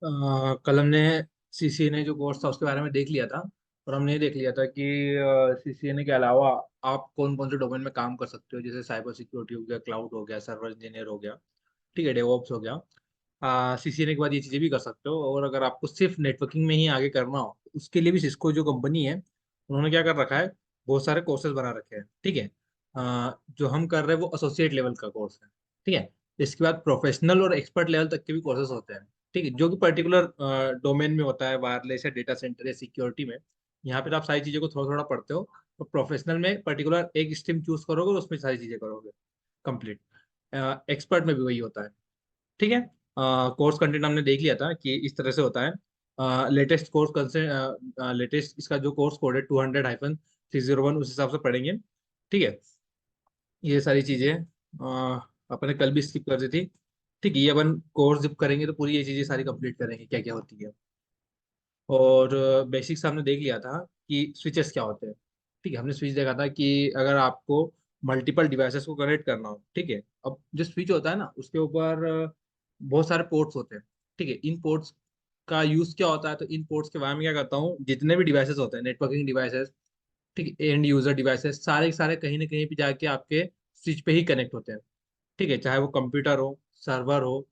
कल हमने सीसीएनए जो कोर्स था उसके बारे में देख लिया था। और हमने ये देख लिया था कि सीसीएनए के अलावा आप कौन कौन से डोमेन में काम कर सकते हो, जैसे साइबर सिक्योरिटी हो गया, क्लाउड हो गया, सर्वर इंजीनियर हो गया, ठीक है, डेवऑप्स हो गया। सीसीएनए के बाद ये चीज़ें भी कर सकते हो। और अगर आपको सिर्फ नेटवर्किंग में ही आगे करना हो तो उसके लिए भी सिस्को जो कंपनी है उन्होंने क्या कर रखा है, बहुत सारे कोर्सेज बना रखे हैं, ठीक है। जो हम कर रहे हैं वो एसोसिएट लेवल का कोर्स है, ठीक है। इसके बाद प्रोफेशनल और एक्सपर्ट लेवल तक के भी कोर्सेज होते हैं, ठीक है, जो कि पर्टिकुलर डोमेन में होता है, वायरलेस या डेटा सेंटर या सिक्योरिटी में। यहाँ पे तो आप सारी चीज़ों को थोड़ा थोड़ा पढ़ते हो। तो प्रोफेशनल में पर्टिकुलर एक स्ट्रीम चूज करोगे और उसमें सारी चीज़ें करोगे कंप्लीट। एक्सपर्ट में भी वही होता है, ठीक है। कोर्स कंटेंट हमने देख लिया था कि इस तरह से होता है। लेटेस्ट कोर्स लेटेस्ट इसका जो कोर्स कोड है 200-601 उस हिसाब से पढ़ेंगे, ठीक है। ये सारी चीज़ें अपने कल भी स्किप कर दी थी, ठीक है। ये अपन कोर्स जब करेंगे तो पूरी ये चीज़ें सारी कंप्लीट करेंगे, क्या क्या होती है। और बेसिक्स हमने देख लिया था कि स्विचेस क्या होते हैं, ठीक है। हमने स्विच देखा था कि अगर आपको मल्टीपल डिवाइसेस को कनेक्ट करना हो, ठीक है। अब जो स्विच होता है ना उसके ऊपर बहुत सारे पोर्ट्स होते हैं, ठीक है। इन पोर्ट्स का यूज क्या होता है, तो इन पोर्ट्स के बारे में क्या करता हूँ, जितने भी डिवाइसेस होते हैं, नेटवर्किंग डिवाइसेस, ठीक है, एंड यूजर डिवाइसेस, सारे के सारे कहीं ना कहीं भी जाके आपके स्विच पे ही कनेक्ट होते हैं, ठीक है। चाहे वो कंप्यूटर हो, सर्वर हो,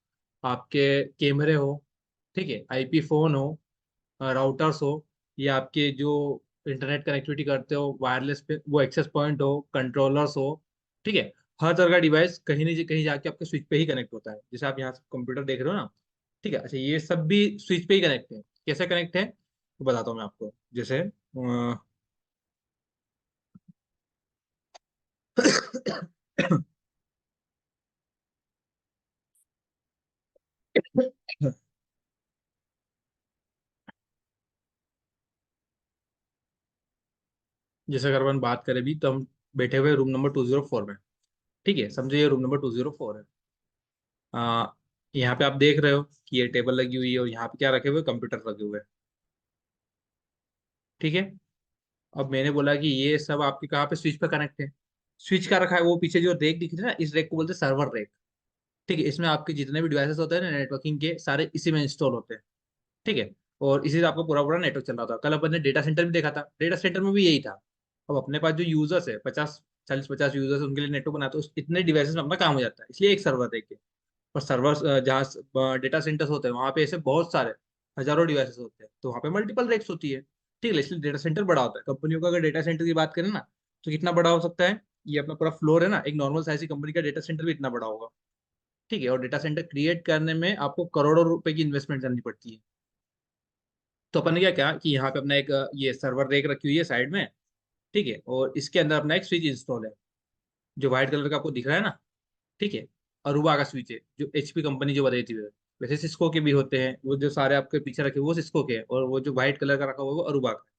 आपके कैमरे हो, ठीक है, आईपी फोन हो, राउटर्स हो, या आपके जो इंटरनेट कनेक्टिविटी करते हो वायरलेस पे वो एक्सेस पॉइंट हो, कंट्रोलर्स हो, ठीक है। हर तरह का डिवाइस कहीं ना कहीं जाके आपके स्विच पे ही कनेक्ट होता है। जैसे आप यहाँ से कंप्यूटर देख रहे हो ना, ठीक है। अच्छा, ये सब भी स्विच पे ही कनेक्ट है। कैसे कनेक्ट है तो बताता हूँ मैं आपको। जैसे जैसे अगर अपन बात करें भी तो हम बैठे हुए रूम नंबर 204 में, ठीक है। समझो ये रूम नंबर 204 है। आ, यहाँ पे आप देख रहे हो कि ये टेबल लगी हुई है और यहाँ पे क्या रखे हुए, कंप्यूटर लगे हुए हैं, ठीक है। अब मैंने बोला कि ये सब आपके कहाँ पे स्विच पे कनेक्ट है। स्विच का रखा है वो पीछे जो रेक दिख रही है ना, इस रेक को बोलते हैं सर्वर रेक, ठीक है। इसमें आपके जितने भी डिवाइसेस होते हैं ना नेटवर्किंग के, सारे इसी में इंस्टॉल होते हैं, ठीक है। और इसी से आपका पूरा पूरा नेटवर्क चल रहा था। कल अपन ने डेटा सेंटर भी देखा था, डेटा सेंटर में भी यही था। अब अपने पास जो यूजर्स है 40 यूजर्स, उनके लिए नेटवर्क बनाते हो, इतने डिवाइसेस में अपना काम हो जाता है, इसलिए एक सर्वर रेक है। और सर्वर जहाँ डेटा सेंटर्स होते हैं वहाँ पे ऐसे बहुत सारे हजारों डिवाइसेस होते हैं, तो वहाँ पे मल्टीपल रेक्स होती है, ठीक है। इसलिए डेटा सेंटर बड़ा होता है। कंपनियों का अगर डेटा सेंटर की बात करें ना, तो कितना बड़ा हो सकता है, ये अपना पूरा फ्लोर है ना, एक नॉर्मल साइज की कंपनी का डेटा सेंटर भी इतना बड़ा होगा, ठीक है। और डेटा सेंटर क्रिएट करने में आपको करोड़ों रुपए की इन्वेस्टमेंट करनी पड़ती है। तो अपन ने क्या किया कि यहाँ पे अपना एक ये सर्वर रेक रखी हुई है साइड में, ठीक है। और इसके अंदर अपना एक स्विच इंस्टॉल है, जो व्हाइट कलर का आपको दिख रहा है ना, ठीक है। अरुबा का स्विच है, जो एचपी कंपनी जो बताई थी वैसे सिस्को के भी होते हैं, वो जो सारे आपके पीछे रखे हुए वो सिस्को के हैं, और वो जो व्हाइट कलर का रखा हुआ है वो अरुबा का है,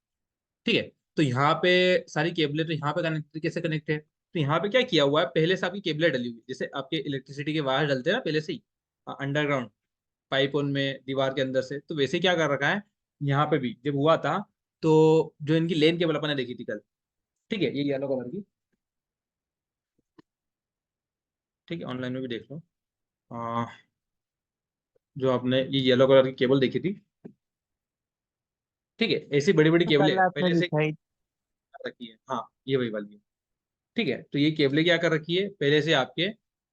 ठीक है। तो यहाँ पे सारी केबलें तो यहाँ पे कनेक्ट कैसे कनेक्ट है, तो यहाँ पे क्या किया हुआ है, पहले से आपकी केबलें डली हुई है। जैसे आपके इलेक्ट्रिसिटी के वायर डलते हैं ना पहले से ही अंडरग्राउंड पाइप उनमें दीवार के अंदर से, तो वैसे ही क्या कर रखा है यहाँ पे भी जब हुआ था। तो जो इनकी लेन केबल अपन ने देखी थी कल, ठीक है, ये येलो कलर की, ठीक है, ऑनलाइन में भी देख लो। आ, जो आपने ये येलो कलर की केबल देखी थी, ठीक है, ऐसी बड़ी बड़ी केबलें कल आपने पहले से दिखाई। कर रखी है। हाँ, ये वही वाली है, ठीक है। तो ये केबलें क्या कर रखी है, पहले से आपके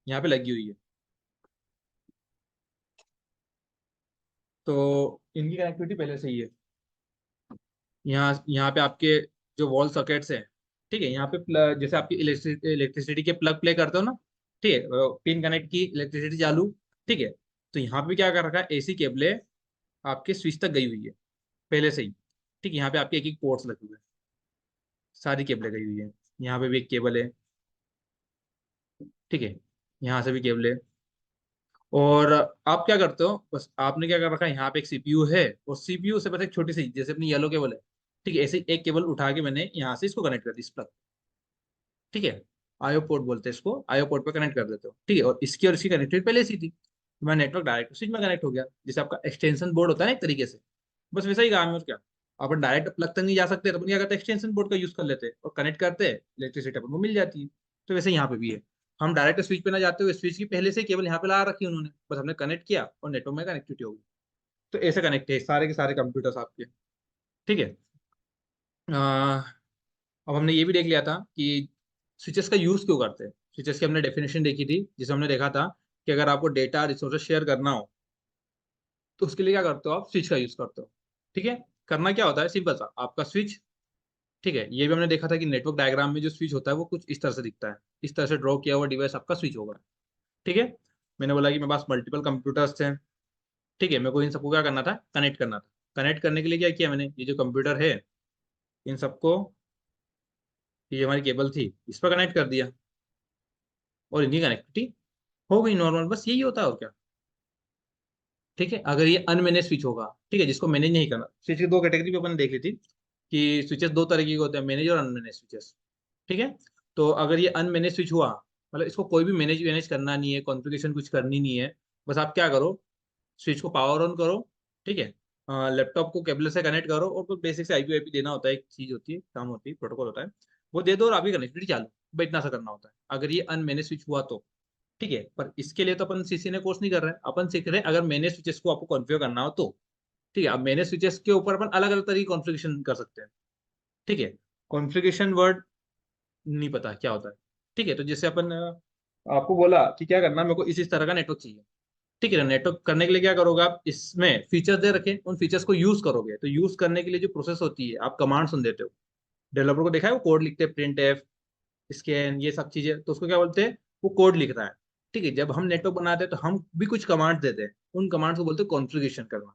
यहाँ पे लगी हुई है। तो इनकी कनेक्टिविटी पहले से ही है। यहाँ यहाँ पे आपके जो वॉल सॉकेट्स हैं, ठीक है, यहाँ पे जैसे आपकी इलेक्ट्रिसिटी के प्लग प्ले करते हो ना, ठीक है, पिन कनेक्ट की इलेक्ट्रिसिटी चालू, ठीक है। तो यहाँ पे क्या कर रखा है, एसी केबलें आपके स्विच तक गई हुई है पहले से ही, ठीक है। यहाँ पे आपके एक एक पोर्ट्स लगे हुए हैं, सारी केबलें गई हुई है। यहाँ पे भी एक केबल है, ठीक है, यहाँ से भी केबल है। और आप क्या करते हो, बस आपने क्या कर रखा है, यहाँ पे एक सीपीयू है, और सीपीयू से बस एक छोटी सी जैसे अपनी येलो केबल है, ठीक है, ऐसे ही एक केबल उठा के मैंने यहाँ से इसको कनेक्ट कर दी इस प्लग, ठीक है। आईओ पोर्ट बोलते हैं इसको, आईओ पोर्ट पे कनेक्ट कर देते हो, ठीक है। और इसकी और इसकी कनेक्टिविटी पहले से ही थी, तो मैं नेटवर्क डायरेक्ट स्विच में कनेक्ट हो गया, जैसे आपका एक्सटेंशन बोर्ड होता है ना एक तरीके से, बस वैसा ही काम है। और क्या, अपन डायरेक्ट प्लग तक नहीं जा सकते, तो अपन क्या करते हैं, एक्सटेंशन बोर्ड का यूज कर लेते हैं और कनेक्ट करते हैं, इलेक्ट्रिसिटी अपन को मिल जाती है। तो वैसे यहाँ पे भी है, हम डायरेक्ट स्विच पे ना जाते हुए स्विच की पहले से केबल यहाँ पे ला रखी है उन्होंने, बस हमने कनेक्ट किया और नेटवर्क में कनेक्टिविटी हो गई। तो ऐसे कनेक्ट है सारे के सारे कंप्यूटर्स आपके। ठीक है। अब हमने ये भी देख लिया था कि स्विचेस का यूज क्यों करते हैं। स्विचेस की हमने डेफिनेशन देखी थी, जिसमें हमने देखा था कि अगर आपको डेटा रिसोर्सेज शेयर करना हो तो उसके लिए क्या करते हो, आप स्विच का यूज करते हो। ठीक है। करना क्या होता है, सिंपल सा, आपका स्विच। ठीक है, ये भी हमने देखा था कि नेटवर्क डायग्राम में जो स्विच होता है वो कुछ इस तरह से दिखता है। इस तरह से ड्रॉ किया हुआ डिवाइस आपका स्विच होगा। ठीक है। मैंने बोला कि मेरे पास मल्टीपल कंप्यूटर्स थे। ठीक है, मेरे को इन सबको क्या करना था, कनेक्ट करना था। कनेक्ट करने के लिए क्या किया मैंने, ये जो कंप्यूटर है इन सबको, ये हमारी केबल थी, इस पर कनेक्ट कर दिया और इनकी कनेक्टिविटी हो गई नॉर्मल। बस यही होता है और क्या। ठीक है। अगर ये अनमैनेज स्विच होगा, ठीक है, जिसको मैनेज नहीं करना, स्विच की दो कैटेगरी भी अपन देख ली थी कि स्विचेस दो तरीके के होते हैं, मैनेज और अनमैनेज स्विचेस। ठीक है। तो अगर ये अनमैनेज स्विच हुआ, मतलब इसको कोई भी मैनेज मैनेज करना नहीं है, कॉन्फ़िगरेशन कुछ करनी नहीं है, बस आप क्या करो, स्विच को पावर ऑन करो। ठीक है। लैपटॉप को केबल से कनेक्ट करो और कुछ बेसिक से आईपी वाईपी देना होता है, एक चीज होती है, काम होती है, प्रोटोकॉल होता है, वो दे दो और आपकी कनेक्टिविटी चालू। भाई इतना सा करना होता है अगर ये अनमैनेज स्विच हुआ तो। ठीक है। पर इसके लिए तो अपन सीसी ने कोर्स नहीं कर रहे हैं, अपन सीख रहे हैं अगर मैनेज स्विचेस को आपको कॉन्फ़िगर करना हो तो। ठीक है। अब मैनेज स्विचेस के ऊपर अपन अलग अलग तरीके कॉन्फ़िगरेशन कर सकते हैं। ठीक है। कॉन्फ़िगरेशन वर्ड नहीं पता क्या होता है। ठीक है। तो जैसे अपन आपको बोला कि क्या करना, मेरे को इस तरह का नेटवर्क चाहिए। ठीक है। नेटवर्क करने के लिए क्या करोगे, आप इसमें फीचर्स दे रखे, उन फीचर्स को यूज करोगे। तो यूज करने के लिए जो प्रोसेस होती है, आप कमांड सुन देते हो। डेवलपर को देखा है, वो कोड लिखते हैं, प्रिंट एफ, स्कैन, ये सब चीजें, तो उसको क्या बोलते हैं, वो कोड लिख रहा है। ठीक है। जब हम नेटवर्क बनाते हैं तो हम भी कुछ कमांड देते हैं, उन कमांड्स को बोलते हैं कॉन्फ़िगरेशन करना।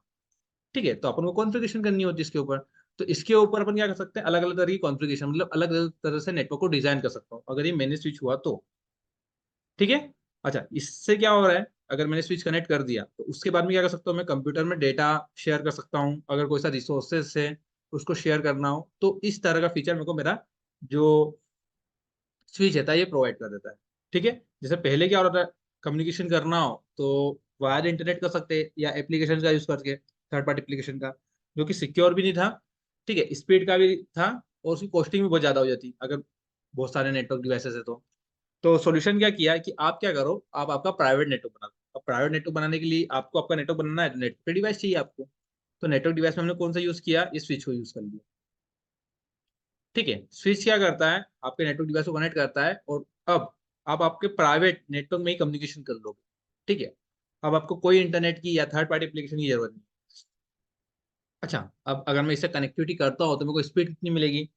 ठीक है। तो अपन को कॉन्फ़िगरेशन करनी होती है इसके ऊपर। तो इसके ऊपर अपन क्या कर सकते हैं, अलग अलग तरह की कॉन्फ़िगरेशन, मतलब अलग अलग तरह से नेटवर्क को डिजाइन कर सकता हूँ अगर ये मैंने स्विच हुआ तो। ठीक है। अच्छा, इससे क्या हो रहा है, अगर मैंने स्विच कनेक्ट कर दिया तो उसके बाद में क्या कर सकता हूँ, मैं कंप्यूटर में डेटा शेयर कर सकता हूँ, अगर कोई सा रिसोर्सेज है उसको शेयर करना हो तो इस तरह का फीचर मेरे को मेरा जो स्विच रहता है ये प्रोवाइड कर देता है। ठीक है। जैसे पहले क्या होता है, कम्युनिकेशन करना हो तो वायर इंटरनेट कर सकते हैं या एप्लीकेशन का यूज करके, थर्ड पार्टी एप्लीकेशन का, जो कि सिक्योर भी नहीं था। ठीक है, स्पीड का भी था, और उसकी कॉस्टिंग भी बहुत ज्यादा हो जाती अगर बहुत सारे नेटवर्क डिवाइसेस है तो सॉल्यूशन क्या किया कि आप क्या करो, आप आपका प्राइवेट नेटवर्क बना लो। अब प्राइवेट नेटवर्क बनाने के लिए आपको आपका नेटवर्क बनाना है तो नेटवर्क डिवाइस चाहिए आपको। तो नेटवर्क डिवाइस में हमने कौन सा यूज किया, इस स्विच को यूज कर लिया। ठीक है। स्विच क्या करता है, आपके नेटवर्क डिवाइस को कनेक्ट करता है, और अब आप आपके प्राइवेट नेटवर्क में ही कम्युनिकेशन कर लोगे। ठीक है। अब आपको कोई इंटरनेट की या थर्ड पार्टी एप्लीकेशन की जरूरत नहीं। अच्छा, अब अगर मैं इससे कनेक्टिविटी करता हूँ तो मेरे को स्पीड कितनी मिलेगी,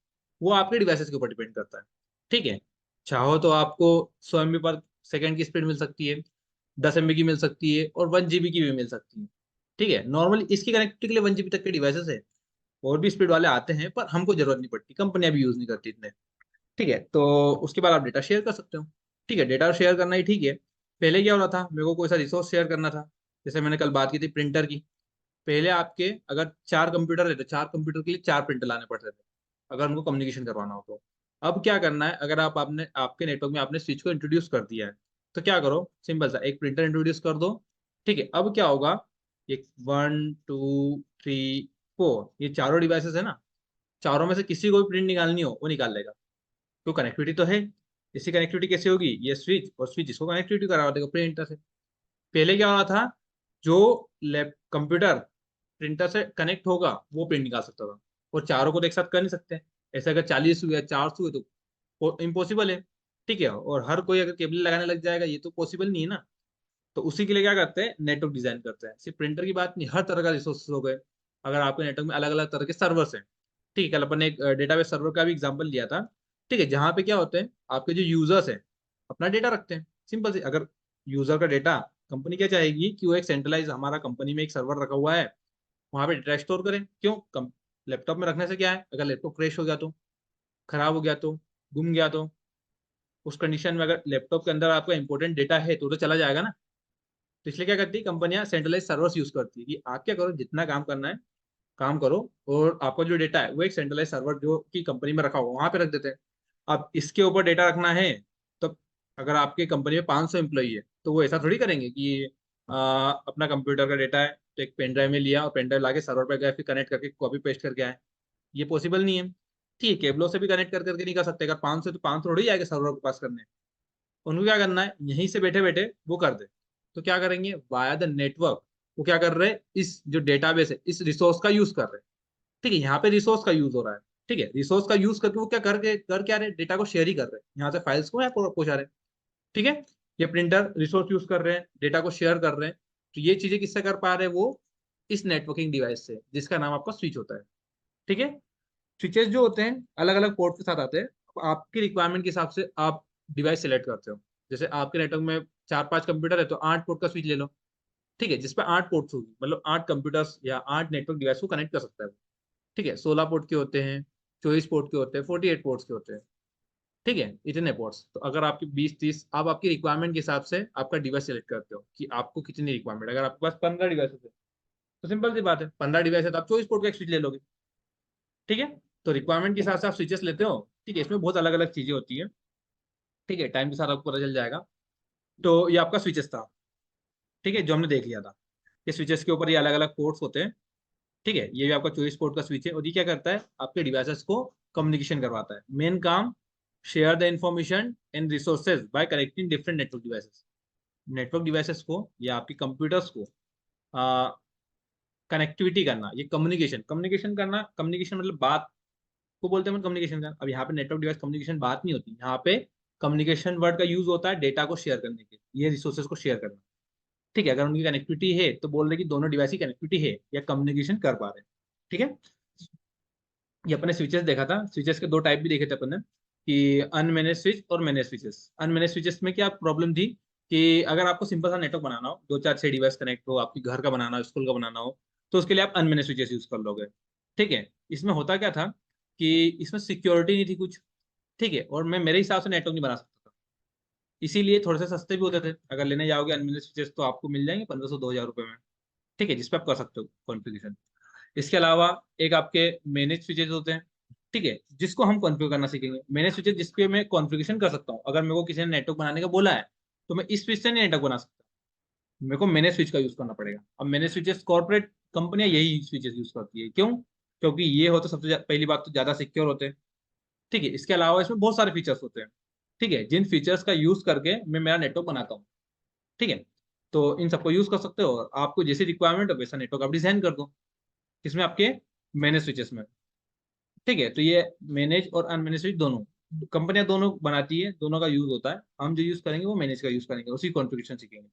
वो आपके डिवाइसेस के ऊपर डिपेंड करता है। ठीक है। चाहो तो आपको 100 MB पर सेकंड की स्पीड मिल सकती है, 10 MB की मिल सकती है, और 1 GB की भी मिल सकती है। ठीक है। नॉर्मली इसकी कनेक्टिविटी के लिए 1 GB तक के डिवाइसेस है, और भी स्पीड वाले आते हैं पर हमको जरूरत नहीं पड़ती, कंपनियां भी यूज नहीं करती इतने। ठीक है। तो उसके बाद आप डेटा शेयर कर सकते हो। ठीक है, डेटा शेयर करना ही ठीक है। पहले क्या हो रहा था, मेरे को कोई सा रिसोर्स शेयर करना था, जैसे मैंने कल बात की थी प्रिंटर की। पहले आपके अगर 4 कंप्यूटर रहते, 4 कंप्यूटर के लिए 4 प्रिंटर लाने पड़ते थे अगर उनको कम्युनिकेशन करवाना हो तो। अब क्या करना है, अगर आप आपने आपके नेटवर्क में आपने स्विच को इंट्रोड्यूस कर दिया है तो क्या करो, सिंपल सा एक प्रिंटर इंट्रोड्यूस कर दो। ठीक है। अब क्या होगा, ये 1 2 3 4, ये चारों डिवाइसेस है ना, चारों में से किसी को भी प्रिंट निकालनी हो वो निकाल लेगा। तो कनेक्टिविटी तो है। इसकी कनेक्टिविटी कैसे होगी, ये स्विच और स्विच इसको कनेक्टिविटी करा देगा प्रिंटर से। पहले क्या हो रहा था, जो लैप कंप्यूटर प्रिंटर से कनेक्ट होगा वो प्रिंट निकाल सकता था, और चारों को एक साथ कर नहीं सकते। ऐसे अगर 40 हुए, 400 हुए तो इम्पॉसिबल है। ठीक है। और हर कोई अगर केबल लगाने लग जाएगा ये तो पॉसिबल नहीं है ना। तो उसी के लिए क्या करते हैं, नेटवर्क डिजाइन करते हैं। सिर्फ प्रिंटर की बात नहीं, हर तरह का रिसोर्सेज हो गए। अगर आपके नेटवर्क में अलग अलग तरह के सर्वर्स हैं। ठीक है, कल अपन ने एक डेटाबेस सर्वर का भी एग्जांपल लिया था। ठीक है, जहाँ पे क्या होते हैं, आपके जो यूजर्स हैं अपना डेटा रखते हैं। सिंपल सी, अगर यूजर का डेटा, कंपनी क्या चाहेगी कि वो एक सेंट्रलाइज, हमारा कंपनी में एक सर्वर रखा हुआ है, वहां पे डेटा स्टोर करें। क्यों, कम लैपटॉप में रखने से क्या है, अगर लैपटॉप क्रैश हो गया तो, खराब हो गया तो, गुम गया तो, उस कंडीशन में अगर लैपटॉप के अंदर आपका इंपॉर्टेंट डेटा है तो चला जाएगा ना। तो इसलिए क्या करती है कंपनियां, सेंट्रलाइज सर्वर्स यूज करती है कि आप क्या करो, जितना काम करना है काम करो, और आपका जो डेटा है वो एक सेंट्रलाइज सर्वर जो कि कंपनी में रखा हुआ वहां पे रख देते हैं। अब इसके ऊपर डेटा रखना है तो, अगर आपके कंपनी में 500 एम्प्लॉई है तो वो ऐसा थोड़ी करेंगे कि अपना कंप्यूटर का डेटा है तो एक पेन ड्राइव में लिया और पेन ड्राइव लाके सर्वर पे गए, फिर कनेक्ट करके कॉपी पेस्ट करके आए। ये पॉसिबल नहीं है। ठीक है, केबलों से भी कनेक्ट कर करके नहीं कर सकते, अगर 500 तो 500 थोड़ी आएगा सर्वर के पास करने। उनको क्या करना है, यहीं से बैठे बैठे वो कर दे। तो क्या करेंगे, वाया द नेटवर्क वो क्या कर रहे हैं, इस जो डेटाबेस है इस रिसोर्स का यूज कर रहे हैं। ठीक है, यहाँ पे रिसोर्स का यूज हो रहा है। ठीक है, रिसोर्स का यूज करके वो क्या क्या रहे, डेटा को शेयर ही कर रहे हैं, यहाँ से फाइल्स को यहाँ पहुंचा रहे हैं। ठीक है, ये प्रिंटर रिसोर्स यूज कर रहे हैं, डेटा को शेयर कर रहे हैं। तो ये चीजें किससे कर पा रहे हैं, वो इस नेटवर्किंग डिवाइस से, जिसका नाम आपका स्विच होता है। ठीक है, स्विचेस जो होते हैं अलग अलग पोर्ट के साथ आते हैं। अब आपकी रिक्वायरमेंट के हिसाब से आप डिवाइस सेलेक्ट करते हो। जैसे आपके नेटवर्क में 4-5 कंप्यूटर है तो 8 पोर्ट का स्विच ले लो। ठीक है, जिसपे 8 पोर्ट्स होगी, मतलब 8 कंप्यूटर्स या 8 नेटवर्क डिवाइस को कनेक्ट कर सकता है वो। ठीक है, 16 पोर्ट के होते हैं, 24 पोर्ट के होते हैं, 48 पोर्ट्स के होते हैं। ठीक है, इतने पोर्ट्स। तो अगर आपकी 20-30, आप आपकी रिक्वायरमेंट के हिसाब से आपका डिवाइस सेलेक्ट करते हो कि आपको कितनी रिक्वायरमेंट। अगर आपके पास 15 डिवाइस है तो सिंपल सी बात है, 15 डिवाइस है तो आप 24 पोर्ट का एक स्विच ले लोगे। ठीक है, तो रिक्वायरमेंट के हिसाब से आप स्विचेस लेते हो। ठीक है, इसमें बहुत अलग अलग चीजें होती है। ठीक है, टाइम के साथ आपको पता चल जाएगा। तो ये आपका स्विचेस था। ठीक है, जो हमने देख लिया था, ये स्विचेस के ऊपर ये अलग अलग पोर्ट्स होते हैं। ठीक है, ये भी आपका 24 पोर्ट का स्विच है, और ये क्या करता है, आपके डिवाइसेस को कम्युनिकेशन करवाता है। मेन काम, share the information and resources by connecting different network devices. Network devices को या आपकी कंप्यूटर्स को कनेक्टिविटी करना, ये कम्युनिकेशन। कम्युनिकेशन करना, कम्युनिकेशन मतलब बात को बोलते हैं कम्युनिकेशन का। अब यहाँ पे नेटवर्क डिवाइस कम्युनिकेशन बात नहीं होती, यहाँ पे कम्युनिकेशन वर्ड का यूज होता है डेटा को शेयर करने के, ये रिसोर्सेज को शेयर करना। ठीक है, अगर उनकी कनेक्टिविटी है तो बोल रहे कि दोनों डिवाइस की कनेक्टिविटी है या कम्युनिकेशन कर पा रहे हैं। ठीक है, ये अपने स्विचेस देखा था। स्विचेस के दो टाइप भी देखे थे अपन ने, कि अनमैनेज स्विच और मैनेज स्विचेस। अनमैनेज स्विचेस में क्या प्रॉब्लम थी, कि अगर आपको सिंपल सा नेटवर्क बनाना हो, 2-4-6 डिवाइस कनेक्ट हो, आपकी घर का बनाना हो, स्कूल का बनाना हो, तो उसके लिए आप अनमैनेज स्विचेस यूज कर लोगे। ठीक है, इसमें होता क्या था कि इसमें सिक्योरिटी नहीं थी कुछ। ठीक है, और मैं मेरे हिसाब से नेटवर्क नहीं बना सकता था, इसीलिए थोड़े से सस्ते भी होते थे। अगर लेने जाओगे अनमैनेज स्विचेस तो आपको मिल जाएंगे 1500-2000 रुपये में। ठीक है, जिसपे आप कर सकते हो कॉन्फ़िगरेशन। इसके अलावा एक आपके मैनेज स्विचेस होते हैं। ठीक है, जिसको हम कॉन्फ़िगर करना सीखेंगे। मैनेज स्विचेस जिसपे मैं कॉन्फ़िगरेशन कर सकता हूँ। अगर मेरे को किसी ने नेटवर्क बनाने का बोला है तो मैं इस स्विच से नहीं नेटवर्क बना सकता, मेरे को मैनेज स्विच का यूज करना पड़ेगा। अब मैनेज स्विचेस कॉर्पोरेट कंपनियां यही स्विचेस यूज करती है। क्यों? क्योंकि ये होते सबसे पहली बात तो ज्यादा सिक्योर होते हैं। ठीक है, इसके अलावा इसमें बहुत सारे फीचर्स होते हैं। ठीक है, जिन फीचर्स का यूज करके मैं मेरा नेटवर्क बनाता हूँ। ठीक है, तो इन सबको यूज कर सकते हो, और आपको जैसी रिक्वायरमेंट हो वैसा नेटवर्क आप डिजाइन कर दो, इसमें आपके मैनेज स्विचेस में। ठीक है, तो ये मैनेज और अनमैनेज स्विच दोनों कंपनियां दोनों बनाती है, दोनों का यूज होता है। हम जो यूज करेंगे वो मैनेज का यूज करेंगे, उसी कॉन्फ़िगरेशन सीखेंगे।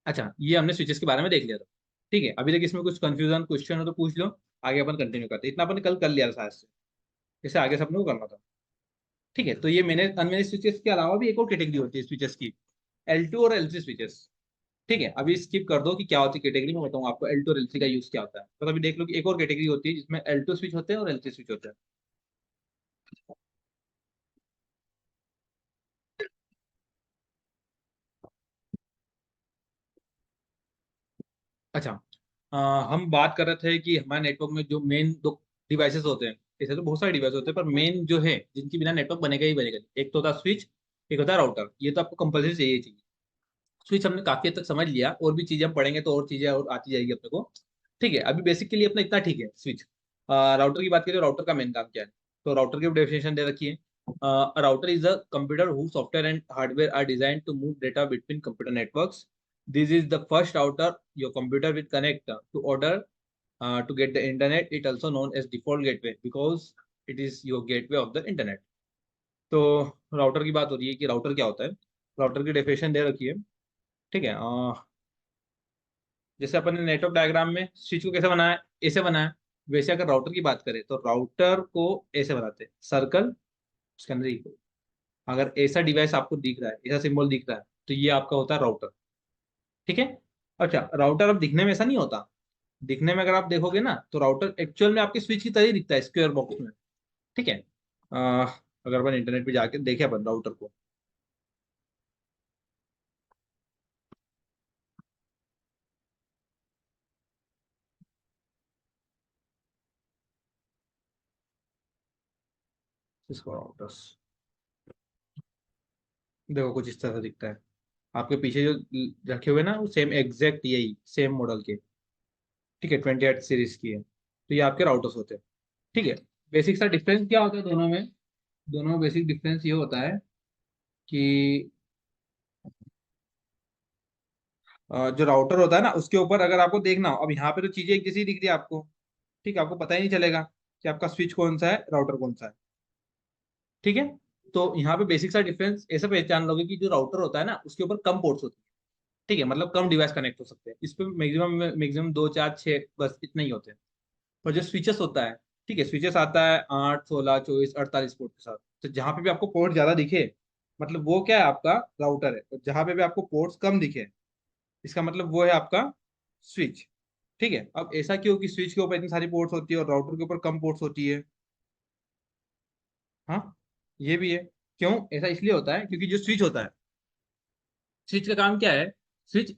अच्छा, ये हमने स्विचेस के बारे में देख लिया था। ठीक है, अभी तक इसमें कुछ कंफ्यूजन क्वेश्चन हो तो पूछ लो, आगे अपन कंटिन्यू करते हैं। इतना अपन कल कर लिया था शायद से, जैसे आगे सबने को करना था। ठीक है, तो ये मैनेज अनमैनेज स्विचेस के अलावा भी एक और कैटेगरी होती है स्विचेस की, L2 और L3 स्विचेस। ठीक है, अभी स्किप कर दो कि क्या होती है कैटेगरी, में बताऊँ आपको L2 और L3 का यूज क्या होता है। तो अभी देख लो कि एक और कैटेगरी होती है जिसमें L2 स्विच होते हैं और L3 स्विच होते हैं। अच्छा, हम बात कर रहे थे कि हमारे नेटवर्क में जो मेन दो डिवाइसेस होते हैं, ऐसे तो बहुत सारे डिवाइस होते हैं पर मेन जो है जिनकी बिना नेटवर्क बनेगा ही बनेगा, एक तो होता है स्विच, एक होता है राउटर। ये तो आपको कंपलसरी चाहिए ही चाहिए। स्विच हमने काफी हद तक समझ लिया, और भी चीजें हम पढ़ेंगे तो और चीजें और आती जाएगी अपने को। ठीक है, अभी बेसिक के लिए अपना इतना ठीक है स्विच। राउटर की बात करें तो राउटर का मेन काम क्या है, तो राउटर की डेफिनेशन दे रखी है। Router is a computer who software and hardware are design to move data between computer networks. This is the first router your computer will connect to order to get the internet. It also known as default gateway because it is your gateway of the internet. तो router की बात हो रही है कि router क्या होता है। राउटर की डेफिनेशन दे रखी है। ठीक है, जैसे अपन ने नेटवर्क डायग्राम में स्विच को कैसे बनाया, ऐसे बनाया, वैसे अगर राउटर की बात करें तो राउटर को ऐसे बनाते हैं, सर्कल, उसके अंदर equal। अगर ऐसा डिवाइस आपको दिख रहा है, ऐसा सिंबल दिख रहा है, तो ये आपका होता है राउटर। ठीक है, अच्छा, राउटर अब दिखने में ऐसा नहीं होता। दिखने में अगर आप देखोगे ना तो राउटर एक्चुअल में आपके स्विच की तरह ही दिखता है, स्क्वायर बॉक्स में। ठीक है, अगर अपन इंटरनेट पे जाके देखे अपन राउटर को, इसको राउटर्स देखो कुछ इस तरह से दिखता है। आपके पीछे जो रखे हुए ना वो सेम एग्जैक्ट यही सेम मॉडल के। ठीक है, 28 सीरीज की है, तो ये आपके राउटर्स होते हैं। ठीक है, बेसिक सा डिफरेंस क्या होता है दोनों में। दोनों में बेसिक डिफरेंस ये होता है कि जो राउटर होता है ना उसके ऊपर अगर आपको देखना हो, अब यहाँ पे तो चीजें एक जैसी दिख रही है आपको, ठीक है, आपको पता ही नहीं चलेगा कि आपका स्विच कौन सा है, राउटर कौन सा है। ठीक है, तो यहाँ पे बेसिक सा डिफरेंस ऐसा पहचान लोगे कि जो राउटर होता है ना उसके ऊपर कम पोर्ट्स होती है। ठीक है, मतलब कम डिवाइस कनेक्ट हो सकते हैं इस पे, मैक्सिमम मैक्सिमम 2 4 6 बस इतने ही होते हैं। और जो स्विचेस होता है, ठीक है, स्विचेस आता है 8 16 24 48 पोर्ट के साथ। तो जहां पे भी आपको पोर्ट ज्यादा दिखे, मतलब वो क्या है, आपका राउटर है। और जहां पे भी आपको पोर्ट्स कम दिखे, इसका मतलब वो है आपका स्विच। ठीक है, अब ऐसा क्यों कि स्विच के ऊपर इतनी सारी पोर्ट्स होती है और राउटर के ऊपर कम पोर्ट्स होती है? हाँ, ये भी है। क्यों ऐसा इसलिए होता है क्योंकि जो स्विच होता है, स्विच का काम क्या है, स्विच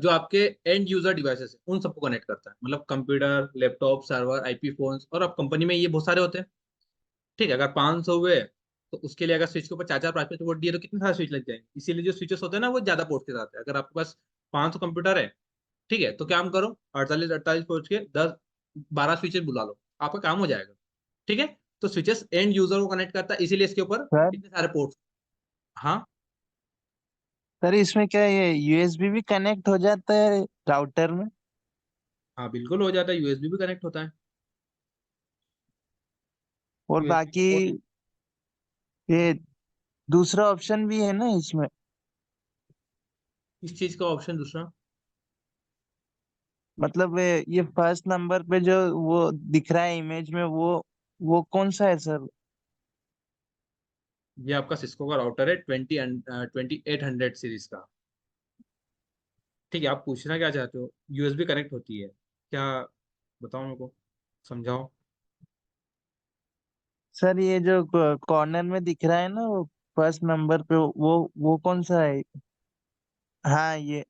जो आपके एंड यूजर डिवाइसेस है उन सबको कनेक्ट करता है, मतलब computer, laptop, server, IP phones, और अब कंपनी में ये बहुत सारे होते हैं। ठीक है, अगर 500 हुए तो उसके लिए अगर स्विच के ऊपर 4 4 5 5 पोर्ट दिए तो कितने सारे स्विच लग जाएंगे। इसीलिए जो स्विचेस होते हैं ना वो ज्यादा पोर्ट के साथ है। अगर आपके पास 500 कंप्यूटर है, ठीक है, तो क्या काम करो, 48 48 पोर्ट के 10 12 स्विचेस बुला लो, आपका काम हो जाएगा। ठीक है, तो स्विचेस एंड यूजर को कनेक्ट करता है, इसीलिए इसके ऊपर सर इतने सारे पोर्ट्स। हाँ। सर इसमें क्या ये यूएसबी भी कनेक्ट हो जाता है राउटर में? हाँ बिल्कुल हो जाता है, यूएसबी भी कनेक्ट होता है। और यूएसबी का बाकी पोर्ट, ये दूसरा ऑप्शन भी है ना इसमें? इस चीज का ऑप्शन दूसरा, मतलब ये फर्स्ट नंबर पे जो वो दिख रहा है इमेज में, वो कौन सा है सर? ये आपका सिस्को का राउटर है 2800 सीरीज का। ठीक है, आप पूछना क्या चाहते हो, यूएसबी कनेक्ट होती है क्या, बताओ मेरे को, समझाओ। सर ये जो कॉर्नर में दिख रहा है ना, वो फर्स्ट नंबर पे, वो कौन सा है? हाँ ये।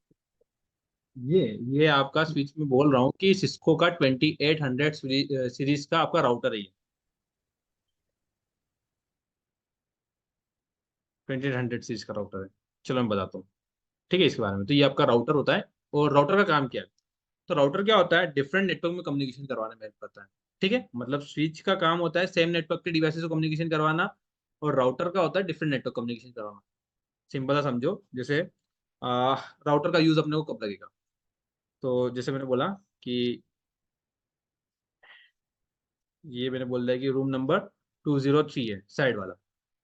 ये ये आपका स्विच में बोल रहा हूँ कि सिस्को का 2800 सीरीज का आपका राउटर है ये, 2800 सीरीज का राउटर है। चलो मैं बताता हूँ, ठीक है, इसके बारे में। तो ये आपका राउटर होता है, और राउटर का काम क्या है, तो राउटर क्या होता है, डिफरेंट नेटवर्क में कम्युनिकेशन करवाने में हेल्प करता है। ठीक है, मतलब स्विच का काम होता है सेम नेटवर्क के डिवाइसेस को कम्युनिकेशन करवाना, और राउटर का होता है डिफरेंट नेटवर्क कम्युनिकेशन करवाना। सिंपल सा समझो, जैसे राउटर का यूज अपने को कब लगेगा, तो जैसे मैंने बोला कि ये मैंने बोल दिया कि रूम नंबर 203 है साइड वाला।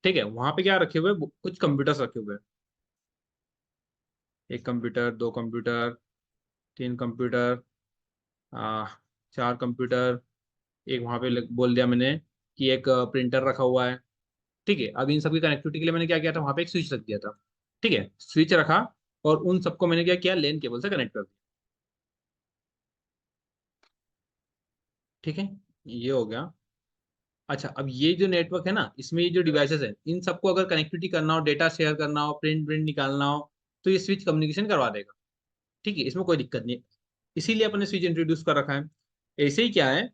ठीक है, वहां पे क्या रखे हुए हैं, कुछ कंप्यूटर्स रखे हुए हैं, एक कंप्यूटर, दो कंप्यूटर, तीन कंप्यूटर, आ, चार कंप्यूटर, एक वहां पे बोल दिया मैंने कि एक प्रिंटर रखा हुआ है। ठीक है, अब इन सबकी कनेक्टिविटी के लिए मैंने क्या किया था, वहां पे एक स्विच रख दिया था। ठीक है, स्विच रखा, और उन सबको मैंने क्या किया, लेन केबल से कनेक्ट कर दिया। ठीक है, ये हो गया। अच्छा, अब ये जो नेटवर्क है ना, इसमें ये जो डिवाइसेस है, इन सबको अगर कनेक्टिविटी करना हो, डेटा शेयर करना हो, प्रिंट प्रिंट निकालना हो, तो ये स्विच कम्युनिकेशन करवा देगा। ठीक है, इसमें कोई दिक्कत नहीं है, इसीलिए अपन ने स्विच इंट्रोड्यूस कर रखा है। ऐसे ही क्या है,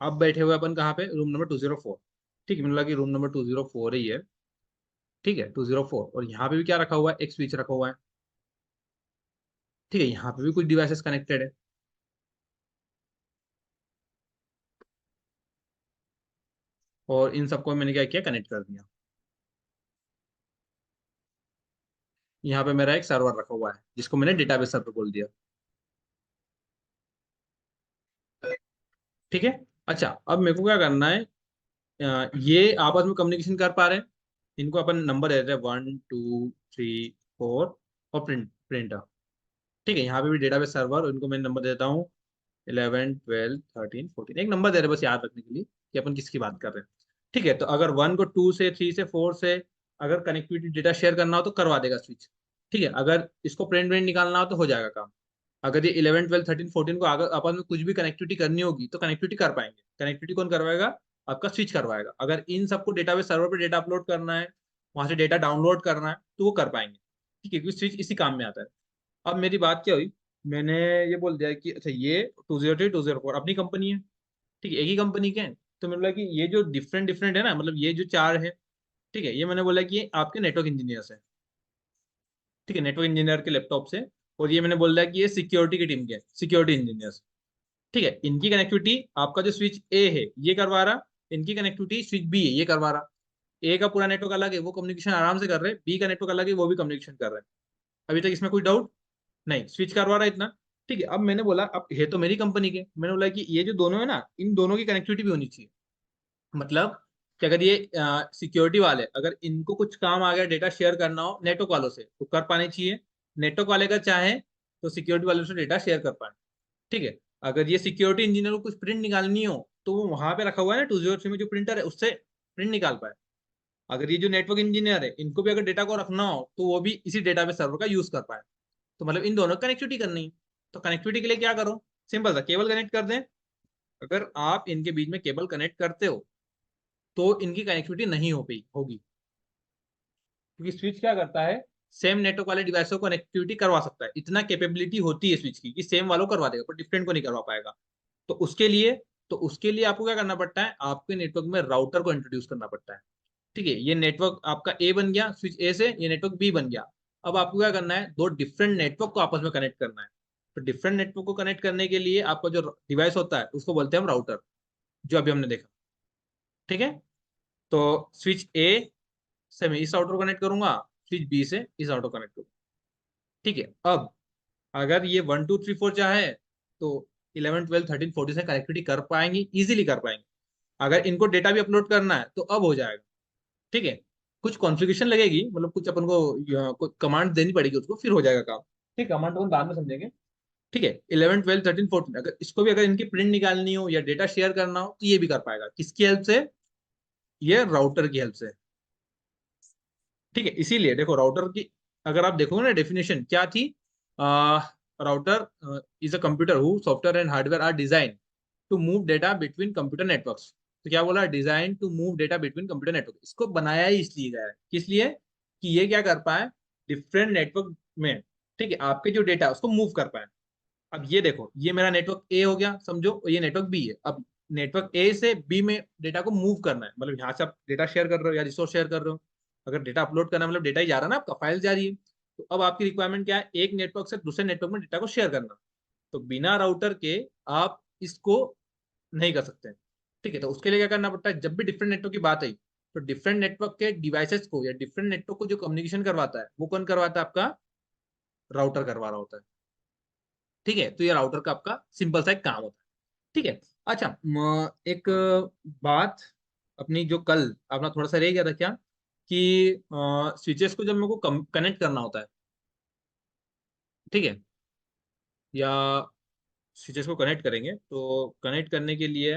अब बैठे हुए अपन कहाँ पे, रूम नंबर 204। ठीक है, मैंने लगा कि रूम नंबर 204 ही है। ठीक है, 204, और यहाँ पे भी क्या रखा हुआ है, एक स्विच रखा हुआ है। ठीक है, यहाँ पे भी कुछ डिवाइसेस कनेक्टेड है, और इन सबको मैंने क्या किया, कनेक्ट कर दिया। यहाँ पे मेरा एक सर्वर रखा हुआ है जिसको मैंने डेटाबेस सर्वर बोल दिया। ठीक है, अच्छा, अब मेरे को क्या करना है, ये आपस में कम्युनिकेशन कर पा रहे हैं, इनको अपन नंबर दे देते हैं 1 2 3 4, और प्रिंटर। ठीक है, यहाँ पे भी डेटाबेस सर्वर, इनको मैं नंबर देता हूँ 11 12 13 14, एक नंबर दे रहे हैं बस याद रखने के लिए कि अपन किसकी बात कर रहे हैं। ठीक है, तो अगर 1 को 2 से 3 से 4 से अगर कनेक्टिविटी डेटा शेयर करना हो तो करवा देगा स्विच। ठीक है, अगर इसको प्रिंट प्रिंट निकालना हो तो हो जाएगा काम। अगर ये 11 12 13 14 को अगर अपन में कुछ भी कनेक्टिविटी करनी होगी तो कनेक्टिविटी कर पाएंगे। कनेक्टिविटी कौन करवाएगा, आपका स्विच करवाएगा। अगर इन सबको डेटाबेस सर्वर पे डेटा अपलोड करना है, वहां से डेटा डाउनलोड करना है, तो वो कर पाएंगे। ठीक है, क्योंकि स्विच इसी काम में आता है। अब मेरी बात क्या हुई, मैंने ये बोल दिया कि अच्छा ये 203 204 अपनी कंपनी है। ठीक है, एक ही कंपनी के हैं। तो मैंने बोला कि ये जो डिफरेंट डिफरेंट है ना, मतलब ये जो चार है, ठीक है, ये मैंने बोला कि ये आपके नेटवर्क इंजीनियर्स है। ठीक है, नेटवर्क इंजीनियर के लैपटॉप से। और ये मैंने बोल दिया कि ये सिक्योरिटी की टीम के सिक्योरिटी इंजीनियर्स। ठीक है, इनकी कनेक्टिविटी आपका जो स्विच ए है ये करवा रहा, इनकी कनेक्टिविटी स्विच बी है ये करवा रहा। ए का पूरा नेटवर्क अलग है, वो कम्युनिकेशन आराम से कर रहे हैं, बी का नेटवर्क अलग है, वो भी कम्युनिकेशन कर रहे हैं। अभी तक इसमें कोई डाउट? नहीं स्विच करवा रहा है इतना, ठीक है। अब मैंने बोला, अब ये तो मेरी कंपनी के, मैंने बोला कि ये जो दोनों है ना, इन दोनों की कनेक्टिविटी भी होनी चाहिए। मतलब कि अगर ये सिक्योरिटी वाले, अगर इनको कुछ काम आ गया, डेटा शेयर करना हो नेटवर्क वालों से, तो कर पाने चाहिए। नेटवर्क वाले का चाहे तो सिक्योरिटी वालों से डेटा शेयर कर पाए, ठीक है। अगर ये सिक्योरिटी इंजीनियर को कुछ प्रिंट निकालनी हो, तो वो वहां पे रखा हुआ है ना 203 में जो प्रिंटर है, उससे प्रिंट निकाल पाए। अगर ये जो नेटवर्क इंजीनियर है, इनको भी अगर डेटा को रखना हो, तो वो भी इसी डेटाबेस सर्वर का यूज कर पाए। तो मतलब इन दोनों कनेक्टिविटी करनी है। तो कनेक्टिविटी के लिए क्या करो, सिंपल सा केबल कनेक्ट कर दें। अगर आप इनके बीच में केबल कनेक्ट करते हो, तो इनकी कनेक्टिविटी नहीं हो पाई होगी, क्योंकि स्विच क्या करता है, सेम नेटवर्क वाले डिवाइसों को कनेक्टिविटी करवा सकता है। इतना कैपेबिलिटी होती है स्विच की कि सेम वालों करवा देगा, पर डिफरेंट को नहीं करवा पाएगा। तो उसके लिए आपको क्या करना पड़ता है, आपके नेटवर्क में राउटर को इंट्रोड्यूस करना पड़ता है, ठीक है। ये नेटवर्क आपका ए बन गया, स्विच ए से ये नेटवर्क बी बन गया। अब आपको क्या करना है, दो डिफरेंट नेटवर्क को आपस में कनेक्ट करना है। तो डिफरेंट नेटवर्क को कनेक्ट करने के लिए आपका जो डिवाइस होता है, उसको बोलते हैं हम राउटर, जो अभी हमने देखा, ठीक है। तो स्विच ए से मैं इस राउटर को कनेक्ट करूंगा, स्विच बी से इस राउटर को कनेक्ट करूंगा, ठीक है। अब अगर ये 1 2 3 4 चाहे, तो 11 12 13 14 से कनेक्टिविटी कर पाएंगे, इजीली कर पाएंगे। अगर इनको डेटा भी अपलोड करना है, तो अब हो जाएगा, ठीक है। कुछ कॉन्फ़िगरेशन लगेगी, मतलब कुछ अपन को कमांड देनी पड़ेगी उसको, फिर हो जाएगा काम, ठीक। कमांड अपन बाद में समझेंगे, ठीक है। 11 12 13 14, अगर इसको भी अगर इनकी प्रिंट निकालनी हो या डेटा शेयर करना हो, तो ये भी कर पाएगा। किसकी हेल्प से, ये राउटर की हेल्प से, ठीक है। इसीलिए देखो, राउटर की अगर आप देखोगे ना, डेफिनेशन क्या थी, router is a computer who software and hardware are design to move data between computer networks. तो क्या बोला, design to move data between computer network. इसको बनाया ही इसलिए गया है, किस लिए, कि ये क्या कर पाए, डिफरेंट नेटवर्क में, ठीक है, आपके जो डेटा उसको मूव कर पाए। अब ये देखो, ये मेरा नेटवर्क ए हो गया समझो, और ये नेटवर्क बी है। अब नेटवर्क ए से बी में डेटा को मूव करना है, मतलब यहाँ से आप डेटा शेयर कर रहे हो या रिसोर्स शेयर कर रहे हो। अगर डेटा अपलोड करना है, मतलब डेटा ही जा रहा है ना, आपका फाइल जा रही है। तो अब आपकी रिक्वायरमेंट क्या है, एक नेटवर्क से दूसरे नेटवर्क में डेटा को शेयर करना। तो बिना राउटर के आप इसको नहीं कर सकते, ठीक है। तो उसके लिए क्या करना पड़ता है, जब भी डिफरेंट नेटवर्क की बात आई, तो डिफरेंट नेटवर्क के डिवाइसेस को या डिफरेंट नेटवर्क को जो कम्युनिकेशन करवाता है, वो कौन करवाता है, आपका राउटर करवा रहा होता है, ठीक है। तो ये राउटर का आपका सिंपल सा एक काम होता है, ठीक है। अच्छा, एक बात, अपनी जो कल अपना थोड़ा सा रह गया था क्या, कि स्विचेस को जब मेरे को कनेक्ट करना होता है, ठीक है, या स्विचेस को कनेक्ट करेंगे, तो कनेक्ट करने के लिए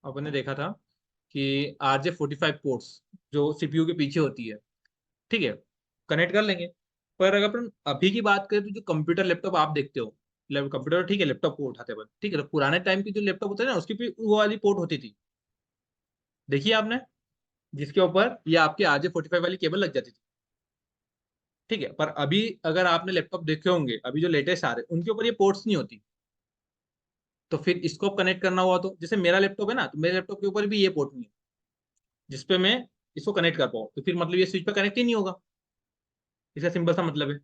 अपन ने देखा था कि RJ45 पोर्ट्स जो सीपीयू के पीछे होती है, ठीक है, कनेक्ट कर लेंगे। पर अगर अपन अभी की बात करें, तो जो कंप्यूटर लैपटॉप आप देखते हो, कंप्यूटर ठीक है, लैपटॉप को उठाते हैं अपन, ठीक है। तो पुराने टाइम की जो लैपटॉप होते हैं ना, उसकी भी वो वाली पोर्ट होती थी, देखिए आपने, जिसके ऊपर ये आपके RJ45 वाली केबल लग जाती थी, ठीक है। पर अभी अगर आपने लैपटॉप देखे होंगे, अभी जो लेटेस्ट आ रहे हैं, उनके ऊपर ये पोर्ट्स नहीं होती। तो फिर इसको कनेक्ट करना हुआ, तो जैसे मेरा लैपटॉप है ना, तो मेरे लैपटॉप के ऊपर भी ये पोर्ट नहीं है, जिसपे मैं इसको कनेक्ट कर पाऊँ। तो फिर मतलब ये स्विच पे कनेक्ट ही नहीं होगा, इसका सिंपल सा मतलब है।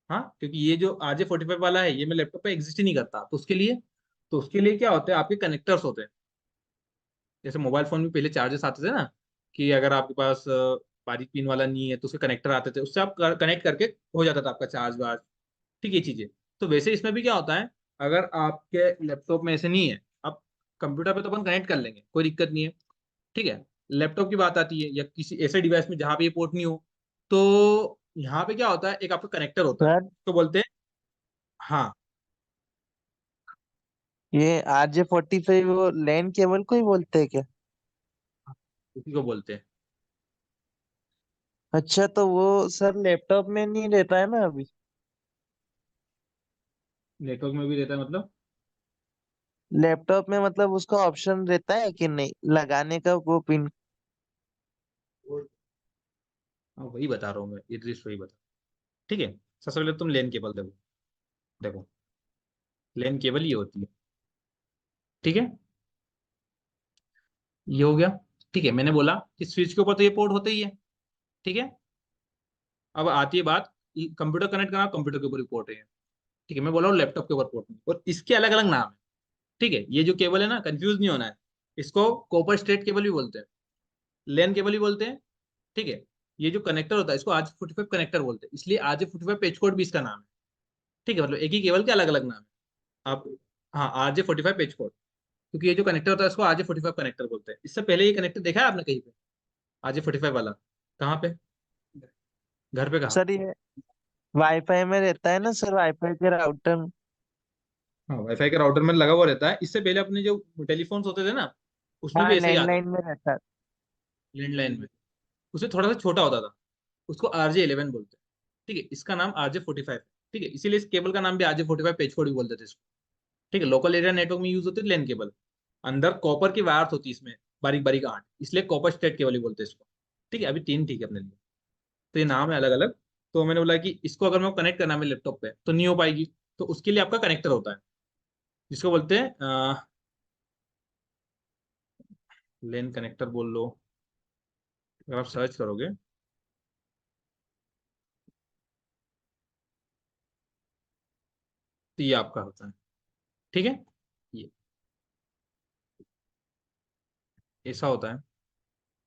हाँ, क्योंकि ये जो RJ45 वाला है, ये मेरे लैपटॉप पे एग्जिस्ट ही नहीं करता। तो उसके लिए क्या होता है, आपके कनेक्टर्स होते हैं। जैसे मोबाइल फोन में पहले चार्जर्स आते थे ना, कि अगर आपके पास बारीक पिन वाला नहीं है, तो उसके कनेक्टर आते थे, उससे आप कनेक्ट करके हो जाता था आपका चार्ज वार्ज, ठीक है चीजें। तो वैसे इसमें भी क्या होता है, अगर आपके लैपटॉप में ऐसे नहीं है, आप कंप्यूटर पे तो अपन कनेक्ट कर लेंगे, कोई दिक्कत नहीं है, ठीक है। लैपटॉप की बात आती है, या किसी ऐसे डिवाइस में जहाँ पे ये पोर्ट नहीं हो, तो यहाँ पे क्या होता है, एक आपका कनेक्टर होता है, सर, तो बोलते हैं, हाँ, ये RJ45 वो लैन केबल को ही बोलते हैं क्या? उसी को बोलते हैं। अच्छा, तो वो सर लैपटॉप में नहीं रहता है ना अभी? नेटवर्क में भी रहता है मतलब, लैपटॉप में मतलब उसका ऑप्शन रहता है कि नहीं लगाने का वो पिन? हाँ वही बता रहा हूँ मैं, ये दृश्य वही बता, ठीक है। सबसे पहले तुम लेन केबल देखो, देखो लेन केबल ये होती है, ठीक है, ये हो गया, ठीक है। मैंने बोला कि स्विच के ऊपर तो ये पोर्ट होते ही है, ठीक है। अब आती है बात, कंप्यूटर कनेक्ट करना, कंप्यूटर के ऊपर ही पोर्ट है, ठीक है। मैं बोला हूँ लैपटॉप के ऊपर पोर्ट नहीं, और इसके अलग अलग नाम है, ठीक है। ये जो केबल है ना, कंफ्यूज नहीं होना है, इसको कॉपर स्ट्रेट केबल भी बोलते हैं, लेन केबल भी बोलते हैं, ठीक है। ये जो कनेक्टर होता है, इसको RJ45 कनेक्टर बोलते हैं, इसलिए RJ45 पेज कोड भी इसका नाम है, ठीक है, मतलब एक ही केबल के अलग अलग नाम है। आप, हाँ, RJ45 पेज कोड, क्योंकि ये जो कनेक्टर होता है इसको RJ45 कनेक्टर बोलते हैं। इससे पहले ये कनेक्टर देखा है आपने कहीं पे, RJ45 वाला? कहाँ पे? घर पे कहाँ? सर ये वाईफाई में रहता है ना सर, वाईफाई के राउटर में। हाँ, वाईफाई के राउटर में लगा हुआ रहता है। इससे पहले अपने जो टेलीफोन्स होते थे ना, उसमें भी हाँ ऐसे ही आता था। लैंडलाइन में रहता है। लैंडलाइन में उससे थोड़ा सा छोटा होता था, उसको RJ11 बोलते हैं। ठीक है, इसका नाम RJ45 है। ठीक है, इसीलिए इस केबल का नाम भी RJ45 पेज कोड भी बोलते थे इसको। ठीक है, लोकल एरिया नेटवर्क में यूज होती है लैन केबल। अंदर कॉपर की वायर्स होती है इसमें, बारीक बारीक 8, इसलिए कॉपर स्ट्रेट केबल ही बोलते हैं इसको। ठीक है, अभी 3 ठीक है अपने लिए। तो ये नाम है अलग अलग। तो मैंने बोला कि इसको अगर मैं कनेक्ट करना है मेरे लैपटॉप पे तो नहीं हो पाएगी। तो उसके लिए आपका कनेक्टर होता है, जिसको बोलते हैं लेन कनेक्टर बोल लो। अगर आप सर्च करोगे तो ये आपका होता है। ठीक है, ये ऐसा होता है।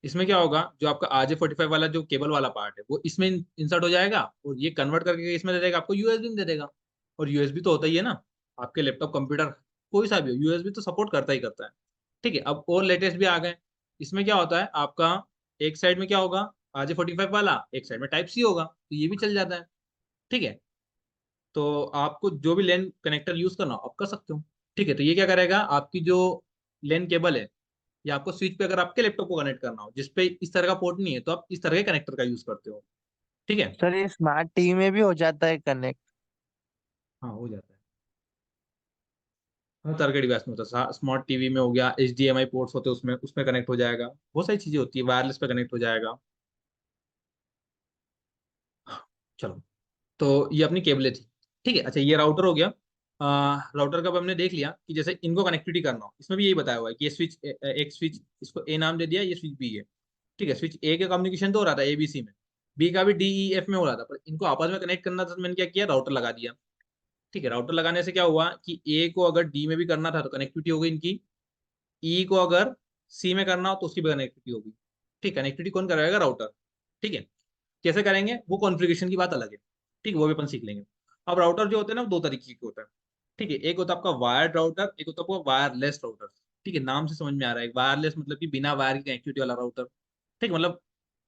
इसमें क्या होगा, जो आपका RJ45 वाला जो केबल वाला पार्ट है वो इसमें इंसर्ट हो जाएगा, और ये कन्वर्ट करके इसमें दे देगा आपको, यूएसबी में दे देगा। और यूएसबी तो होता ही है ना, आपके लैपटॉप कंप्यूटर कोई सा भी हो, यूएसबी तो सपोर्ट करता ही करता है। ठीक है, अब और लेटेस्ट भी आ गए। इसमें क्या होता है आपका, एक साइड में क्या होगा, RJ45 वाला, एक साइड में टाइप C होगा, तो ये भी चल जाता है। ठीक है, तो आपको जो भी लेन कनेक्टर यूज करना हो आप कर सकते हो। ठीक है, तो ये क्या करेगा, आपकी जो लेन केबल है, या आपको स्विच पे अगर आपके लैपटॉप को कनेक्ट करना हो जिसपे इस तरह का पोर्ट नहीं है, तो आप इस तरह के कनेक्टर का यूज करते हो। ठीक है, सर ये स्मार्ट टीवी में भी हो जाता है कनेक्ट? हाँ हो जाता है। हर तरह के डिवाइस में होता है, स्मार्ट टीवी में हो गया, HDMI पोर्ट्स होते हैं उसमें, उसमें कनेक्ट हो जाएगा। बहुत सारी चीजें होती है, वायरलेस पे कनेक्ट हो जाएगा। चलो, तो ये अपनी केबलें थी। ठीक है, अच्छा ये राउटर हो गया। राउटर का अब हमने देख लिया कि जैसे इनको कनेक्टिविटी करना हो, इसमें भी यही बताया हुआ है कि ये स्विच, एक स्विच इसको A नाम दे दिया, ये स्विच B है। ठीक है, स्विच A के कम्युनिकेशन तो हो रहा था ABC में, B का भी DEF में हो रहा था, पर इनको आपस में कनेक्ट करना था, तो मैंने क्या किया, राउटर लगा दिया। ठीक है, राउटर लगाने से क्या हुआ कि A को अगर D में भी करना था तो कनेक्टिविटी हो गई इनकी, E को अगर C में करना हो तो उसकी भी कनेक्टिविटी होगी। ठीक, कनेक्टिविटी कौन कराएगा, राउटर। ठीक है, कैसे करेंगे वो कॉन्फ़िगरेशन की बात अलग है। ठीक है, वो भी अपन सीख लेंगे। अब राउटर जो होते हैं ना वो दो तरीके के होता है। ठीक है, एक होता है आपका वायर्ड राउटर, एक होता है आपका वायरलेस राउटर। ठीक है, नाम से समझ में आ रहा है, वायरलेस मतलब कि बिना वायर की कनेक्टिविटी वाला राउटर। ठीक, मतलब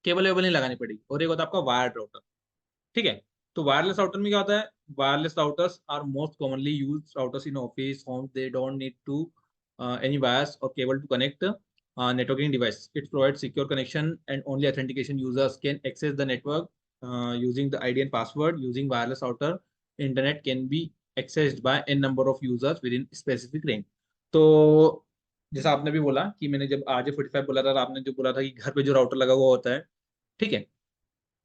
केबल वेबल नहीं लगानी पड़ेगी। और एक होता है आपका वायर्ड राउटर। ठीक है, तो वायरलेस राउटर में क्या होता है, wireless routers are most commonly use routers in office home, they don't need to any wires or cable to connect networking device. It provides secure connection and only authentication users can access the network using the ID and password. Using wireless router, internet can be accessed by n number of users within specific range. तो जैसा आपने भी बोला कि मैंने जब RJ45 बोला था, तो आपने जो बोला था कि घर पे जो राउटर लगा हुआ होता है, ठीक है,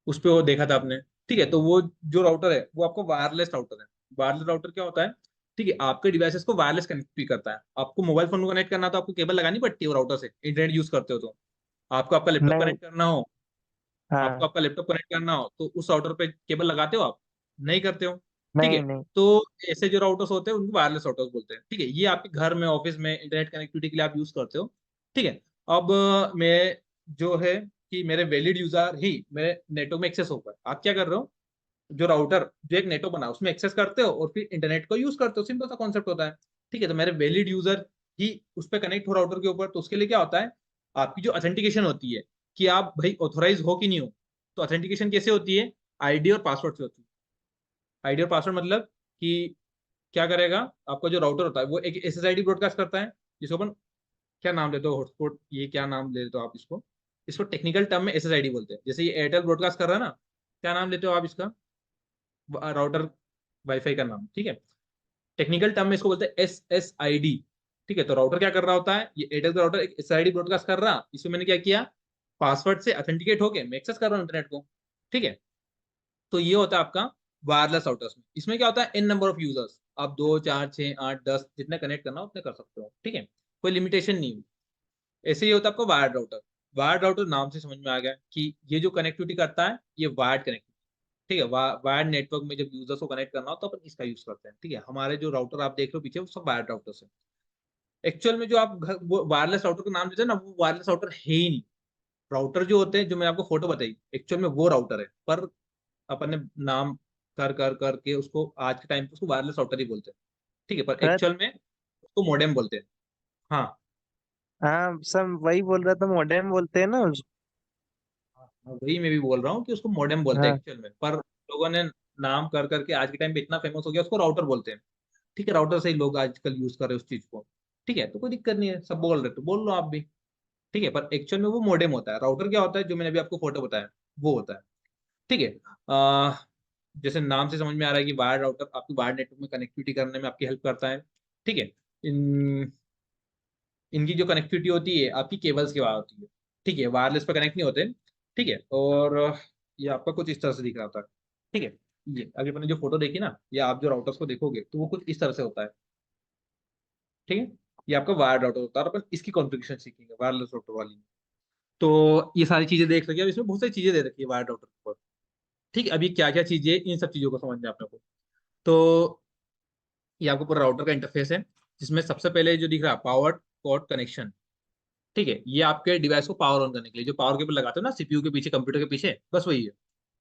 उस पे वो देखा था आपने। ठीक है, तो वो जो राउटर है वो आपको वायरलेस राउटर है। वायरलेस राउटर क्या होता है, ठीक है, आपके डिवाइसेस को वायरलेस कनेक्ट भी करता है। आपको मोबाइल फोन को कनेक्ट करना तो आपको केबल लगानी पड़ती है वो राउटर से, इंटरनेट यूज करते हो तो। आपको आपका लैपटॉप नहीं। कनेक्ट करना हो, आपको हाँ। आपका लैपटॉप कनेक्ट करना हो तो उस राउटर पे केबल लगाते हो आप, नहीं करते हो। ठीक है, नहीं नहीं। तो ऐसे जो राउटर्स होते हैं उनको वायरलेस राउटर्स बोलते हैं। ठीक है, ये आपके घर में ऑफिस में इंटरनेट कनेक्टिविटी के लिए आप यूज करते हो। ठीक है, अब मैं जो है कि मेरे वैलिड यूजर ही मेरे नेटवर्क में एक्सेस हो पाए। आप क्या कर रहे हो, जो राउटर जो एक नेटवर्क बना उसमें एक्सेस करते हो और फिर इंटरनेट को यूज करते हो, सिंपल सा कॉन्सेप्ट होता है। ठीक है, तो मेरे वैलिड यूजर ही उस पर कनेक्ट हो राउटर के ऊपर, तो उसके लिए क्या होता है, आपकी जो ऑथेंटिकेशन होती है कि आप भाई ऑथोराइज हो कि नहीं हो। तो ऑथेंटिकेशन कैसे होती है, आईडी और पासवर्ड से होती है। आईडी और पासवर्ड मतलब कि क्या करेगा, आपका जो राउटर होता है वो एक SSID ब्रॉडकास्ट करता है, जिसको अपन क्या नाम देते हो, हॉटस्पॉट, ये क्या नाम ले लेते हो आप इसको, इसको टेक्निकल टर्म में SSID बोलते हैं। जैसे ये एयरटेल ब्रॉडकास्ट कर रहा है ना, क्या नाम लेते हो आप इसका, राउटर वाईफाई का नाम। ठीक है, टेक्निकल टर्म में इसको बोलते हैं SSID। ठीक है, तो राउटर क्या कर रहा होता है, ये एयरटेल का राउटर एक SSID ब्रॉडकास्ट कर रहा, इसमें मैंने क्या किया, पासवर्ड से ऑथेंटिकेट होके मैं एक्सेस कर रहा हूँ इंटरनेट को। ठीक है, तो ये होता है आपका वायरलेस राउटर्स में। इसमें क्या होता है, इन नंबर ऑफ यूजर्स, आप 2 4 6 8 10 जितने कनेक्ट करना हो उतने कर सकते हो। ठीक है, कोई लिमिटेशन नहीं है। ऐसे ही होता है आपका वायर्ड राउटर। वायर्ड राउटर नाम से समझ में आ गया कि ये जो कनेक्टिविटी करता है ये वायर्ड कनेक्टिविटी। ठीक है, वायर्ड नेटवर्क में जब यूजर्स को कनेक्ट करना हो तो अपन इसका यूज करते हैं। ठीक है, हमारे जो राउटर आप देख रहे हो पीछे वो सब वायर्ड राउटर्स है। एक्चुअल में जो आप वो वायरलेस राउटर का नाम देते हैं ना, वो वायरलेस राउटर है ही नहीं। राउटर जो होते हैं, जो मैंने आपको फोटो बताई, एक्चुअल में वो राउटर है, पर अपन ने नाम कर कर करके उसको आज के टाइम पे उसको वायरलेस राउटर ही बोलते हैं। ठीक है, पर सर। एक्चुअल में उसको मोडेम बोलते हैं। हाँ। हाँ सर, वही बोल रहा था, मॉडेम बोलते हैं ना हाँ, वही मैं भी बोल रहा हूँ कि उसको मोडेम बोलते हैं हाँ। एक्चुअल में, पर लोगों ने नाम कर करके आज के टाइम पे इतना फेमस हो गया उसको राउटर बोलते हैं। ठीक है, राउटर से ही लोग आजकल यूज कर रहे हैं उस चीज को। ठीक है, तो कोई दिक्कत नहीं है, सब बोल रहे तो बोल लो आप भी। ठीक है, पर एक्चुअल में वो मोडेम होता है। राउटर क्या होता है, जो मैंने अभी आपको फोटो बताया वो होता है। ठीक है। अह, जैसे नाम से समझ में आ रहा है कि वायर राउटर आपकी वायर नेटवर्क में कनेक्टिविटी करने में आपकी हेल्प करता है। ठीक है। इन इनकी जो कनेक्टिविटी होती है आपकी केबल्स के बाद होती है। ठीक है, वायरलेस पे कनेक्ट नहीं होते। ठीक है, और ये आपका कुछ इस तरह से दिख रहा होता है। ठीक है, ये अभी अपने जो फोटो देखी ना, या आप जो राउटर्स को देखोगे तो वो कुछ इस तरह से होता है। ठीक है, ये आपका वायर राउटर होता है, और अपन इसकी कॉन्फ़िगरेशन सीखेंगे वायरलेस राउटर वाली। तो ये सारी चीजें देख रखी है, अब इसमें बहुत सारी चीजें दे रखी है वायर राउटर के ऊपर। ठीक है, अभी क्या क्या चीजें, इन सब चीजों को समझना है अपने को। तो ये आपको पूरा राउटर का इंटरफेस है, जिसमें सबसे पहले जो दिख रहा है पावर पोर्ट कनेक्शन। ठीक है, ये आपके डिवाइस को पावर ऑन करने के लिए, जो पावर केबल लगाते हो ना सीपीयू के पीछे, कंप्यूटर के पीछे, बस वही है।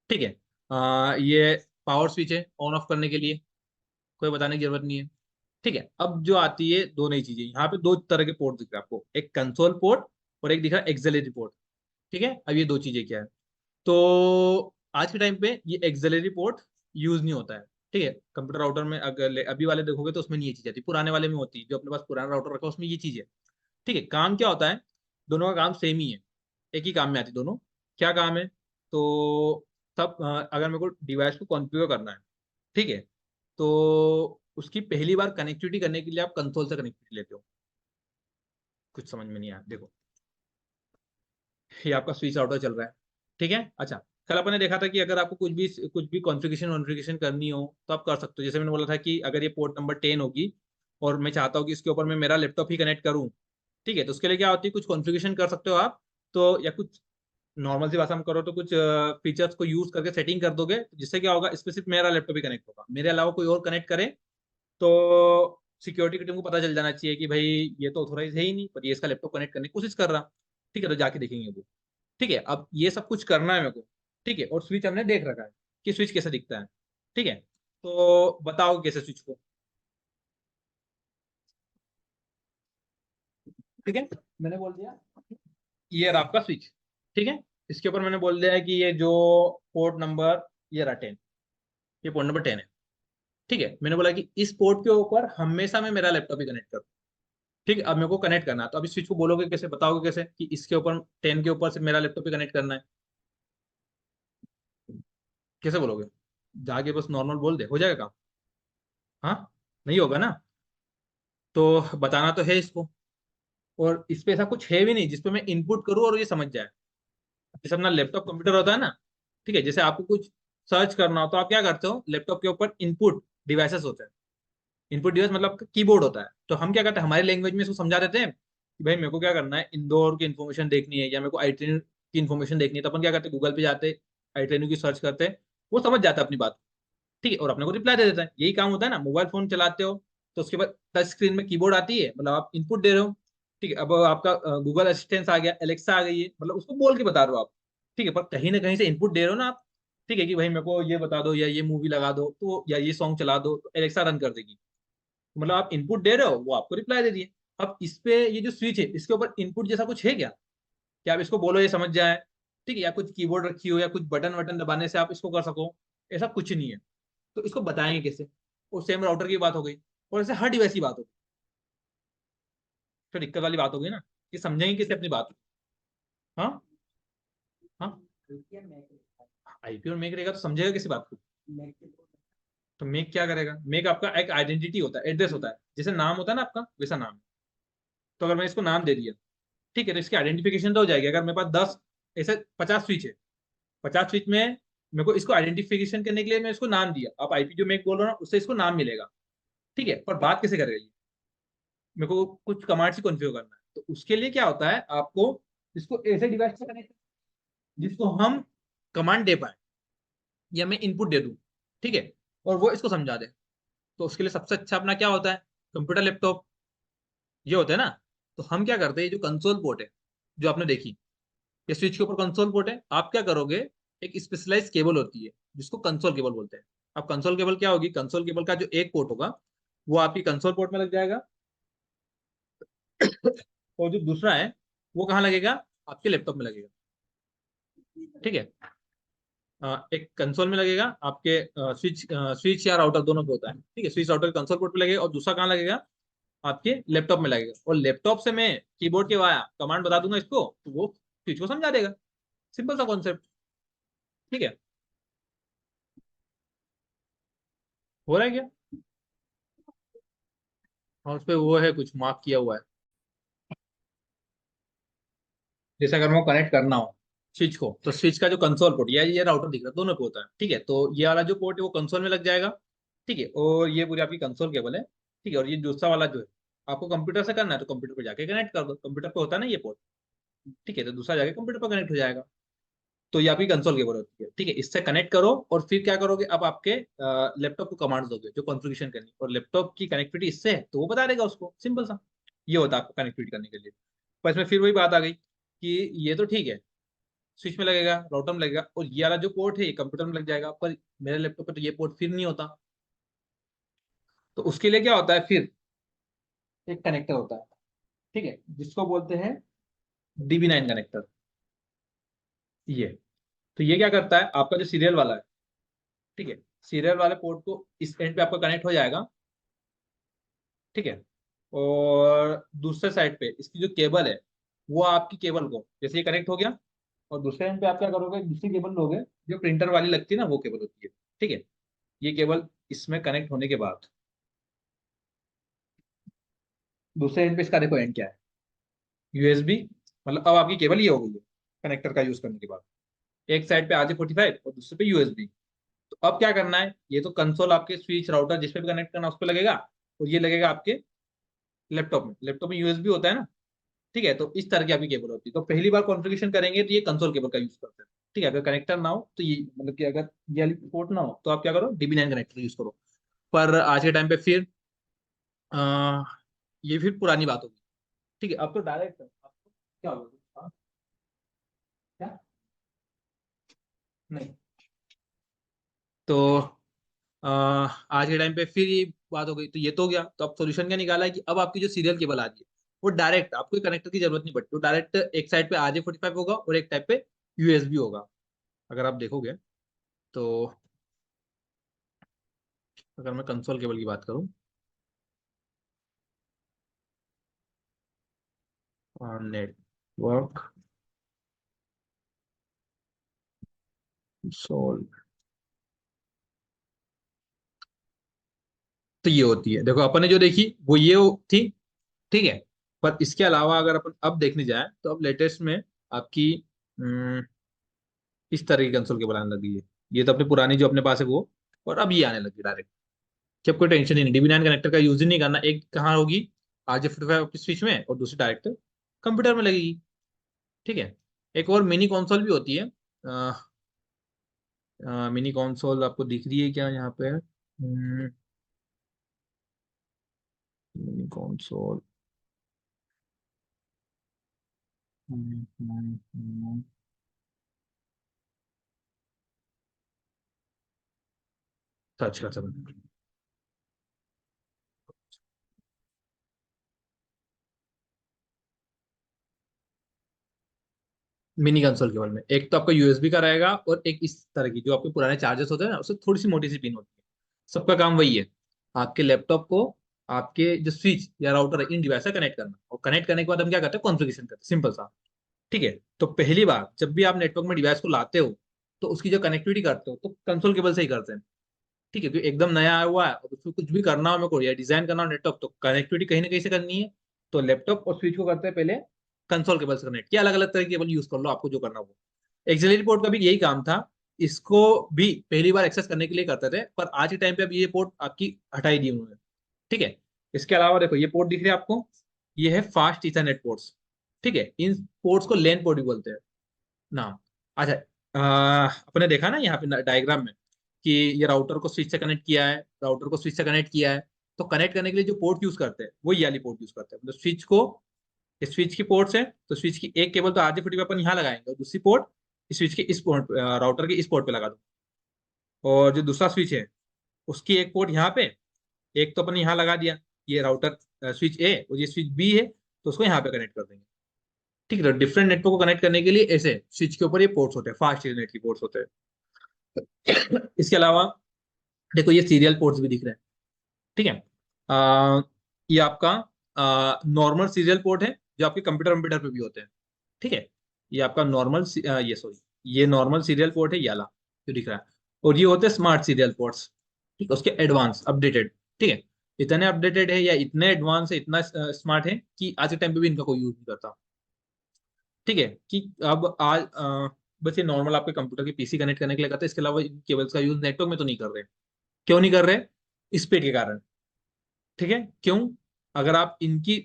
ठीक है। ये पावर स्विच है ऑन ऑफ करने के लिए, कोई बताने की जरूरत नहीं है। ठीक है, अब जो आती है दो नई चीजें, यहाँ पे दो तरह के पोर्ट दिख रहे हैं आपको, एक कंसोल पोर्ट और एक दिख रहा है एक्सिलरी पोर्ट। ठीक है, अब ये दो चीजें क्या है, तो आज के टाइम पे ये एक्सिलरी पोर्ट यूज नहीं होता है। ठीक है, कंप्यूटर राउटर में अगर अभी वाले देखोगे तो उसमें नहीं ये चीज आती, पुराने वाले में होती है, जो अपने पास पुराना राउटर रखा है उसमें ये चीज है। ठीक है, काम क्या होता है, दोनों का काम सेम ही है, एक ही काम में आती दोनों। क्या काम है, तो तब अगर मेरे को डिवाइस को कॉन्फ़िगर करना है, ठीक है, तो उसकी पहली बार कनेक्टिविटी करने के लिए आप कंसोल से कनेक्टिविटी लेते हो। कुछ समझ में नहीं आया, देखो ये आपका स्विच राउटर चल रहा है। ठीक है, अच्छा, कल अपन ने देखा था कि अगर आपको कुछ भी कॉन्फ़िगरेशन वॉन्फ़िगरेशन करनी हो तो आप कर सकते हो। जैसे मैंने बोला था कि अगर ये पोर्ट नंबर 10 होगी और मैं चाहता हूँ कि इसके ऊपर मैं मेरा लैपटॉप ही कनेक्ट करूँ, ठीक है, तो उसके लिए क्या होती है, कुछ कॉन्फ़िगरेशन कर सकते हो आप। तो या कुछ नॉर्मल सी भाषा में करो तो कुछ फीचर्स को यूज करके सेटिंग कर दोगे, जिससे क्या होगा, इसमें सिर्फ मेरा लैपटॉप ही कनेक्ट होगा, मेरे अलावा कोई और कनेक्ट करे तो सिक्योरिटी की टीम को पता चल जाना चाहिए कि भाई ये तो ऑथोराइज है ही नहीं, पर ये इसका लैपटॉप कनेक्ट करने की कोशिश कर रहा। ठीक है, तो जाके देखेंगे वो। ठीक है, अब ये सब कुछ करना है मेरे को। ठीक है, और स्विच हमने देख रखा है कि स्विच कैसे दिखता है। ठीक है, तो बताओ कैसे स्विच को। ठीक है, मैंने बोल दिया ये रहा आपका स्विच। ठीक है, इसके ऊपर मैंने बोल दिया है कि ये जो पोर्ट नंबर, ये रहा 10, ये पोर्ट नंबर 10 है। ठीक है, मैंने बोला कि इस पोर्ट के ऊपर हमेशा मैं मेरा लैपटॉप ही कनेक्ट करूँ। ठीक है, अब मेरे को कनेक्ट करना है, तो अभी स्विच को बोलोगे कैसे, बताओगे कैसे कि इसके ऊपर 10 के ऊपर से मेरा लैपटॉप ही कनेक्ट करना है, कैसे बोलोगे, जाके बस नॉर्मल बोल दे हो जाएगा काम? हाँ, नहीं होगा ना। तो बताना तो है इसको, और इस पे ऐसा कुछ है भी नहीं जिसपे मैं इनपुट करूँ और ये समझ जाए। जैसे अपना लैपटॉप कंप्यूटर होता है ना, ठीक है, जैसे आपको कुछ सर्च करना हो तो आप क्या करते हो, लैपटॉप के ऊपर इनपुट डिवाइसेस होते हैं। इनपुट डिवाइस मतलब कीबोर्ड होता है, तो हम क्या करते हैं, हमारी लैंग्वेज में इसको समझा देते हैं कि भाई मेरे को क्या करना है, इंदौर की इन्फॉर्मेशन देखनी है या मेरे को आई ट्रेन की इन्फॉर्मेशन देखनी है, तो अपन क्या करते हैं, गूगल पे जाते, आई ट्रेन की सर्च करते हैं, वो समझ जाता है अपनी बात। ठीक है, और अपने को रिप्लाई दे देता है। यही काम होता है ना, मोबाइल फोन चलाते हो तो उसके बाद टच स्क्रीन में कीबोर्ड आती है, मतलब आप इनपुट दे रहे हो। ठीक है, अब आपका गूगल असिस्टेंस आ गया, एलेक्सा आ गई है, मतलब उसको बोल के बता रहे हो आप। ठीक है, पर कहीं ना कहीं से इनपुट दे रहे हो ना आप। ठीक है, कि भाई मेरे को ये बता दो या ये मूवी लगा दो, तो या ये सॉन्ग चला दो, तो एलेक्सा रन कर देगी। मतलब आप इनपुट दे रहे हो, वो आपको रिप्लाई दे दिए। अब इस पे ये जो स्विच है, इसके ऊपर इनपुट जैसा कुछ है क्या, कि आप इसको बोलो ये समझ जाए? ठीक है, या कुछ कीबोर्ड रखी हो या कुछ बटन वटन दबाने से आप इसको कर सको, ऐसा कुछ नहीं है। तो इसको बताएंगे कैसे? वो सेम राउटर की बात हो गई, और ऐसे हर डिवाइस की बात होगी, तो दिक्कत वाली बात होगी ना, कि समझेंगे कैसे अपनी बात। हाँ। हाँ, आईपी और मेक रहेगा तो समझेगा किसी बात को। तो मेक क्या करेगा, मेक आपका एक आइडेंटिटी होता है, एड्रेस होता है, जैसे नाम होता है ना आपका, वैसा नाम है। तो अगर मैं इसको नाम दे दिया, ठीक है, तो इसकी आइडेंटिफिकेशन तो हो जाएगी। अगर मेरे पास 10 ऐसे 50 स्विच है, 50 स्विच में मेरे को इसको आइडेंटिफिकेशन करने के लिए मैं इसको नाम दिया, आप आईपी जो मेक बोल रहे हो ना, उससे इसको नाम मिलेगा। ठीक है, पर बात कैसे करेगा ये, मेरे को कुछ कमांड से कॉन्फ़िगर करना है, तो उसके लिए क्या होता है, आपको इसको ऐसे डिवाइस से कनेक्ट, जिसको हम कमांड दे पाए या मैं इनपुट दे दूं। ठीक है, और वो इसको समझा दे। तो उसके लिए सबसे अच्छा अपना क्या होता है, कंप्यूटर लैपटॉप, ये होता है ना। तो हम क्या करते हैं, जो कंसोल पोर्ट है, जो आपने देखी, ये स्विच के ऊपर कंसोल पोर्ट है, आप क्या करोगे, एक स्पेशलाइज केबल होती है जिसको कंसोल केबल बोलते हैं। अब कंसोल केबल क्या होगी, कंसोल केबल का जो एक पोर्ट होगा वो आपकी कंसोल पोर्ट में लग जाएगा, और जो दूसरा है वो कहाँ लगेगा, आपके लैपटॉप में लगेगा। ठीक है, एक कंसोल में लगेगा आपके, स्विच या राउटर दोनों पे होता है। ठीक है, स्विच राउटर कंसोल पोर्ट पे लगेगा, और दूसरा कहाँ लगेगा, आपके लैपटॉप में लगेगा। और लैपटॉप से मैं कीबोर्ड के वाया कमांड बता दूंगा इसको, तो वो स्विच को समझा देगा। सिंपल सा कॉन्सेप्ट। ठीक है, हो रहा है क्या? और उस पे वो है कुछ मार्क किया हुआ है, जैसे अगर मैं कनेक्ट करना हो स्विच को, तो स्विच का जो कंसोल पोर्ट या ये राउटर दिख रहा है दोनों पे होता है। ठीक है, तो ये वाला जो पोर्ट है वो कंसोल में लग जाएगा। ठीक है, और ये पूरी आपकी कंसोल केबल है। ठीक है, और ये दूसरा वाला जो है आपको कंप्यूटर से करना है, तो कंप्यूटर पे जाके कनेक्ट कर दो, कंप्यूटर पे होता है ना ये पोर्ट। ठीक है, तो दूसरा जाके कंप्यूटर पर कनेक्ट हो जाएगा। तो ये आपकी कंसोल केबल होती है। ठीक है, इससे कनेक्ट करो, और फिर क्या करोगे, अब आपके लैपटॉप को कमांड्स दोगे जो कॉन्फ़िगरेशन करनी, और लैपटॉप की कनेक्टिविटी इससे है तो वो बता देगा उसको। सिंपल सा ये होता है आपको कनेक्टिविटी करने के लिए। पर इसमें फिर वही बात आ गई कि ये तो ठीक है, स्विच में लगेगा, राउटर में लगेगा, और ये वाला जो पोर्ट है ये कंप्यूटर में लग जाएगा, पर मेरे लैपटॉप पे तो ये पोर्ट फिर नहीं होता। तो उसके लिए क्या होता है, फिर एक कनेक्टर होता है। ठीक है, जिसको बोलते हैं DB9 कनेक्टर। ये, तो ये क्या करता है, आपका जो सीरियल वाला है, ठीक है, सीरियल वाले पोर्ट को इस एंड पे आपका कनेक्ट हो जाएगा। ठीक है, और दूसरे साइड पे इसकी जो केबल है वो आपकी केबल को, जैसे ये कनेक्ट हो गया, और दूसरे एंड पे आप क्या करोगे, दूसरी केबल लोगे जो प्रिंटर वाली लगती है ना, वो केबल होती है। ठीक है, ये केबल इसमें कनेक्ट होने के बाद दूसरे एंड पे इसका देखो एंड क्या है, USB। मतलब अब आपकी केबल ये हो गई है कनेक्टर का यूज करने के बाद, एक साइड पे RJ45 और दूसरे पे USB। तो अब क्या करना है, ये तो कंसोल आपके स्विच राउटर जिस पे भी कनेक्ट करना है उस पे लगेगा, और ये लगेगा आपके लैपटॉप में। लैपटॉप में USB होता है ना। ठीक है, तो इस तरह की आपकी केबल होती है। तो पहली बार कॉन्फ़िगरेशन करेंगे तो ये कंसोल केबल का यूज करते हैं। ठीक है, अगर कनेक्टर ना हो तो ये, मतलब कि अगर ये वाली पोर्ट ना हो तो आप क्या करो, DB9 कनेक्टर यूज करो। पर आज के टाइम पे फिर आ, ये फिर पुरानी बात होगी। ठीक है, अब तो डायरेक्ट आपको क्या होगा, हाँ, क्या, नहीं, तो आज के टाइम पे फिर ये बात हो गई, तो ये तो हो गया। तो अब सोल्यूशन क्या निकाला है कि अब आपकी जो सीरियल केबल आ रही है वो डायरेक्ट, आपको कनेक्टर की जरूरत नहीं पड़ती, वो डायरेक्ट एक साइड पे RJ45 होगा और एक टाइप पे USB होगा। अगर आप देखोगे तो, अगर मैं कंसोल केबल की बात करूं, नेटवर्क सोल, तो ये होती है, देखो अपन ने जो देखी वो ये थी। ठीक है, पर इसके अलावा अगर अपन अब देखने जाए तो अब लेटेस्ट में आपकी इस तरह की कंसोल केबल आने लगी है। ये तो अपनी पुरानी जो अपने पास है वो, और अब ये आने लगी डायरेक्ट, कि अब कोई टेंशन ही नहीं, DB9 कनेक्टर का यूज ही नहीं करना। एक कहाँ होगी, RJ45 की स्विच में, और दूसरी डायरेक्ट कंप्यूटर में लगेगी। ठीक है, एक और मिनी कंसोल भी होती है। मिनी कंसोल आपको दिख रही है क्या यहाँ पे, मिनी कंसोल, सर्च कर सकते, मिनी कंसोल केबल में एक तो आपका USB का रहेगा, और एक इस तरह की जो आपके पुराने चार्जर्स होते हैं ना, उससे थोड़ी सी मोटी सी पिन होती है। सबका काम वही है, आपके लैपटॉप को आपके जो स्विच या राउटर है इन डिवाइस से कनेक्ट करना, और कनेक्ट करने के बाद हम क्या करते हैं, कॉन्फ़िगरेशन करते हैं, सिंपल सा। ठीक है, तो पहली बार जब भी आप नेटवर्क में डिवाइस को लाते हो तो उसकी जो कनेक्टिविटी करते हो तो कंसोल केबल से ही करते हैं। ठीक है, क्योंकि एकदम नया आया हुआ है और उसमें कुछ भी करना हो मेरे को, या डिजाइन करना हो नेटवर्क, तो कनेक्टिविटी कहीं ना कहीं से करनी है। तो लैपटॉप और स्विच को करते हैं पहले कंसोल केबल से कनेक्ट किया, अलग अलग तरह के केबल यूज कर लो, आपको जो करना हो। एक्सिलरी पोर्ट का भी यही काम था, इसको भी पहली बार एक्सेस करने के लिए करते थे, पर आज के टाइम पे अब ये पोर्ट आपकी हटाई दी उन्होंने। ठीक है, इसके अलावा देखो ये पोर्ट दिख रहे हैं आपको, ये है फास्ट ईथरनेट पोर्ट्स। ठीक है, इन पोर्ट्स को लैन पोर्ट भी बोलते हैं नाम। अच्छा, अपने देखा ना यहाँ पे डायग्राम में कि ये राउटर को स्विच से कनेक्ट किया है, राउटर को स्विच से कनेक्ट किया है। तो कनेक्ट करने के लिए जो पोर्ट यूज करते हैं वो ये वाली पोर्ट यूज करते हैं, मतलब स्विच को, स्विच की पोर्ट्स है तो स्विच की एक केबल तो RJ45 अपन यहाँ लगाएंगे, और दूसरी पोर्ट स्विच के इस पोर्ट, राउटर के इस पोर्ट पे लगा दो। और जो दूसरा स्विच है उसकी एक पोर्ट यहाँ पे, एक तो अपन यहाँ लगा दिया, ये राउटर स्विच ए और ये स्विच बी है, तो उसको यहाँ पे कनेक्ट कर देंगे। ठीक है, तो डिफरेंट नेटवर्क को कनेक्ट करने के लिए ऐसे स्विच के ऊपर ये पोर्ट्स होते हैं, फास्ट इंटरनेट की पोर्ट्स होते हैं। इसके अलावा देखो ये सीरियल पोर्ट्स भी दिख रहे हैं। ठीक है, ये आपका नॉर्मल सीरियल पोर्ट है जो आपके कंप्यूटर कंप्यूटर पे भी होते हैं। ठीक है, ये आपका नॉर्मल, ये सॉरी, ये नॉर्मल सीरियल पोर्ट है, ये वाला जो दिख रहा है। और ये होते हैं स्मार्ट सीरियल पोर्ट्स। ठीक है, उसके एडवांस अपडेटेड। ठीक है, इतने अपडेटेड है या इतने एडवांस है, इतना स्मार्ट है कि आज के टाइम पे भी इनका कोई यूज नहीं करता। ठीक है, कि अब आज बस ये नॉर्मल आपके कंप्यूटर के पीसी कनेक्ट करने के लिए करते हैं, इसके अलावा केबल्स का यूज नेटवर्क में तो नहीं कर रहे। क्यों नहीं कर रहे? स्पीड के कारण। ठीक है, क्यों? अगर आप इनकी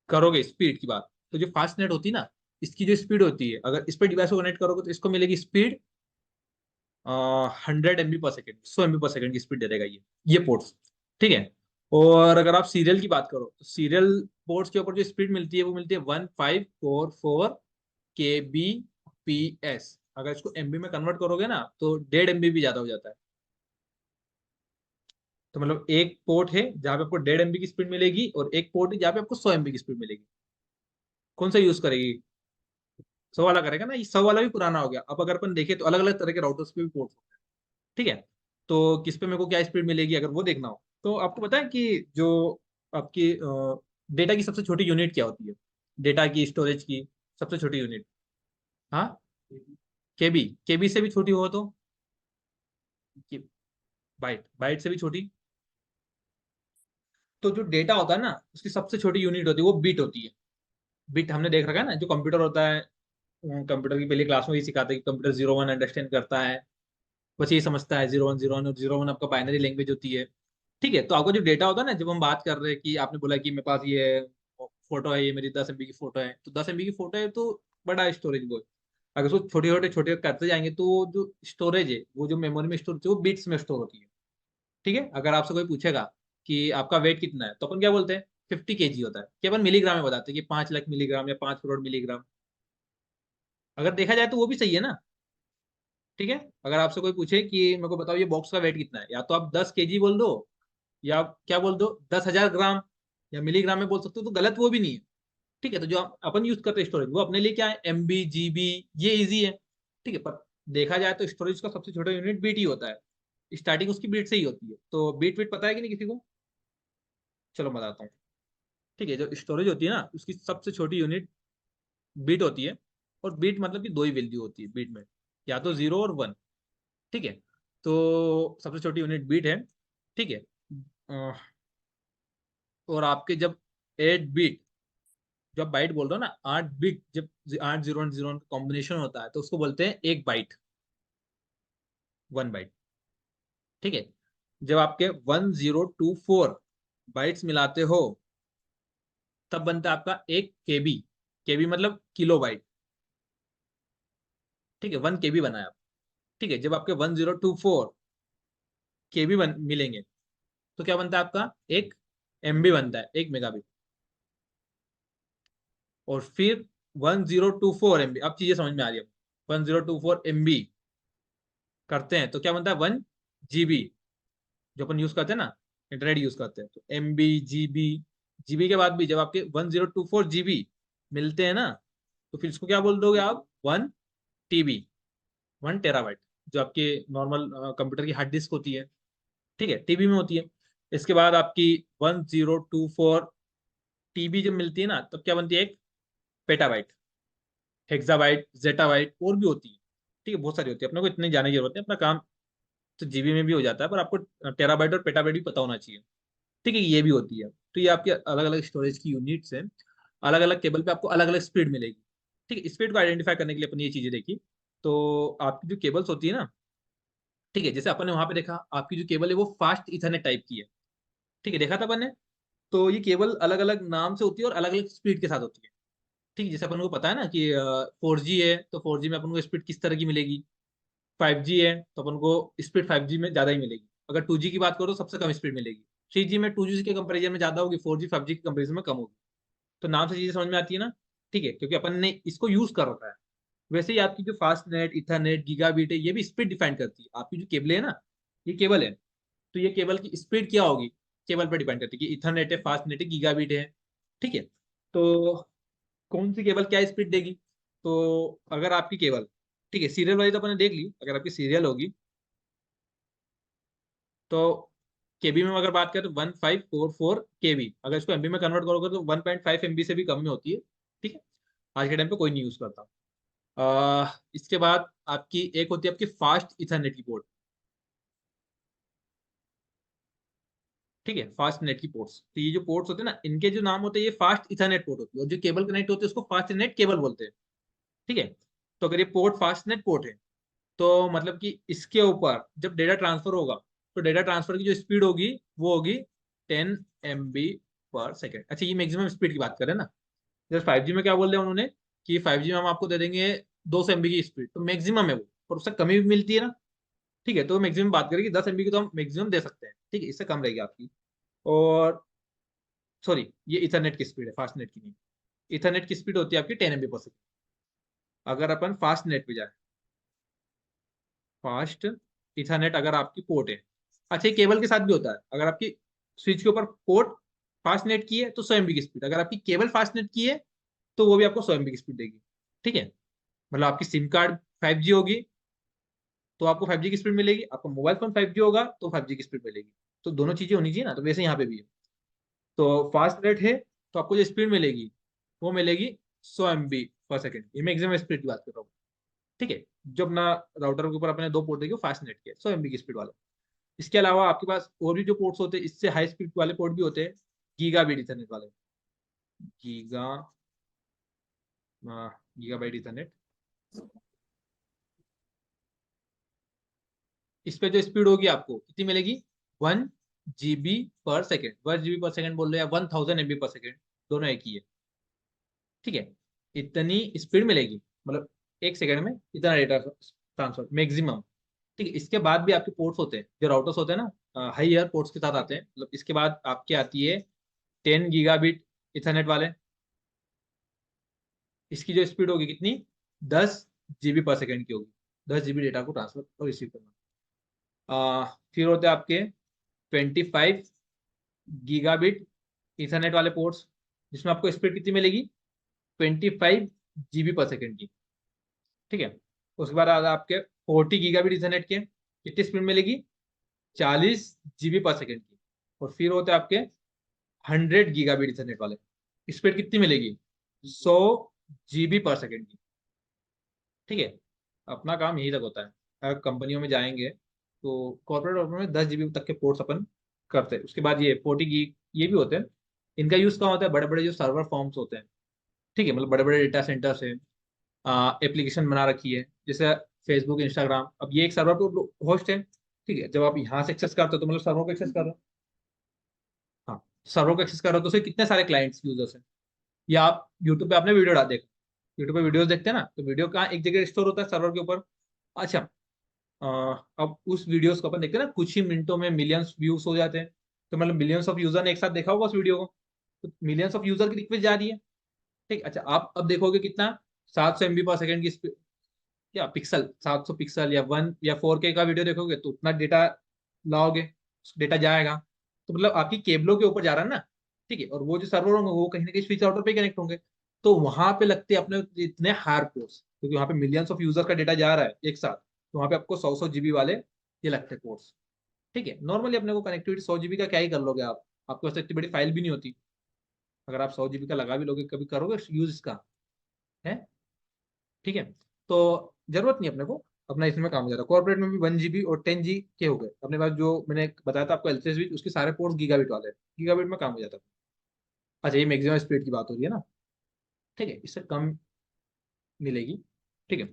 करोगे स्पीड की बात, तो जो फास्ट नेट होती है ना, इसकी जो स्पीड होती है, अगर इस पर डिवाइस को कनेक्ट करोगे तो इसको मिलेगी स्पीड 100 MB/सेकेंड, 100 MB/सेकेंड की स्पीड दे देगा ये पोर्ट्स। ठीक है, और अगर आप सीरियल की बात करो तो सीरियल पोर्ट्स के ऊपर जो स्पीड मिलती है वो मिलती है 1544 kbps। अगर इसको एमबी में कन्वर्ट करोगे ना तो 1.5 MB भी ज्यादा हो जाता है। तो मतलब एक पोर्ट है जहां पे आपको 1.5 MB की स्पीड मिलेगी, और एक पोर्ट है जहां पे आपको 100 MB की स्पीड मिलेगी। कौन सा यूज करेगी? 100 वाला करेगा ना, ये 100 वाला भी पुराना हो गया। अब अगर अपन देखें तो अलग अलग तरह के राउटर्स पे भी पोर्ट होते हैं। ठीक है, तो किस पे मेरे को क्या स्पीड मिलेगी अगर वो देखना हो, तो आपको पता है कि जो आपकी डेटा की सबसे छोटी यूनिट क्या होती है? डेटा की स्टोरेज की सबसे छोटी यूनिट? हाँ, केबी। केबी से भी छोटी हो तो बाइट, बाइट से भी छोटी। तो जो डेटा होता है ना उसकी सबसे छोटी यूनिट होती है वो बिट होती है। बिट हमने देख रखा है ना, जो कंप्यूटर होता है, कंप्यूटर की पहली क्लास में ही सिखाते हैं कि कंप्यूटर 0 1 अंडरस्टैंड करता है। बस ये समझता है 0 1 0 1, और 0 1 आपका बाइनरी लैंग्वेज होती है। ठीक है, तो आपका जो डेटा होता है ना, जब हम बात कर रहे हैं कि आपने बोला कि मेरे पास ये फोटो है, ये मेरी 10 MB की फोटो है, तो 10 MB की फोटो है तो बड़ा स्टोरेज वो है। अगर उसको छोटे छोटे छोटे करते जाएंगे तो जो स्टोरेज है, वो जो मेमोरी में स्टोर होती है वो बिट्स में स्टोर होती है। ठीक है, अगर आपसे कोई पूछेगा कि आपका वेट कितना है, तो अपन क्या बोलते हैं? 50 kg होता है, कि अपन मिलीग्राम में बताते हैं कि 5 लाख मिलीग्राम या 5 करोड़ मिलीग्राम। अगर देखा जाए तो वो भी सही है ना। ठीक है, अगर आपसे कोई पूछे कि मेरे को बताओ ये बॉक्स का वेट कितना है, या तो आप 10 kg बोल दो, या आप क्या बोल दो, 10,000 ग्राम या मिलीग्राम में बोल सकते हो, तो गलत वो भी नहीं है। ठीक है, तो जो अपन यूज करते हैं स्टोरेज, वो अपने लिए क्या है? MB GB, ये इजी है। ठीक है, पर देखा जाए तो स्टोरेज का सबसे छोटा यूनिट बीट ही होता है। स्टार्टिंग उसकी बीट से ही होती है। तो बीट बीट पता है कि नहीं किसी को? चलो बताता हूँ। ठीक है, जो स्टोरेज होती है ना उसकी सबसे छोटी यूनिट बीट होती है। और बीट मतलब कि दो ही वैल्यू होती है बीट में, या तो 0 और 1। ठीक है, तो सबसे छोटी यूनिट बीट है। ठीक है, अ, और आपके जब 8 बीट, जब बाइट बोल रहे हो ना, 8 बिट, जब 8 0 1 0 का कॉम्बिनेशन होता है तो उसको बोलते हैं एक बाइट, 1 बाइट। ठीक है, जब आपके 1024 बाइट्स मिलाते हो तब बनता है आपका 1 KB। केबी मतलब किलो बाइट। ठीक है, 1 KB बनाया आप। ठीक है, जब आपके 1024 KB मिलेंगे तो क्या बनता है आपका? 1 MB बनता है, 1 मेगाबिट। और फिर 1024 MB, अब चीजें समझ में आ रही है। 1024 MB करते हैं तो क्या बनता है? 1 GB, जो अपन यूज करते हैं ना, इंटरनेट यूज करते हैं, तो MB GB। जीबी के बाद भी जब आपके 1024 GB मिलते हैं ना, तो फिर इसको क्या बोल दोगे आप? 1 TB, 1 TB, जो आपके नॉर्मल कंप्यूटर की हार्ड डिस्क होती है। ठीक है, टीबी में होती है। इसके बाद आपकी 1024 TB जब मिलती है ना, तब क्या बनती है? 1 पेटाबाइट, हेक्साबाइट, जेटाबाइट, और भी होती है। ठीक है, बहुत सारी होती है, अपने को इतनी जाने की जरूरत है, अपना काम तो जीबी में भी हो जाता है, पर आपको टेराबाइट और पेटाबाइट भी पता होना चाहिए। ठीक है, ये भी होती है। तो ये आपके अलग अलग स्टोरेज की यूनिट्स हैं। अलग अलग केबल पे आपको अलग अलग स्पीड मिलेगी। ठीक है, स्पीड को आइडेंटिफाई करने के लिए अपन ये चीजें देखी। तो आपकी जो केबल्स होती है ना, ठीक है, जैसे अपन ने वहां पे देखा आपकी जो केबल है वो फास्ट इथरनेट टाइप की है। ठीक है, देखा था अपन ने। तो ये केबल अलग अलग नाम से होती है और अलग अलग स्पीड के साथ होती है। ठीक है, जैसे अपन को पता है ना कि 4G है तो 4G में अपन को स्पीड किस तरह की मिलेगी। 5G है तो अपन को स्पीड 5G में ज्यादा ही मिलेगी। अगर 2G की बात करो तो सबसे कम स्पीड मिलेगी। 3G में 2G के कंपेरिजन में ज्यादा होगी, 4G 5G के कंपेरिजन में कम होगी। तो नाम से चीजें समझ में आती है ना। ठीक है, क्योंकि अपन ने इसको यूज कर रखा है। वैसे ही आपकी जो फास्ट नेट, इथरनेट, गीगाबीट है, ये भी स्पीड डिफाइन करती है। आपकी जो केबल है ना, ये केबल है, तो ये केबल की स्पीड क्या होगी, केबल पर डिपेंड करती है कि इथरनेट है, फास्ट नेट है, गीगाबिट है। ठीक है। तो कौन सी केबल क्या स्पीड देगी। तो अगर आपकी केबल, ठीक है, सीरियल वाली तो अपने देख ली, अगर आपकी सीरियल होगी तो केबी में अगर बात करें तो 1544 केबी, अगर इसको एमबी में कन्वर्ट करोगे तो 1.5 MB से भी कम में होती है। ठीक है। आज के टाइम पे कोई नहीं यूज करता। इसके बाद आपकी एक होती है आपकी फास्ट इथरनेट की पोर्ट। ठीक है, फास्ट नेट की पोर्ट्स, तो ये जो पोर्ट्स होते हैं ना, इनके जो नाम होते हैं ये फास्ट इथरनेट पोर्ट होती है, और जो केबल कनेक्ट होती है उसको फास्ट नेट केबल बोलते हैं। ठीक है। तो अगर ये पोर्ट फास्ट नेट पोर्ट है, तो मतलब कि इसके ऊपर जब डेटा ट्रांसफर होगा, तो डेटा ट्रांसफर की जो स्पीड होगी वो होगी 10 MB/सेकेंड। अच्छा, ये मैक्सिमम स्पीड की बात करें ना, जैसे 5G में क्या बोल रहे हैं उन्होंने कि 5G में हम आपको दे देंगे 200 MB की स्पीड, तो मैक्सिमम है वो, पर उससे कमी भी मिलती है ना। ठीक है, तो मैक्सिमम बात करें कि 10 MB की तो हम मैक्सिमम दे सकते हैं। ठीक है, इससे कम रहेगी आपकी। और सॉरी, ये इथरनेट की स्पीड है, फास्ट नेट की नहीं। इथरनेट की स्पीड होती है आपकी 10 MB/सेकेंड। अगर अपन फास्ट नेट पे जाए, फास्ट इथरनेट अगर आपकी पोर्ट है, अच्छा ये केबल के साथ भी होता है, अगर आपकी स्विच के ऊपर पोर्ट फास्ट नेट की है तो 100 MB की स्पीड, अगर आपकी केबल फास्ट नेट की है तो वो भी आपको 100 MB की स्पीड देगी। ठीक है। मतलब आपकी सिम कार्ड 5G होगी तो आपको 5G की स्पीड मिलेगी, आपका मोबाइल फोन 5G होगा तो 5G की स्पीड मिलेगी। तो दोनों चीजें होनी चाहिए ना, तो वैसे यहाँ पे भी है। तो फास्ट नेट है तो आपको जो स्पीड मिलेगी वो मिलेगी 100 MB/सेकेंड, ये मैक्सिमम स्पीड की बात कर रहा हूँ। ठीक है। जो अपना राउटर के ऊपर अपने दो पोर्ट देखिए फास्ट नेट के 100 MB की स्पीड वाला। इसके अलावा आपके पास और भी जो पोर्ट्स होते हैं, इससे हाई स्पीड वाले पोर्ट भी होते हैं, गीगा बीट इथरनेट वाले। गीगा गीगा बाइट इथरनेट, इस पे जो स्पीड होगी आपको कितनी मिलेगी, 1 GB/सेकेंड। 1 GB/सेकेंड बोल रहे हैं या 1000 MB/सेकेंड, दोनों एक ही है। ठीक है। इतनी स्पीड मिलेगी, मतलब एक सेकंड में इतना डेटा ट्रांसफर मैक्सिमम। ठीक है। इसके बाद भी आपके पोर्ट्स होते हैं, जो राउटर्स होते हैं ना, हाई ईयर पोर्ट्स के साथ आते हैं, मतलब इसके बाद आपके आती है 10 GB इथरनेट वाले। इसकी जो स्पीड होगी कितनी, 10 GB/सेकेंड की होगी। 10 GB डेटा को ट्रांसफर और रिसीव करना। फिर होते हैं आपके 25 GB इथरनेट वाले पोर्ट्स, जिसमें आपको स्पीड कितनी मिलेगी, 25 GB/सेकेंड की। ठीक है। उसके बाद आ आपके 40 GB इथरनेट के, कितनी स्पीड मिलेगी, 40 GB/सेकेंड की। और फिर होते हैं आपके 100 GB इथरनेट वाले, स्पीड कितनी मिलेगी, 100 GB/सेकेंड की। ठीक है। अपना काम यही तक होता है। अगर कंपनियों में जाएंगे तो कॉर्पोरेट ऑर्डर में 10 GB तक के पोर्ट्स अपन करते हैं। उसके बाद ये 40 GB ये भी होते हैं। इनका यूज कहाँ होता है, बड़े बड़े जो सर्वर फॉर्म्स होते हैं। ठीक है, मतलब बड़े बड़े डेटा सेंटर्स है, एप्लीकेशन बना रखी है, जैसे फेसबुक, इंस्टाग्राम, अब ये एक सर्वर पे होस्ट है। ठीक है, जब आप यहाँ से एक्सेस करते हो तो मतलब सर्वर को एक्सेस कर रहे हो। हाँ, सर्वर को एक्सेस कर रहे हो तो उसे कितने सारे क्लाइंट्स यूजर्स हैं। या आप यूट्यूब पे आपने वीडियो डाल देखा, यूट्यूब पे वीडियोस देखते हैं ना, तो वीडियो कहाँ एक जगह स्टोर होता है, सर्वर के ऊपर। अच्छा, अब उस वीडियोस को अपन देखते हैं ना, कुछ ही मिनटों में मिलियंस व्यूज हो जाते हैं। तो मतलब मिलियंस ऑफ यूजर ने एक साथ देखा होगा उस वीडियो को, तो मिलियंस ऑफ यूजर की रिक्वेस्ट जा रही है। ठीक। अच्छा, आप अब देखोगे कितना, 700 MB/सेकेंड की क्या पिक्सल, 700 पिक्सल या 1 या 4K का वीडियो देखोगे तो उतना डेटा लाओगे, डेटा जाएगा। तो मतलब आपकी केबलों के ऊपर जा रहा है ना। ठीक है। और वो जो सर्वर होंगे वो कहीं ना कहीं स्विच राउटर पे कनेक्ट होंगे, तो वहां पे लगते हैं अपने इतने हायर पोर्ट्स, क्योंकि वहां पे मिलियंस ऑफ यूजर का डेटा जा रहा है एक साथ, तो वहां पे आपको 100 100 GB वाले ये लगते हैं पोर्ट्स। ठीक है। नॉर्मली अपने को कनेक्टिविटी 100 GB का क्या ही कर लोगे आप, आपके पास इतनी बड़ी फाइल भी नहीं होती। अगर आप 100 GB का लगा भी लोगे, कभी करोगे यूज इसका, है। ठीक है। तो जरूरत नहीं अपने को, अपना इसमें काम हो जाता है। कॉर्पोरेट में भी 1 GB और 10G के हो गए अपने पास, जो मैंने बताया था आपको एलसीएस भी, उसके सारे पोर्ट्स गीगाबिट वाले हैं, गीगाबिट में काम हो जाता है। अच्छा, ये मैक्सिमम स्पीड की बात हो रही है ना। ठीक है, इससे कम मिलेगी। ठीक है।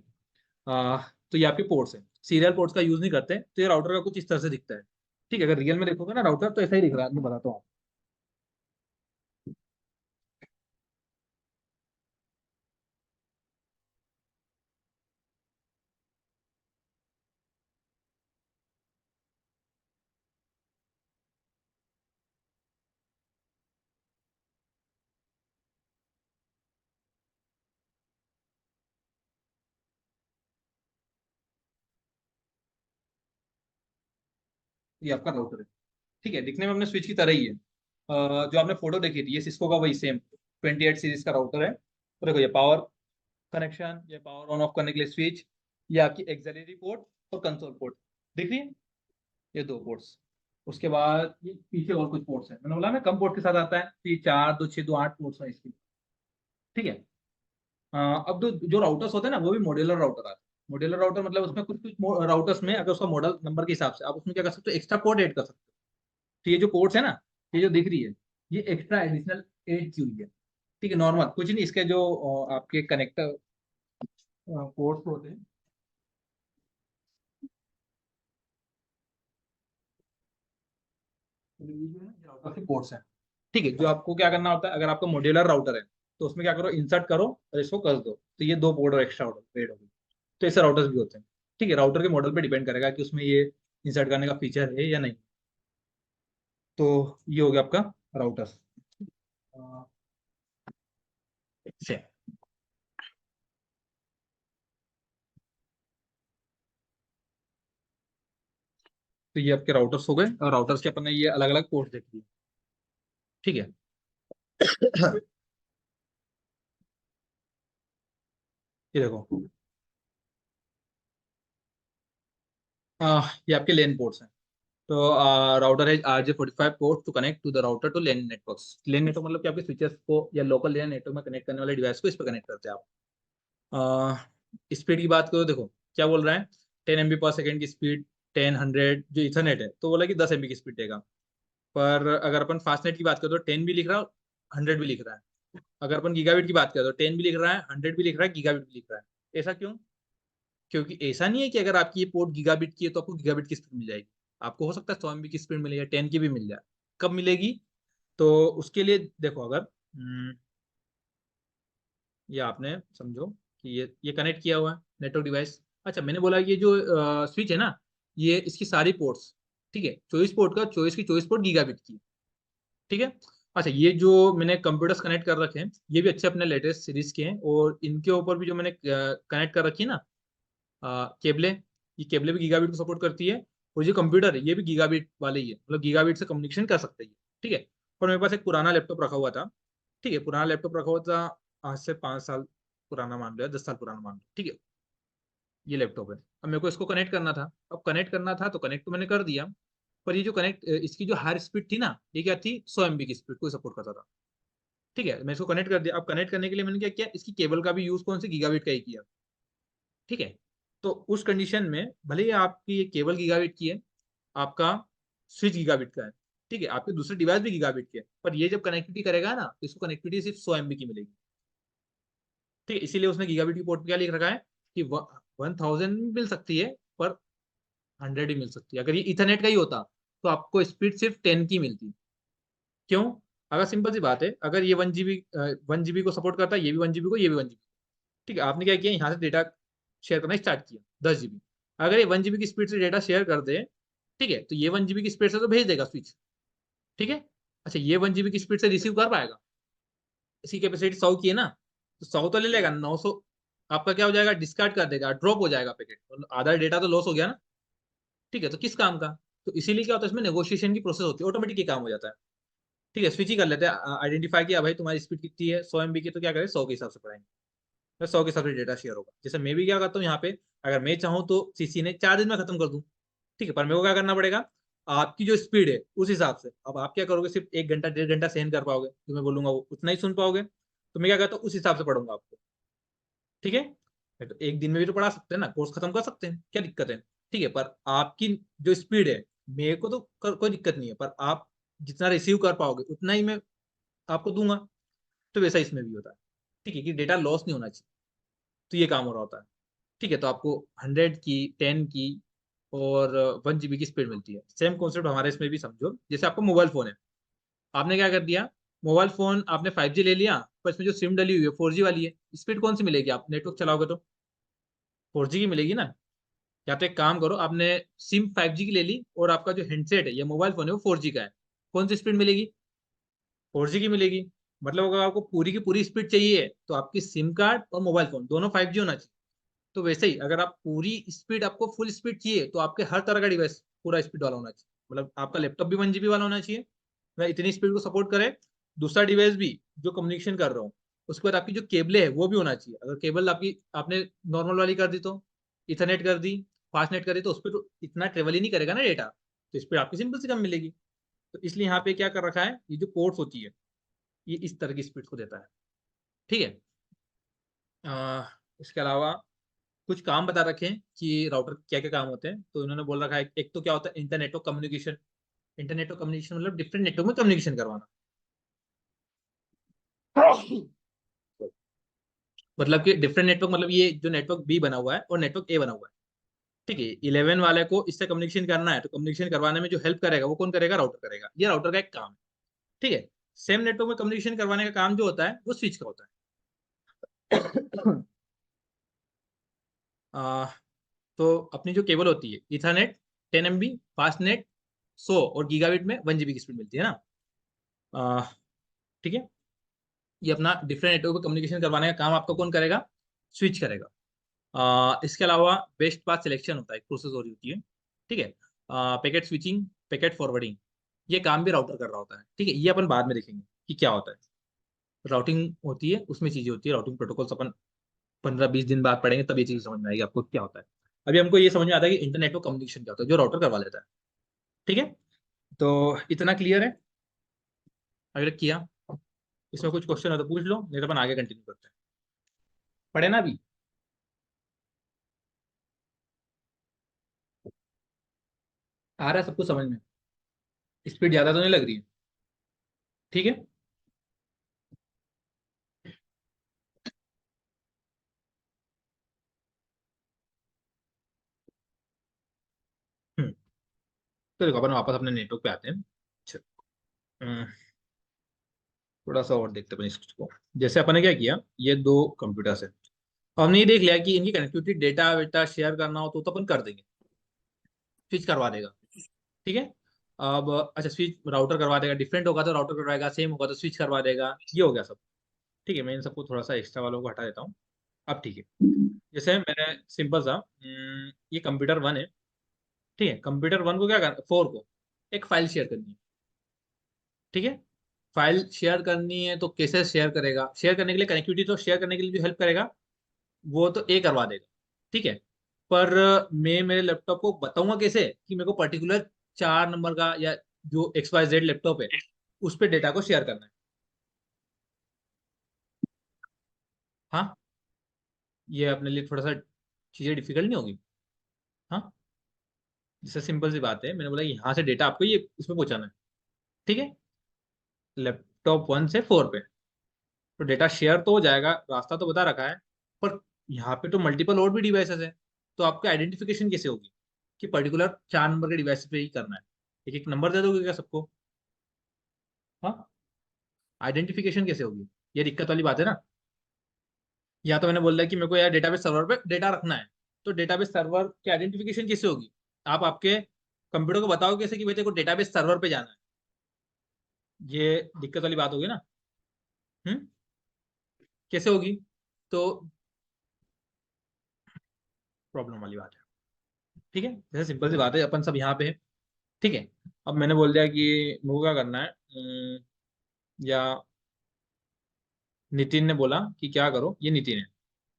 आ, तो ये आपके पोर्ट्स हैं, सीरियल पोर्ट्स का यूज नहीं करते, तो ये राउटर का कुछ इस तरह से दिखता है। ठीक है, अगर रियल में देखोगे ना राउटर तो ऐसा ही दिख रहा है, मैं बताता हूँ। ये आपका राउटर है। ठीक है, दिखने में अपने स्विच की तरह ही है। जो आपने फोटो देखी थी, ये सिस्को का वही सेम 28 सीरीज का राउटर है। तो देखो, ये पावर कनेक्शन, ये पावर ऑन ऑफ करने के लिए स्विच, ये आपकी एक्सिलरी पोर्ट और कंसोल पोर्ट दिख रही है, ये दो पोर्ट्स। उसके बाद ये पीछे और कुछ पोर्ट्स हैं, मैंने बोला ना कम पोर्ट के साथ आता है, तो ये 4 2 6 2 8 पोर्ट्स हैं इसकी। ठीक है। अब जो राउटर्स होते हैं ना, वो भी मॉड्यूलर राउटर आते हैं। मॉड्यूलर राउटर मतलब उसमें कुछ कुछ राउटर्स में अगर उसका मॉडल नंबर के हिसाब से आप उसमें क्या कर सकते हो, एक्स्ट्रा पोर्ट ऐड कर सकते हो। तो ये जो पोर्ट्स है ना, ये जो दिख रही है, ये एक्स्ट्रा एडिशनल ऐड की हुई है। ठीक है, नॉर्मल कुछ नहीं, इसके जो आपके कनेक्टर पोर्ट्स होते हैं, तो ये जो है ना, ये राउटर के पोर्ट्स हैं। ठीक है, जो आपको क्या करना होता है, अगर आपका मॉड्यूलर राउटर है तो उसमें क्या करो, इंसर्ट करो और इसको कर दो, तो ये दो पोर्ट और एक्स्ट्रा ऐड हो गई। तो ऐसे राउटर्स भी होते हैं। ठीक है, राउटर के मॉडल पे डिपेंड करेगा कि उसमें ये इंसर्ट करने का फीचर है या नहीं। तो ये हो गया आपका राउटर्स से। तो ये आपके राउटर्स हो गए, और राउटर्स के अपन ने ये अलग अलग पोर्ट देख लिए। ठीक है। ये देखो, ये आपके लेन पोर्ट्स हैं। तो राउटर है RJ45 port to connect to the router to LAN networks. LAN network मतलब कि आपके स्विचेस को या लोकल लेन नेटवर्क में कनेक्ट करने वाले डिवाइस को इस पर कनेक्ट करते हैं आप। स्पीड की बात करो, देखो क्या बोल रहा है, 10 MB पर सेकेंड की स्पीड, 10 100 जो इथरनेट है तो बोला कि 10 MB की स्पीड देगा। पर अगर अपन फास्टनेट की बात करें तो 10 भी लिख रहा है, 100 भी लिख रहा है। अगर अपन गीगाबिट की बात करें तो 10 भी लिख रहा है, 100 भी लिख रहा है, गीगाबिट भी लिख रहा है। ऐसा क्यों? क्योंकि ऐसा नहीं है कि अगर आपकी ये पोर्ट गीगाबिट की है तो आपको गीगाबिट की स्पीड मिल जाएगी। आपको हो सकता है 100 MB की स्पीड मिले या 10 की भी मिल जाए। कब मिलेगी? तो उसके लिए देखो, अगर ये आपने समझो कि ये कनेक्ट किया हुआ है नेटवर्क डिवाइस। अच्छा, मैंने बोला ये जो स्विच है ना, ये इसकी सारी पोर्ट्स, ठीक है, 24 पोर्ट का 24 की 24 पोर्ट गीगाबिट की है। ठीक है। अच्छा, ये जो मैंने कंप्यूटर्स कनेक्ट कर रखे हैं, ये भी अच्छे अपने लेटेस्ट सीरीज के हैं, और इनके ऊपर भी जो मैंने कनेक्ट कर रखी है ना केबलें, ये केबलें भी गीगाबिट को सपोर्ट करती है। और जो कंप्यूटर है ये भी गीगाबिट वाले ही है, मतलब गीगाबिट से कम्युनिकेशन कर सकते हैं। ठीक है। और मेरे पास एक पुराना लैपटॉप रखा हुआ था। ठीक है, पुराना लैपटॉप रखा हुआ था, आज से 5 साल पुराना मान लो या 10 साल पुराना मान लो। ठीक है, ये लैपटॉप है। अब मेरे को इसको कनेक्ट करना था, अब कनेक्ट करना था तो कनेक्ट तो मैंने कर दिया। पर ये जो कनेक्ट इसकी जो हायर स्पीड थी ना, ये क्या थी, 100 MB की स्पीड को सपोर्ट करता था। ठीक है, मैं इसको कनेक्ट कर दिया। अब कनेक्ट करने के लिए मैंने क्या किया, इसकी केबल का भी यूज कौन सी, गीगाबिट का ही किया। ठीक है। तो उस कंडीशन में भले ही आपकी ये केबल गीगाबिट की है, आपका स्विच गीगाबिट का है, ठीक है, आपके दूसरे डिवाइस भी गीगाबिट के हैं, पर ये जब कनेक्टिविटी करेगा ना तो इसको कनेक्टिविटी सिर्फ 100 MB की मिलेगी। ठीक है, इसीलिए उसने गीगाबिट की पोर्ट पे क्या लिख रखा है कि 1000 मिल सकती है, पर 100 ही मिल सकती है। अगर ये इथरनेट का ही होता तो आपको स्पीड सिर्फ 10 की मिलती। क्यों? अगर सिंपल सी बात है, अगर ये 1 GB 1 GB को सपोर्ट करता है, ये भी 1 GB को, ये भी 1 GB। ठीक है, आपने क्या किया, यहाँ से डेटा शेयर करना स्टार्ट किया 10 GB। अगर ये 1 GB की स्पीड से डेटा शेयर कर दे, ठीक है, तो ये 1 GB की स्पीड से तो भेज देगा स्विच। ठीक है। अच्छा, ये 1 GB की स्पीड से रिसीव कर पाएगा? इसकी कैपेसिटी 100 की है ना, तो 100 तो ले लेगा, 900 आपका क्या हो जाएगा, डिस्कार्ड कर देगा, ड्रॉप हो जाएगा पैकेट, तो आधा डेटा तो लॉस हो गया ना। ठीक है, तो किस काम का? तो इसीलिए क्या होता है, इसमें नेगोशिएशन की प्रोसेस होती है, ऑटोमेटिक ये काम हो जाता है। ठीक है, स्विच ही कर लेते हैं, आइडेंटिफाई किया भाई तुम्हारी स्पीड कितनी है, 100 MB की, तो क्या करें, 100 के हिसाब से पढ़ाएंगे, तो 100 के हिसाब से डेटा शेयर होगा। जैसे मैं भी क्या करता हूँ यहाँ पे, अगर मैं चाहूँ तो सीसी ने 4 दिन में खत्म कर दूँ। ठीक है, पर मेरे को क्या करना पड़ेगा, आपकी जो स्पीड है उस हिसाब से। अब आप क्या करोगे, सिर्फ 1 घंटा 1.5 घंटा सहन कर पाओगे, जो मैं बोलूंगा वो उतना ही सुन पाओगे, तो मैं क्या करता हूँ उस हिसाब से पढ़ूंगा आपको। ठीक है। तो एक दिन में भी तो पढ़ा सकते हैं ना, कोर्स खत्म कर सकते हैं, क्या दिक्कत है? ठीक है, पर आपकी जो स्पीड है, मेरे को तो कोई दिक्कत नहीं है, पर आप जितना रिसीव कर पाओगे उतना ही मैं आपको दूंगा। तो वैसा इसमें भी होता है। ठीक है, कि डेटा लॉस नहीं होना चाहिए, तो ये काम हो रहा होता है। ठीक है, तो आपको 100 की, 10 की और 1 GB की स्पीड मिलती है। सेम कॉन्सेप्ट हमारे इसमें भी समझो, जैसे आपको मोबाइल फोन है, आपने क्या कर दिया, मोबाइल फोन आपने 5G ले लिया, पर इसमें जो सिम डली हुई है 4G वाली है, स्पीड कौन सी मिलेगी, आप नेटवर्क चलाओगे तो 4G की मिलेगी ना। या तो एक काम करो, आपने सिम 5G की ले ली और आपका जो हैंडसेट है या मोबाइल फोन है वो 4G का है, कौन सी स्पीड मिलेगी, 4G की मिलेगी। मतलब अगर आपको पूरी की पूरी स्पीड चाहिए तो आपकी सिम कार्ड और मोबाइल फोन दोनों 5G होना चाहिए। तो वैसे ही अगर आप पूरी स्पीड, आपको फुल स्पीड चाहिए, तो आपके हर तरह का डिवाइस पूरा स्पीड वाला होना चाहिए। मतलब आपका लैपटॉप भी 1 GB वाला होना चाहिए, वह इतनी स्पीड को सपोर्ट करे। दूसरा डिवाइस भी जो कम्युनिकेशन कर रहा हूँ, उसके बाद आपकी जो केबल है वो भी होना चाहिए। अगर केबल आपकी आपने नॉर्मल वाली कर दी तो इथरनेट कर दी, फास्ट नेट कर दी, तो उस पर तो इतना ट्रेवल ही नहीं करेगा ना डेटा, तो स्पीड आपकी सिंपल सी कम मिलेगी। तो इसलिए यहाँ पे क्या कर रखा है, ये जो पोर्ट्स होती है ये इस तरह की स्पीड को देता है। ठीक है। इसके अलावा कुछ काम बता रखे हैं कि राउटर क्या क्या काम होते हैं। तो इन्होंने बोल रखा है एक तो क्या होता है इंटरनेटवर्क कम्युनिकेशन। इंटरनेटवर्क कम्युनिकेशन मतलब डिफरेंट नेटवर्क में कम्युनिकेशन करवाना। मतलब कि डिफरेंट नेटवर्क, मतलब ये जो नेटवर्क बी बना हुआ है और नेटवर्क ए बना हुआ है, ठीक है, 11 वाले को इससे कम्युनिकेशन करना है, तो कम्युनिकेशन करवाने में जो हेल्प करेगा वो कौन करेगा, राउटर करेगा। ये राउटर का एक काम है। ठीक है। सेम नेटवर्क में कम्युनिकेशन करवाने का काम जो होता है वो स्विच का होता है। आ, तो अपनी जो केबल होती है इथरनेट 10 MB, फास्ट नेट 100 और गीगाबिट में 1 GB की स्पीड मिलती है ना। आ, ठीक है। ये अपना डिफरेंट नेटवर्क पर कम्युनिकेशन करवाने का काम आपको कौन करेगा, स्विच करेगा। इसके अलावा बेस्ट पाथ सिलेक्शन होता है, एक प्रोसेस हो रही होती है। ठीक है। पैकेट स्विचिंग, पैकेट फॉरवर्डिंग, ये काम भी राउटर कर रहा होता है। ठीक है, ये अपन बाद में देखेंगे कि क्या होता है। राउटिंग होती है, उसमें चीजें होती है, राउटिंग प्रोटोकॉल्स अपन 15-20 दिन बाद पढ़ेंगे, तब ये चीज समझ में आएगी आपको क्या होता है। अभी हमको ये समझ में आता है कि इंटरनेटवर्क कम्युनिकेशन क्या होता है, जो राउटर करवा लेता है। ठीक है। तो इतना क्लियर है। अगर किया इसमें कुछ क्वेश्चन है तो पूछ लो, नहीं तो अपन आगे कंटिन्यू करते हैं। पढ़े ना अभी? आ रहा है सबको समझ में? स्पीड ज्यादा तो नहीं लग रही है? ठीक है। हम्म, तो देखो अपन वापस अपने नेटवर्क पे आते हैं। अच्छा, हम्म, थोड़ा सा और देखते हैं अपन इसको। जैसे अपन ने क्या किया, ये दो कंप्यूटर्स है, हमने ये देख लिया कि इनकी कनेक्टिविटी डेटा वेटा शेयर करना हो तो अपन कर देंगे, स्विच करवा देगा। ठीक है। अब अच्छा, स्विच राउटर करवा देगा, डिफरेंट होगा तो राउटर करवाएगा, सेम होगा तो स्विच करवा देगा, ये हो गया सब। ठीक है, मैं इन सबको थोड़ा सा एक्स्ट्रा वालों को हटा देता हूँ। अब ठीक है। जैसे मैंने सिंपल सा ये कंप्यूटर 1 है। ठीक है, कंप्यूटर 1 को क्या करना, 4 को एक फाइल शेयर करनी है। ठीक है। फाइल शेयर करनी है तो कैसे शेयर करेगा, शेयर करने के लिए कनेक्टिविटी तो शेयर करने के लिए जो हेल्प करेगा वो तो ए करवा देगा। ठीक है। पर मैं मेरे लैपटॉप को बताऊंगा कैसे कि मेरे को पर्टिकुलर 4 नंबर का या जो XYZ लैपटॉप है उस पर डेटा को शेयर करना है। हाँ, ये अपने लिए थोड़ा सा चीजें डिफिकल्ट नहीं होगी? हाँ, जैसे सिंपल सी बात है, मैंने बोला यहाँ से डेटा आपको ये इसमें पहुंचाना है। ठीक है, लैपटॉप 1 से 4 पे, तो डेटा शेयर तो हो जाएगा, रास्ता तो बता रखा है। पर यहाँ पे तो मल्टीपल और भी डिवाइसेस है, तो आपको आइडेंटिफिकेशन कैसे होगी कि पर्टिकुलर 4 नंबर के डिवाइस पे ही करना है? एक एक नंबर दे दोगे क्या सबको? हाँ, आइडेंटिफिकेशन कैसे होगी? ये दिक्कत वाली बात है ना। या तो मैंने बोल दिया कि मेरे को यार डेटाबेस सर्वर पे डेटा रखना है, तो डेटाबेस सर्वर की आइडेंटिफिकेशन कैसे होगी? आप आपके कंप्यूटर को बताओ कैसे कि भाई तेरे को डेटाबेस सर्वर पे जाना है? ये दिक्कत वाली बात होगी ना। हम्म, कैसे होगी? तो प्रॉब्लम वाली बात है। ठीक है, जैसे सिंपल सी बात है, अपन सब यहाँ पे है। ठीक है। अब मैंने बोल दिया कि मेरे को क्या करना है, या नितिन ने बोला कि क्या करो, ये नितिन है।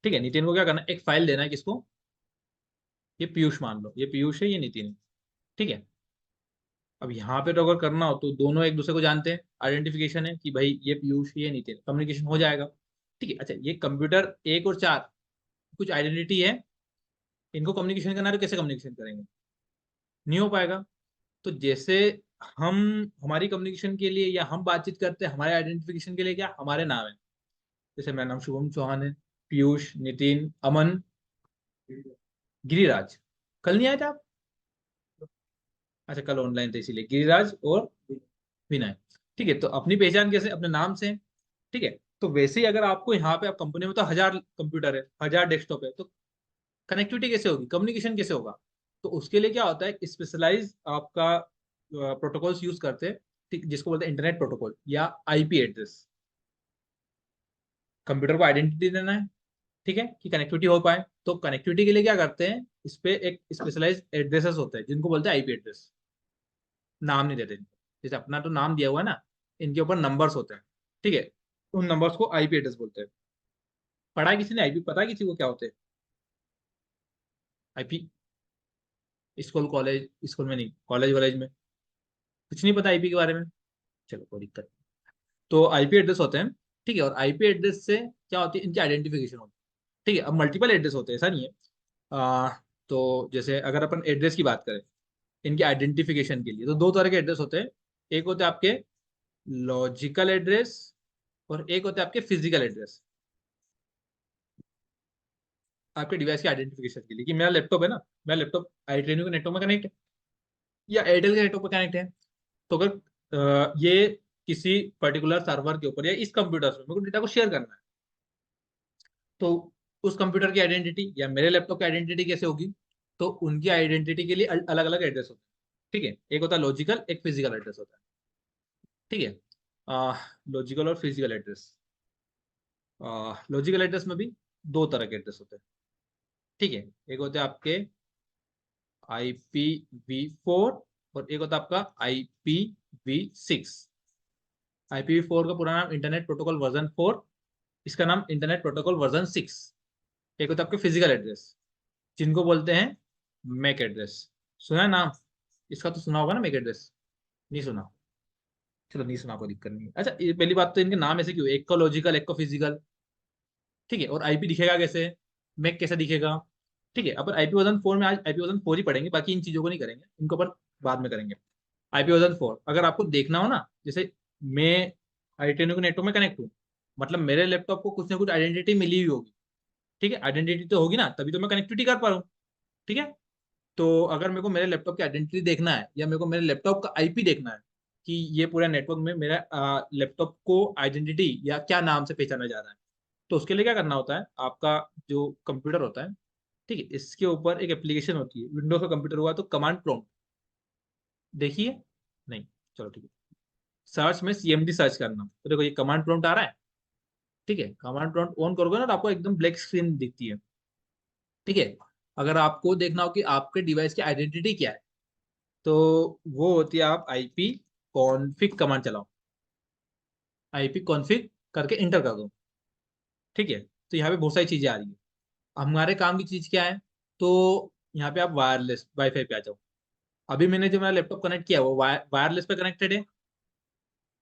ठीक है, नितिन को क्या करना है, एक फाइल देना है, किसको? ये पीयूष मान लो, ये पीयूष है, ये नितिन है। ठीक है। अब यहाँ पे तो अगर करना हो तो दोनों एक दूसरे को जानते हैं, आइडेंटिफिकेशन है कि भाई ये पीयूष ये नितिन, कम्युनिकेशन हो जाएगा। ठीक है। अच्छा, ये कंप्यूटर 1 और 4 कुछ आइडेंटिटी है, इनको कम्युनिकेशन करना है तो कैसे कम्युनिकेशन करेंगे? नहीं हो पाएगा। तो जैसे हम हमारी कम्युनिकेशन के लिए या हम बातचीत करते हैं हमारे आइडेंटिफिकेशन के लिए, क्या हमारे नाम है? जैसे मेरा नाम शुभम चौहान है, पीयूष, नितिन, अमन, गिरिराज। कल नहीं आए थे आप? अच्छा, कल ऑनलाइन थे इसीलिए गिरिराज और विनय। ठीक है, तो अपनी पहचान कैसे, अपने नाम से। ठीक है। तो वैसे ही अगर आपको यहाँ पे, आप कंपनी में तो 1000 कंप्यूटर है, 1000 डेस्कटॉप है, तो कनेक्टिविटी कैसे होगी, कम्युनिकेशन कैसे होगा? तो उसके लिए क्या होता है, स्पेशलाइज आपका प्रोटोकॉल्स यूज करते हैं। ठीक, जिसको बोलते हैं इंटरनेट प्रोटोकॉल या आईपी एड्रेस। कंप्यूटर को आइडेंटिटी देना है, ठीक है, कि कनेक्टिविटी हो पाए, तो कनेक्टिविटी के लिए क्या करते हैं, इस पे एक स्पेशलाइज एड्रेसेस होते हैं जिनको बोलते हैं आईपी एड्रेस। नाम नहीं देते इनको। जैसे अपना तो नाम दिया हुआ है ना, इनके ऊपर नंबर्स होते हैं, ठीक है, उन नंबर्स को आईपी एड्रेस बोलते हैं। पढ़ा है किसी ने आईपी, पता है किसी को क्या होते हैं आईपी? स्कूल कॉलेज, स्कूल में नहीं, कॉलेज वॉलेज में कुछ नहीं पता आईपी के बारे में? चलो कोई दिक्कत नहीं। तो आईपी एड्रेस होते हैं, ठीक है, और आईपी एड्रेस से क्या होती है, इनकी आइडेंटिफिकेशन होती है, ठीक है। अब मल्टीपल एड्रेस होते हैं, ऐसा नहीं है। आ, तो जैसे अगर अपन एड्रेस की बात करें, इनके आइडेंटिफिकेशन के लिए तो दो तरह के एड्रेस होते हैं। एक होते हैं आपके लॉजिकल एड्रेस, और एक होते हैं आपके फिजिकल एड्रेस। आपके डिवाइस के आइडेंटिफिकेशन के लिए कि मेरा लैपटॉप है ना, मेरा लैपटॉप एयरटेल के नेटवर्क में कनेक्ट है या एयरटेल के नेटवर्क में कनेक्ट है। तो अगर ये किसी पर्टिकुलर सर्वर के ऊपर या इस कंप्यूटर से मेरे को डेटा को शेयर करना है, तो उस कंप्यूटर की आइडेंटिटी या मेरे लैपटॉप की आइडेंटिटी कैसे होगी? तो उनकी आइडेंटिटी के लिए अलग अलग एड्रेस होते हैं, ठीक है। एक होता है लॉजिकल, एक फिजिकल एड्रेस होता है, ठीक है। लॉजिकल और फिजिकल एड्रेस, लॉजिकल एड्रेस में भी दो तरह के एड्रेस होते हैं, ठीक है। एक होते हैं आपके IPv4, और एक होता है आपका IPv6। IPv4 का पूरा नाम इंटरनेट प्रोटोकॉल वर्जन 4, इसका नाम इंटरनेट प्रोटोकॉल वर्जन 6। एक होता है आपके फिजिकल एड्रेस, जिनको बोलते हैं मैक एड्रेस। सुना है नाम इसका? तो सुना होगा ना मैक एड्रेस, नहीं सुना? चलो नहीं सुना, कोई दिक्कत नहीं। अच्छा, ये पहली बात तो इनके नाम ऐसे क्यों, एक को लॉजिकल एक को फिजिकल, ठीक है। और आईपी दिखेगा कैसे, मैक कैसे दिखेगा? ठीक है, अपन IPv4 में आज IPv4 ही पढ़ेंगे, बाकी इन चीजों को नहीं करेंगे, इनको अपन बाद में करेंगे। IPv4 अगर आपको देखना हो ना, जैसे मैं आईटेनो के नेटवर्क में कनेक्ट हूँ, मतलब मेरे लैपटॉप को कुछ ना कुछ आइडेंटिटी मिली हुई होगी, ठीक है। आइडेंटिटी तो होगी ना, तभी तो मैं कनेक्टिविटी कर पा रहा हूँ, ठीक है। तो अगर मेरे को मेरे लैपटॉप की आइडेंटिटी देखना है, या मेरे को मेरे लैपटॉप का आईपी देखना है कि ये पूरा नेटवर्क में मेरा लैपटॉप को आइडेंटिटी या क्या नाम से पहचाना जा रहा है, तो उसके लिए क्या करना होता है, आपका जो कंप्यूटर होता है, ठीक है, इसके ऊपर एक एप्लीकेशन होती है। विंडोज का कंप्यूटर हुआ तो कमांड प्रॉम्प्ट देखिए, नहीं, चलो ठीक है। सर्च में CMD सर्च करना, तो देखो ये कमांड प्रॉम्प्ट आ रहा है, ठीक है। कमांड प्रॉम्प्ट ऑन करोगे ना तो आपको एकदम ब्लैक स्क्रीन दिखती है, ठीक है। अगर आपको देखना हो कि आपके डिवाइस की आइडेंटिटी क्या है, तो वो होती है, आप IP कॉन्फिग कमांड चलाओ, IP कॉन्फिग करके इंटर कर दो, ठीक है। तो यहाँ पे बहुत सारी चीजें आ रही है। हमारे काम की चीज क्या है? तो यहाँ पे आप वायरलेस वाईफाई पे आ जाओ। अभी मैंने जो मेरा लैपटॉप कनेक्ट किया है, वो वायरलेस पे कनेक्टेड है।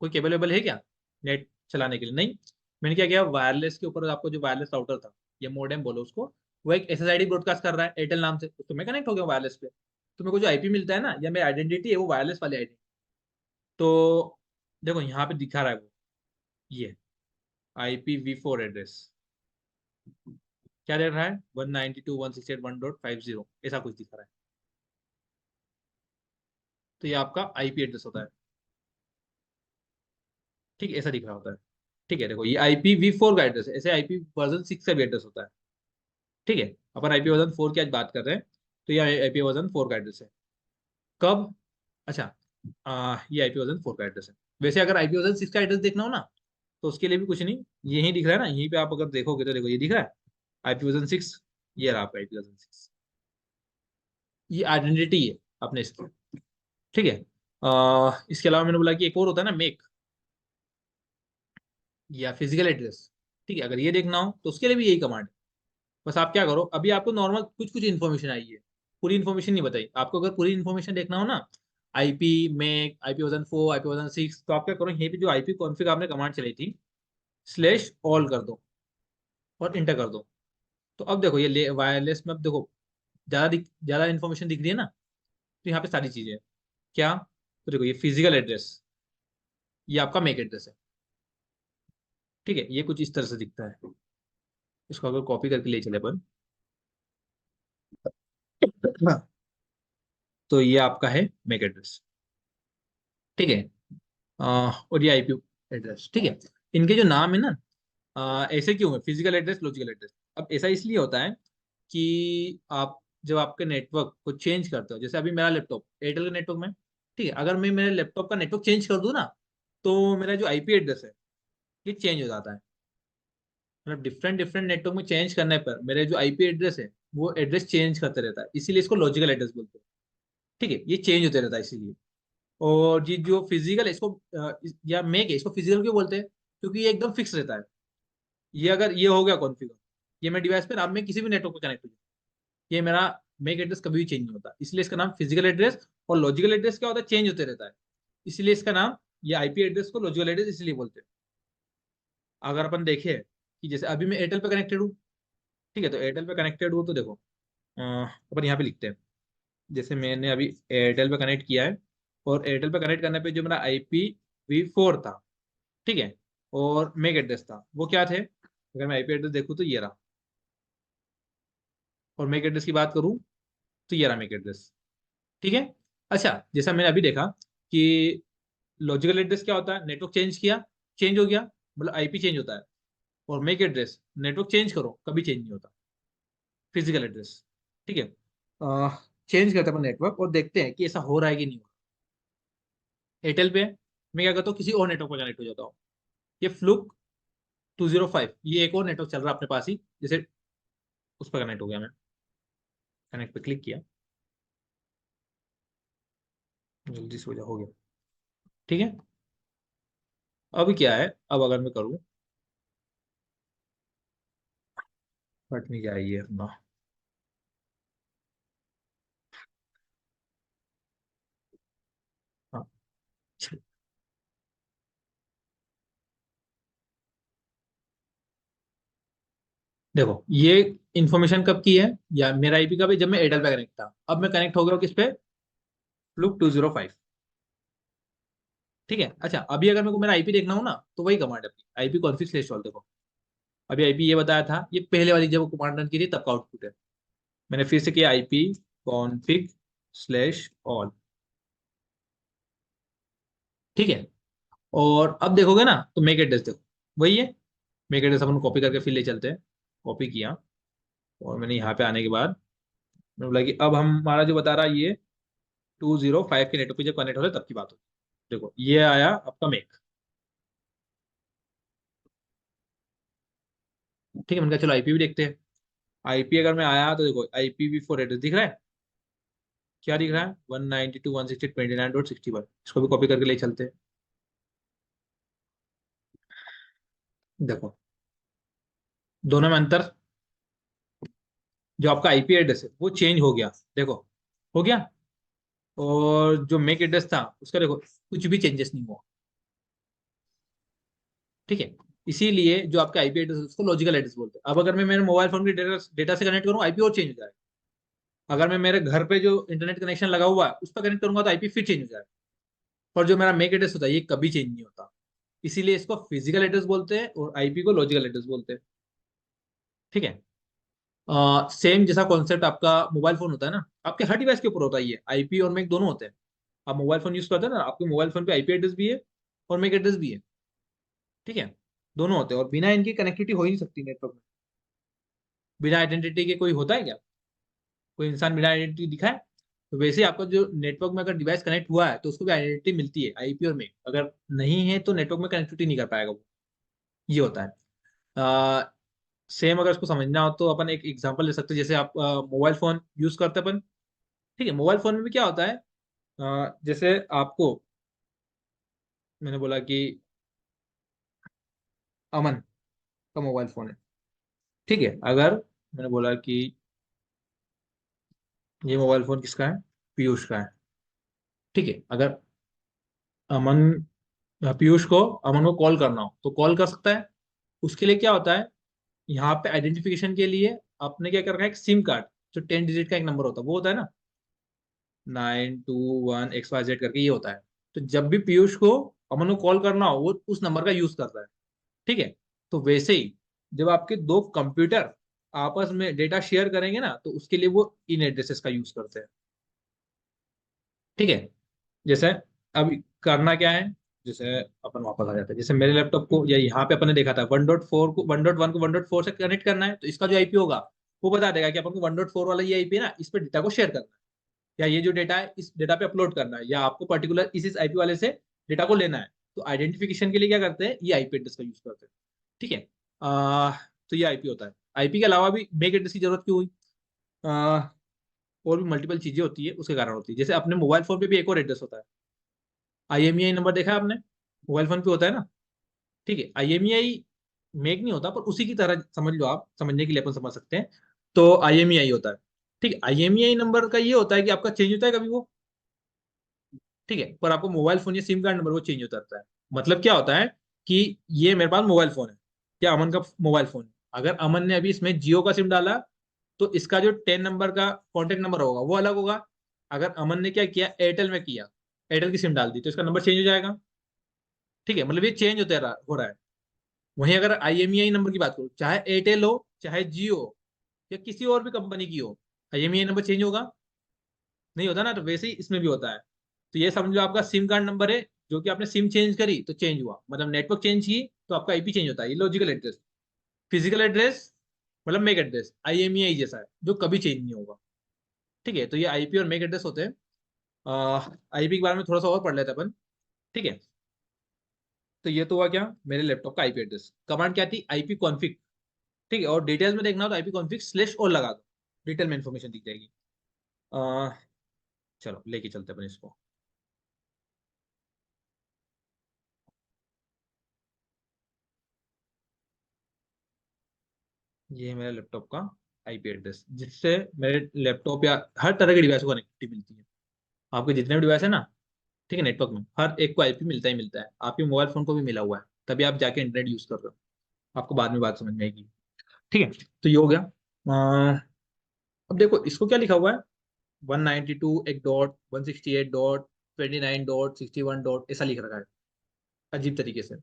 कोई केबल वेबल है क्या नेट चलाने के लिए? नहीं। मैंने क्या किया, वायरलेस के ऊपर आपको जो वायरलेस राउटर था, या मोडेम बोलो उसको, वो एक SSID ब्रॉडकास्ट कर रहा है एयरटेल नाम से, तो मैं कनेक्ट हो गया वायरलेस पे। तो मेरे को जो आईपी मिलता है ना, या मेरी आइडेंटिटी है, वो वायरलेस वाली आइडेंटिटी। तो देखो यहाँ पे दिखा रहा है वो, ये IPv4 एड्रेस क्या दे रहा है, 192.168.1.50, ऐसा कुछ दिखा रहा है। तो ये आपका आईपी एड्रेस होता है, ठीक है, ऐसा दिख रहा होता है, ठीक है। देखो ये IPv4 का एड्रेस है, ऐसे IP वर्जन 6 का भी एड्रेस होता है, ठीक है। अपन IP वर्जन 4 की आज बात कर रहे हैं, तो ये IP वर्जन 4 का एड्रेस है। कब? अच्छा, ये IP वर्जन 4 का एड्रेस है। वैसे अगर IP वर्जन 6 का एड्रेस देखना हो ना, तो उसके लिए भी कुछ नहीं, यही दिख रहा है ना, यहीं पे आप अगर देखोगे तो देखो ये दिख रहा है IP वर्जन 6, ये रहा आपका IP वर्जन 6। ये आइडेंटिटी है अपने इसकी, ठीक है। इसके अलावा मैंने बोला कि एक और होता है ना, मेक या फिजिकल एड्रेस, ठीक है। अगर ये देखना हो तो उसके लिए भी यही कमांड है। बस आप क्या करो, अभी आपको नॉर्मल कुछ कुछ इन्फॉर्मेशन आई है, पूरी इन्फॉर्मेशन नहीं बताई आपको। अगर पूरी इन्फॉर्मेशन देखना हो ना, IP make, IP version 4, IP version 6, तो आप क्या करो, यहीं पे जो IP कॉन्फ़िग आपने कमांड चलाई थी, /all कर दो और इंटर कर दो। तो अब देखो ये वायरलेस में, अब देखो ज्यादा इन्फॉर्मेशन दिख रही है ना, तो यहाँ पे सारी चीजें हैं। क्या? तो देखो ये फिजिकल एड्रेस, ये आपका मेक एड्रेस है, ठीक है। ये कुछ इस तरह से दिखता है। इसको अगर कॉपी करके ले चले अपन, हाँ, तो ये आपका है मेक एड्रेस, ठीक है। और ये IP एड्रेस, ठीक है। इनके जो नाम है ना, ऐसे क्यों है, फिजिकल एड्रेस, लॉजिकल एड्रेस? अब ऐसा इसलिए होता है कि आप जब आपके नेटवर्क को चेंज करते हो, जैसे अभी मेरा लैपटॉप एयरटेल के नेटवर्क में, ठीक है, अगर मैं मेरे लैपटॉप का नेटवर्क चेंज कर दूं ना, तो मेरा जो IP एड्रेस है, ये चेंज हो जाता है। मतलब डिफरेंट डिफरेंट नेटवर्क में चेंज करने पर मेरे जो IP एड्रेस है, वो एड्रेस चेंज करते रहता है, इसीलिए इसको लॉजिकल एड्रेस बोलते हैं, ठीक है। ये चेंज होते रहता है इसीलिए। और ये जो फिजिकल है इसको या मेक है, इसको फिजिकल क्यों बोलते हैं? क्योंकि ये एकदम फिक्स रहता है। ये अगर ये हो गया कॉन्फ़िगर, ये मैं डिवाइस पे, अब मैं किसी भी नेटवर्क पे कनेक्ट हो जाऊँ, ये मेरा मेक एड्रेस कभी भी चेंज नहीं होता, इसलिए इसका नाम फिजिकल एड्रेस। और लॉजिकल एड्रेस क्या होता है? चेंज होते रहता है, इसलिए इसका नाम, ये आईपी एड्रेस को लॉजिकल एड्रेस इसलिए बोलते हैं। अगर अपन देखें कि जैसे अभी मैं एयरटेल पे कनेक्टेड हूँ, ठीक है, तो एयरटेल पे कनेक्टेड हूँ तो देखो, अपन यहाँ पे लिखते हैं, जैसे मैंने अभी एयरटेल पे कनेक्ट किया है, और एयरटेल पे कनेक्ट करने पे जो मेरा IPv4 था, ठीक है, और मेक एड्रेस था, वो क्या थे? अगर मैं आईपी एड्रेस देखूँ तो ये रहा, और मेक एड्रेस की बात करूँ तो ये रहा मेक एड्रेस, ठीक है। अच्छा, जैसा मैंने अभी देखा कि लॉजिकल एड्रेस क्या होता है? नेटवर्क चेंज किया, चेंज हो गया, मतलब आईपी चेंज होता है। और मेक एड्रेस, नेटवर्क चेंज करो कभी चेंज नहीं होता, फिजिकल एड्रेस, ठीक है। चेंज करते हैं अपन नेटवर्क और देखते हैं कि ऐसा हो रहा है कि नहीं हो रहा। एयरटेल पे मैं क्या करता हूँ, किसी और नेटवर्क पर कनेक्ट हो जाता हूँ। ये फ्लुक 205, ये एक और नेटवर्क चल रहा है अपने पास ही, जैसे उस पर कनेक्ट हो गया मैं, कनेक्ट पे क्लिक किया, जल्दी से हो गया, ठीक है। अब क्या है, अब अगर मैं करूँ, बट नहीं, क्या है ये अपना, हाँ, देखो ये इंफॉर्मेशन कब की है, या मेरा आईपी कब है? जब मैं एयरटेल पे कनेक्ट था। अब मैं कनेक्ट हो गया हूँ किस पे? फ्लुक 205, ठीक है। अच्छा, अभी अगर मेरे को मेरा आईपी देखना हो ना, तो वही कमांड है अपनी, आईपी कॉन्फिग स्लैश ऑल। देखो अभी आईपी ये बताया था, ये पहले वाली जब कमांड रन की थी तब का आउटपुट है। मैंने फिर से किया आईपी कॉन्फिग स्लैश ऑल, ठीक है। और अब देखोगे ना तो मेक एड्रेस देखो, वही है। मेक एड्रेस अपन कॉपी करके फिर ले चलते हैं, कॉपी किया, और मैंने यहाँ पे आने के बाद मैंने बोला कि अब हमारा जो बता रहा है ये 205 के नेटवर्क पे जब कनेक्ट हो रहा है तब की बात हो। देखो ये आया आपका मेक, ठीक है। मैंने कहा चलो आईपी भी देखते हैं। आईपी अगर मैं आया तो देखो IPv4 एड्रेस दिख रहा है, क्या दिख रहा है? 192.168.29.61, इसको भी कॉपी करके ले चलते हैं। देखो दोनों में अंतर, जो आपका आईपी एड्रेस है वो चेंज हो गया, देखो, हो गया। और जो मेक एड्रेस था उसका देखो कुछ भी चेंजेस नहीं हुआ, ठीक है। इसीलिए जो आपका आईपी एड्रेस है उसको लॉजिकल एड्रेस बोलते हैं। अब अगर मैं मेरे मोबाइल फोन के डेटा डेटा से कनेक्ट करूँ, आईपी और चेंज हो जाएगा। अगर मैं मेरे घर पे जो इंटरनेट कनेक्शन लगा हुआ है उस पर कनेक्ट करूंगा तो आईपी फिर चेंज हो जाएगा। और जो मेरा मेक एड्रेस होता है ये कभी चेंज नहीं होता, इसीलिए इसको फिजिकल एड्रेस बोलते हैं और आईपी को लॉजिकल एड्रेस बोलते हैं, ठीक है। सेम जैसा कॉन्सेप्ट आपका मोबाइल फोन होता है ना, आपके हर डिवाइस के ऊपर होता है, ये आईपी और मेक दोनों होते हैं। आप मोबाइल फोन यूज करते हैं ना, आपके मोबाइल फोन पे आईपी एड्रेस भी है और मेक एड्रेस भी है, ठीक है। दोनों होते हैं, और बिना इनकी कनेक्टिविटी हो ही नहीं सकती नेटवर्क में। बिना आइडेंटिटी के कोई होता है क्या? कोई इंसान बिना आइडेंटिटी दिखाए? तो वैसे ही आपका जो नेटवर्क में अगर डिवाइस कनेक्ट हुआ है तो उसको भी आइडेंटिटी मिलती है, आईपी और मेक। अगर नहीं है तो नेटवर्क में कनेक्टिविटी नहीं कर पाएगा वो, ये होता है। सेम अगर इसको समझना हो तो अपन एक एग्जांपल ले सकते हैं, जैसे आप मोबाइल फोन यूज करते हैं अपन, ठीक है। मोबाइल फोन में भी क्या होता है, जैसे आपको मैंने बोला कि अमन का मोबाइल फोन है, ठीक है। अगर मैंने बोला कि ये मोबाइल फोन किसका है? पीयूष का है, ठीक है। अगर अमन पीयूष को अमन को कॉल करना हो तो कॉल कर सकता है। उसके लिए क्या होता है, यहाँ पे आइडेंटिफिकेशन के लिए आपने क्या कर रखा है, एक सिम कार्ड, जो 10 डिजिट का एक नंबर होता है, वो होता है ना, 921XYZ करके ये होता है। तो जब भी पीयूष को अमन को कॉल करना हो वो उस नंबर का यूज करता है, ठीक है। तो वैसे ही जब आपके दो कंप्यूटर आपस में डेटा शेयर करेंगे ना, तो उसके लिए वो इन एड्रेसेस का यूज करते हैं, ठीक है। जैसे अब करना क्या है, जैसे अपन वापस आ जाते हैं, जैसे मेरे लैपटॉप को या यहाँ पे अपन ने देखा था 1.4 को 1.1 को 1.4 से कनेक्ट करना है, तो इसका जो आईपी होगा वो बता देगा कि अपन को 1.4 वाला ये आईपी है ना, इस पे डेटा को शेयर करना है, या ये जो डेटा है इस डेटा पे अपलोड करना है, या आपको पर्टिकुलर इस आईपी वाले से डेटा को लेना है। तो आइडेंटिफिकेशन के लिए क्या करते हैं, ये आईपी एड्रेस का यूज करते हैं, ठीक है। तो ये आईपी होता है। आईपी के अलावा भी मेक एड्रेस की जरूरत क्यों हुई? आ, और भी मल्टीपल चीजें होती है, उसके कारण होती है। जैसे अपने मोबाइल फोन पे भी एक और एड्रेस होता है, IMEI नंबर देखा है आपने, मोबाइल फोन पे होता है ना। ठीक है, IMEI मेक नहीं होता, पर उसी की तरह समझ लो आप, समझने के लिए अपन समझ सकते हैं। तो IMEI होता है। ठीक है, IMEI नंबर का ये होता है कि आपका चेंज होता है कभी वो। ठीक है, पर आपको मोबाइल फोन या सिम कार्ड नंबर वो चेंज होता रहता है। मतलब क्या होता है कि ये मेरे पास मोबाइल फोन है, या अमन का मोबाइल फोन है। अगर अमन ने अभी इसमें जियो का सिम डाला, तो इसका जो 10 नंबर का कॉन्टेक्ट नंबर होगा वो अलग होगा। अगर अमन ने क्या किया, एयरटेल में किया, एयरटेल की सिम डाल दी, तो इसका नंबर चेंज हो जाएगा। ठीक है, मतलब ये चेंज हो रहा है। वहीं अगर IMEI नंबर की बात करूं, चाहे एयरटेल हो, चाहे जियो हो, या किसी और भी कंपनी की हो, IMEI नंबर चेंज होगा? नहीं होता ना। तो वैसे ही इसमें भी होता है। तो ये समझ लो आपका सिम कार्ड नंबर है, जो कि आपने सिम चेंज करी तो चेंज हुआ, मतलब नेटवर्क चेंज की तो आपका IP चेंज होता है। ये लॉजिकल एड्रेस। फिजिकल एड्रेस मतलब मेक एड्रेस, IMEI जैसा है, जो कभी चेंज नहीं होगा। ठीक है, तो ये IP और मेक एड्रेस होते हैं। IP के बारे में थोड़ा सा और पढ़ लेते हैं अपन। ठीक है, तो ये तो हुआ क्या, मेरे लैपटॉप का IP एड्रेस। कमांड क्या थी, IP कॉन्फिग। ठीक है, और डिटेल्स में देखना हो तो IP कॉन्फिग स्लेश और लगा दो, डिटेल में इंफॉर्मेशन दिख जाएगी। अह, चलो लेके चलते हैं अपन इसको। ये है मेरे लैपटॉप का IP एड्रेस, जिससे मेरे लैपटॉप या हर तरह के डिवाइस को कनेक्टिविटी मिलती है। आपके जितने भी डिवाइस है ना, ठीक है, नेटवर्क में हर एक को IP मिलता ही मिलता है। आपके मोबाइल फोन को भी मिला हुआ है, तभी आप जाके इंटरनेट यूज कर रहे हो। आपको बाद में बात समझ में आएगी। ठीक है, तो ये हो गया। अब देखो इसको क्या लिखा हुआ है, 192 एक डॉट 168 डॉट 29 डॉट 61 डॉट ऐसा लिख रखा है, अजीब तरीके से।